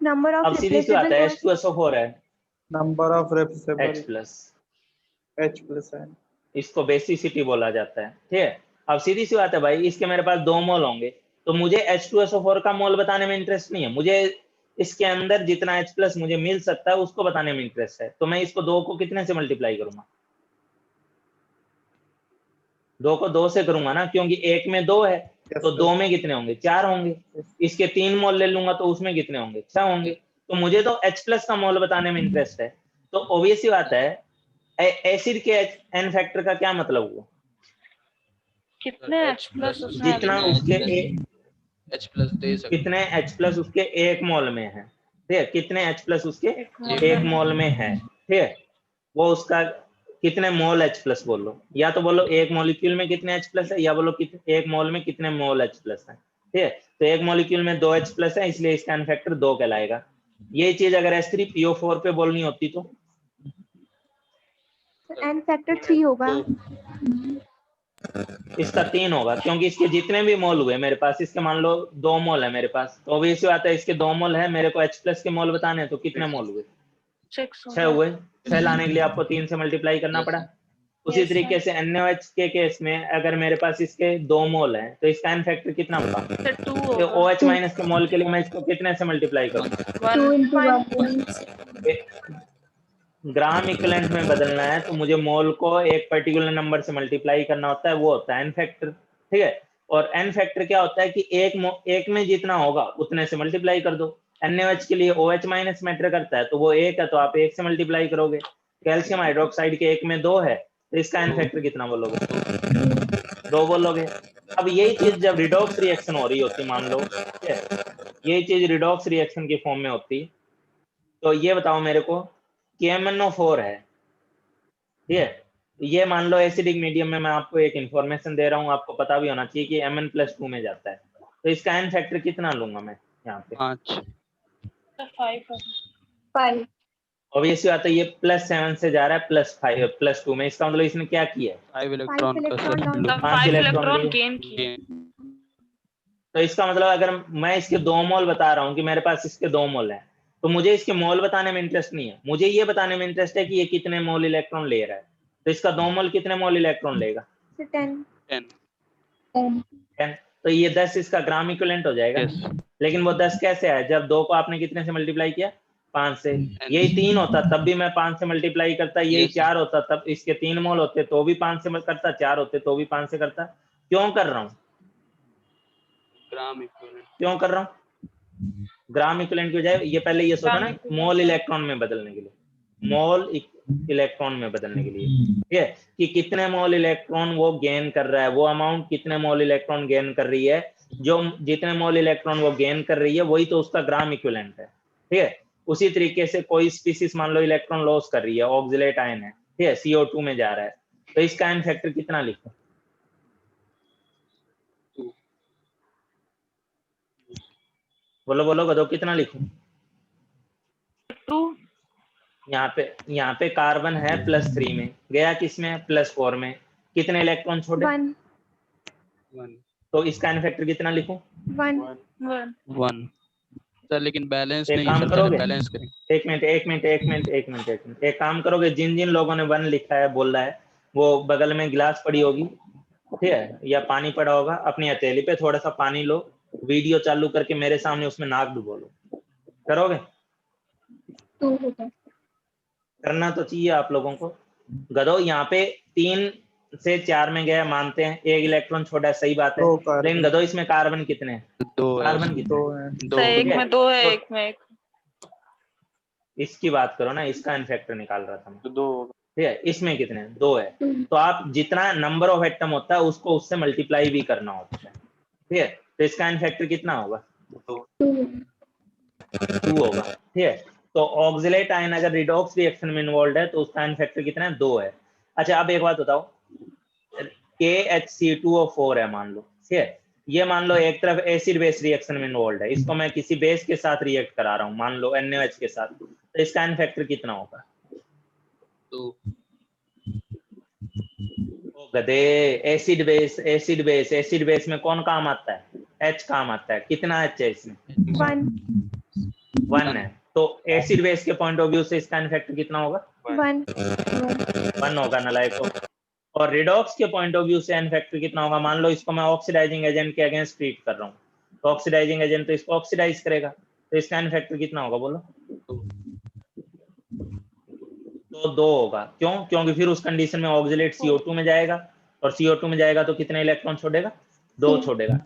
नंबर ऑफ अब सीधी सी बात है, H2SO4 है, number of replaceable H plus, H plus है, इसको बेसिसिटी बोला जाता है, ठीक है। अब सीधी सी बात है भाई, इसके मेरे पास 2 मोल होंगे तो मुझे H2SO4 का मोल बताने में इंटरेस्ट नहीं है, मुझे इसके अंदर जितना H प्लस मुझे मिल सकता है उसको बताने में इंटरेस्ट है। तो मैं इसको 2 को कितने से मल्टीप्लाई करूंगा, 2 को 2 से करूंगा ना, क्योंकि एक में 2 है तो 2 में कितने होंगे, 4 होंगे। इसके 3 मोल ले लूंगा तो उसमें कितने होंगे, 6 होंगे। तो मुझे तो H प्लस का मोल बताने में इंटरेस्ट है। तो ऑब्वियस ही बात है, एसिड के एन फैक्टर का क्या मतलब हुआ, कितने H प्लस उसमें जितना उसके H प्लस दे सकते कितने H प्लस उसके 1 मोल में है, ठीक है, कितने H प्लस उसके मोल 1 मोल में है, ठीक है, वो उसका कितने मोल H प्लस बोलो, या तो बोलो एक मॉलिक्यूल में कितने H प्लस है, या बोलो कितने एक मोल में कितने मोल H प्लस है, ठीक है। तो एक मॉलिक्यूल में 2 H प्लस है, इसलिए इसका n फैक्टर 2 कहलाएगा। ये चीज अगर H3PO4 पे बोलनी होती तो n फैक्टर 3 होगा। इसका 3 होगा, क्योंकि इसके जितने भी मोल हुए मेरे पास, इसके मान लो 2 मोल है मेरे पास, तो ऑब्वियस बात है इसके 2 मोल है, मेरे को H प्लस के मोल बताने हैं, तो कितने मोल हुए, 6 हुए। 6 लाने के लिए आपको 3 से मल्टीप्लाई करना पड़ा। उसी तरीके से NaOH के केस में अगर मेरे पास इसके 2 मोल है, तो इसका n फैक्टर कितना होगा, तो 2 तो होगा। OH माइनस के मोल के लिए मैं इसको कितने से मल्टीप्लाई करूँ, 2 into 1. ग्राम इक्विवेलेंट में बदलना है तो मुझे मोल को एक पर्टिकुलर नंबर से मल्टीप्लाई करना होता है, वो होता है n फैक्टर, ठीक है। और n फैक्टर क्या होता है कि एक में जितना होगा उतने से मल्टीप्लाई कर दो। NaOH के लिए OH माइनस मैटर करता है, तो वो 1 है तो आप 1 से मल्टीप्लाई करोगे। कैल्शियम हाइड्रोक्साइड के 1 में 2 है, तो इसका n फैक्टर कितना बोलोगे, 2 बोलोगे। अब यही चीज जब रिडॉक्स रिएक्शन हो रही होती, मान लो, ठीक है, यही चीज रिडॉक्स रिएक्शन के फॉर्म में होती, तो ये बताओ मेरे को कि MnO4 है, ठीक है, ये मान लो एसिडिक मीडियम में, मैं आपको एक इंफॉर्मेशन दे रहा हूँ, आपको पता भी होना चाहिए कि Mn+2 में जाता है, तो इसका n फैक्टर कितना लूंगा मैं यहाँ पे, 5 5. ऑब्वियस बात है, ये +7 से जा रहा है +2 में, इसका मतलब इसने क्या किया है, 5 इलेक्ट्रॉन का इलेक्ट्रॉन सर डाउन। 5 इलेक्ट्रॉन लिए। गेन किए। तो इसका मतलब अगर मैं इसके 2 मोल बता रहा हूँ कि मेरे पास इसके 2 मोल है, तो मुझे इसके मोल बताने में इंटरेस्ट नहीं है, मुझे ये बताने में इंटरेस्ट है कि ये कितने मोल इलेक्ट्रॉन ले रहा है, तो इसका 2 मोल कितने मोल इलेक्ट्रॉन लेगा, 10। 10। तो ये 10 इसका ग्राम इक्विवेलेंट हो जाएगा। यस लेकिन वो 10 कैसे आया, जब 2 को आपने कितने से मल्टीप्लाई किया, 5 से। यही 3 होता तब भी मैं 5 से मल्टीप्लाई करता, यही Yes. 4 होता तब इसके 3 मोल होते तो भी 5 से करता, 4 होते तो भी 5 से करता। क्यों कर रहा हूँ, ग्राम इक्विवेलेंट क्यों कर रहा हूँ, ग्राम इक्विवेलेंट की बजाय ये पहले ये सोचा ना मोल इलेक्ट्रॉन में बदलने के लिए, मोल इलेक्ट्रॉन में बदलने के लिए, ठीक है, कि कितने मोल इलेक्ट्रॉन वो गेन कर रहा है, वो अमाउंट कितने मोल इलेक्ट्रॉन गेन कर रही है, जो जितने मोल इलेक्ट्रॉन वो गेन कर रही है वही तो उसका ग्राम इक्विवेलेंट है, ठीक है। उसी तरीके से कोई स्पीसीज मान लो इलेक्ट्रॉन लॉस कर रही है, ऑक्सिलेट आयन है, ठीक है, CO2 में जा रहा है, तो इसका n फैक्टर कितना लिखो, बोलो बोलो बताओ कितना लिखूं। 2 यहाँ पे कार्बन है +3 में, गया किसमें, +4 में, कितने इलेक्ट्रॉन छोड़े, 1 तो इसका n फैक्टर कितना लिखूं, 1 1 सर, लेकिन बैलेंस एक नहीं काम सर, करोगे? पहले बैलेंस करें। एक काम करोगे, जिन जिन लोगों ने 1 लिखा है बोल रहा है, वो बगल में गिलास पड़ी होगी, ठीक है, या पानी पड़ा होगा, अपनी हथेली पे थोड़ा सा पानी लो, वीडियो चालू करके मेरे सामने उसमें नाक डुबो लो, करोगे, 2 होगा. करना तो चाहिए आप लोगों को। गधो यहाँ पे 3 से 4 में गया मानते हैं, 1 इलेक्ट्रॉन छोड़ा है, सही बात है, 2 कार्बन। लेकिन गधो इसमें कार्बन कितने हैं, 2 कार्बन कितने 2 हैं? है. 2 एक में 2 है, तो- एक में 1। इसकी बात करो ना, इसका n फैक्टर निकाल रहा था मैं, 2 ठीक है, इसमें कितने हैं, 2 है, तो आप जितना नंबर ऑफ एटम होता है उसको उससे मल्टीप्लाई भी करना होता है, ठीक है, तो इसका n फैक्टर कितना होगा, 2 होगा, ठीक है। तो ऑक्सिलेट आयन अगर रिडॉक्स रिएक्शन में इन्वॉल्व है तो उसका n फैक्टर कितना है, 2 है। अच्छा अब एक बात बताओ, KHC2O4 है मान लो, ठीक है, ये मान लो एक तरफ एसिड बेस रिएक्शन में इन्वॉल्व है, इसको मैं किसी बेस के साथ रिएक्ट करा रहा हूँ, मान लो NaOH के साथ, तो इसका n फैक्टर कितना होगा, 2 गधे, एसिड बेस में कौन काम आता है, H काम आता है, कितना H है इसमें, 1 है, तो एसिड बेस के पॉइंट ऑफ व्यू से इसका n फैक्टर कितना होगा, 1 होगा नलायको। और रिडॉक्स के पॉइंट ऑफ व्यू से n फैक्टर कितना होगा, मान लो इसको मैं ऑक्सीडाइजिंग एजेंट के अगेंस्ट ट्रीट कर रहा हूँ, तो ऑक्सीडाइजिंग एजेंट तो इसको ऑक्सीडाइज करेगा, तो इसका n फैक्टर कितना होगा बोलो, तो 2 होगा। क्यों, क्योंकि फिर उस कंडीशन में ऑक्सिलेट CO2 में जाएगा, और CO2 में जाएगा तो कितने इलेक्ट्रॉन छोड़ेगा, 2 छोड़ेगा।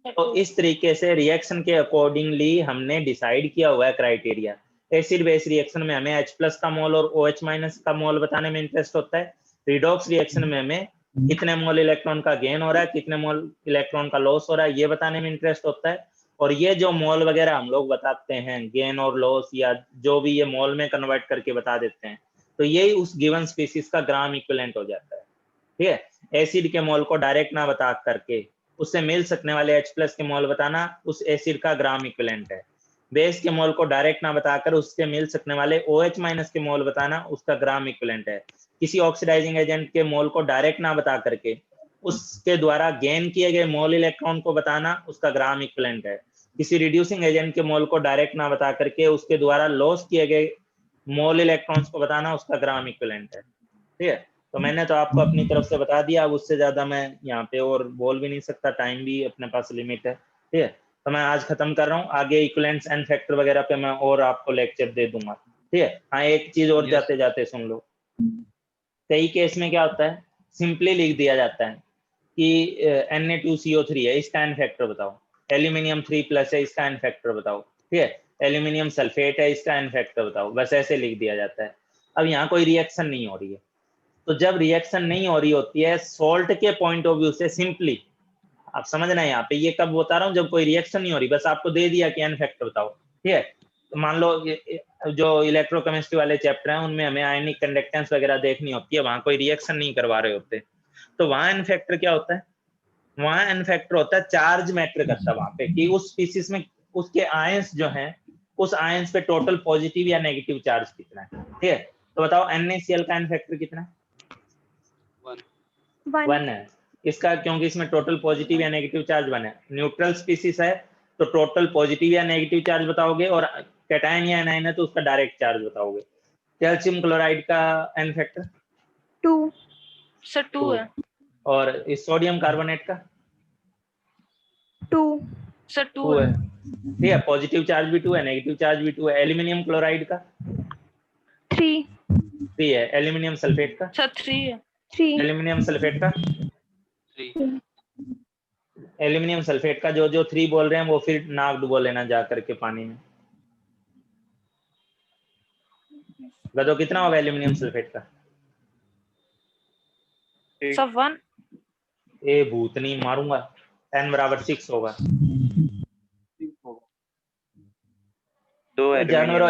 तो इस तरीके से रिएक्शन के अकॉर्डिंगली हमने डिसाइड किया हुआ है क्राइटेरिया। एसिड बेस रिएक्शन में हमें H+ का मोल और OH- का मोल बताने में इंटरेस्ट होता है, रिडॉक्स रिएक्शन में हमें कितने मोल इलेक्ट्रॉन का गेन हो रहा है, कितने मोल इलेक्ट्रॉन का लॉस हो रहा है, ये बताने में इंटरेस्ट होता है, और ये जो मोल वगैरह हम लोग बताते हैं, गेन और लॉस या जो भी ये मोल में कन्वर्ट करके बता देते हैं, तो यही उस गिवन स्पीसीज का ग्राम इक्विवेलेंट हो जाता है। ठीक है, एसिड के मोल को डायरेक्ट ना बता करके उससे मिल सकने वाले H+ के मोल बताना उस एसिड का ग्राम इक्विवेलेंट है। बेस के मोल को डायरेक्ट ना बताकर उससे मिल सकने वाले OH- के मोल बताना उसका ग्राम इक्विवेलेंट है। किसी ऑक्सीडाइजिंग एजेंट के मोल को डायरेक्ट ना बता करके उसके द्वारा गेन किए गए मोल इलेक्ट्रॉन को बताना उसका ग्राम इक्विवेलेंट है। किसी रिड्यूसिंग एजेंट के मोल को डायरेक्ट ना बता करके उसके द्वारा लॉस किए गए मोल इलेक्ट्रॉन्स को बताना उसका ग्राम इक्विवेलेंट है। ठीक है, तो मैंने तो आपको अपनी तरफ से बता दिया, अब उससे ज्यादा मैं यहाँ पे और बोल भी नहीं सकता, टाइम भी अपने पास लिमिट है। ठीक है, तो मैं आज खत्म कर रहा हूँ, आगे इक्विवेलेंट्स एंड फैक्टर वगैरह पे मैं और आपको लेक्चर दे दूंगा। ठीक है, हाँ एक चीज और जाते जाते सुन लो। कई केस में क्या होता है, सिंपली लिख दिया जाता है कि Na2CO3 है, इसका एन फैक्टर बताओ। एल्यूमिनियम 3+ है, इसका एन फैक्टर बताओ। ठीक है, एल्यूमिनियम सल्फेट है, इसका एन फैक्टर बताओ। बस ऐसे लिख दिया जाता है। अब यहाँ कोई रिएक्शन नहीं हो रही है, तो जब रिएक्शन नहीं हो रही होती है सॉल्ट के पॉइंट ऑफ व्यू से, सिंपली आप समझना है यहाँ पे, ये कब बता रहा हूँ जब कोई रिएक्शन नहीं हो रही, बस आपको दे दिया कि एन फैक्टर बताओ। ठीक है, तो मान लो जो इलेक्ट्रोकेमिस्ट्री वाले चैप्टर हैं उनमें हमें आयनिक कंडक्टेंस वगैरह देखनी होती है, वहां कोई रिएक्शन नहीं करवा रहे होते, तो वहां एन फैक्टर क्या होता है, वहां एन फैक्टर होता है चार्ज मैटर करता है वहां पे, कि उस स्पीसीज में उसके आयंस जो हैं उस आयंस पे टोटल पॉजिटिव या नेगेटिव चार्ज कितना है। ठीक है, तो बताओ NaCl का एन फैक्टर कितना है? 1 है। इसका क्योंकि इसमें टोटल पॉजिटिव या नेगेटिव चार्ज 1 है। न्यूट्रल स्पीसीज है तो टोटल पॉजिटिव या नेगेटिव चार्ज बताओगे, और कैटायन या एनायन है तो उसका डायरेक्ट चार्ज बताओगे। कैल्शियम क्लोराइड का एन फैक्टर 2 सर 2 है। और इस सोडियम कार्बोनेट का 2 सर 2 2 है। है। ठीक है, पॉजिटिव चार्ज भी 2 है, नेगेटिव चार्ज भी 2 है। एल्यूमिनियम क्लोराइड का 3 3 है। एल्यूमिनियम सल्फेट का सर 3 है। 3 एल्यूमिनियम सल्फेट का 3 एल्यूमिनियम सल्फेट का जो 3 बोल रहे हैं वो फिर नाक डुबो लेना जा करके पानी में। गदो कितना होगा एल्यूमिनियम सल्फेट का? सर 1। ए भूतनी मारूंगा, n बराबर 6 होगा। जानवरों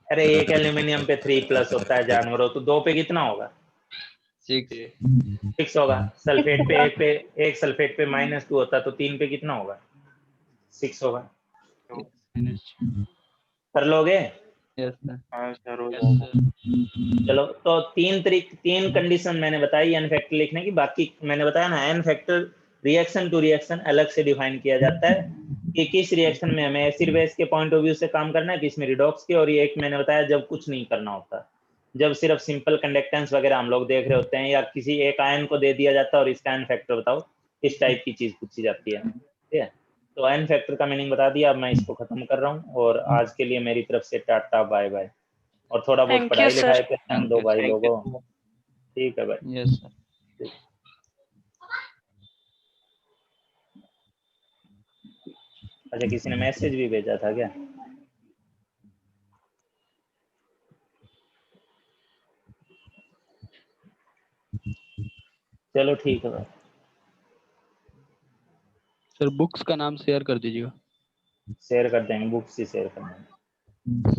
अरे एक एल्यूमिनियम पे 3+ होता है जानवरों, तो 2 पे कितना होगा? 6 होगा। सल्फेट पे एक सल्फेट पे -2 होता है, तो 3 पे कितना होगा? 6 होगा। कर लोगे? Yes sir. चलो, तो 3 कंडीशन मैंने बताई एन फैक्टर लिखने की। बाकी मैंने बताया ना, n factor reaction to reaction अलग से डिफाइन किया जाता है कि किस रिएक्शन में हमें एसिड बेस के पॉइंट ऑफ व्यू से काम करना है, किस में रिडॉक्स के, और ये एक मैंने बताया जब कुछ नहीं करना होता, जब सिर्फ सिंपल कंडक्टेंस वगैरह हम लोग देख रहे होते हैं, या किसी एक आयन को दे दिया जाता है और इसका एन फैक्टर बताओ, इस टाइप की चीज पूछी जाती है। ठीक है, तो एन फैक्टर का मीनिंग बता दिया। अब मैं इसको खत्म कर रहा हूँ, और आज के लिए मेरी तरफ से टाटा बाय बाय, और थोड़ा बहुत थैंक यू पढ़ाई लिखाई सर। पे ध्यान दो भाई लोगों। ठीक है भाई। Yes sir. अच्छा, किसी ने मैसेज भी भेजा था क्या? चलो ठीक है भाई। सर बुक्स का नाम शेयर कर दीजिएगा। शेयर कर देंगे, बुक्स ही शेयर कर देंगे।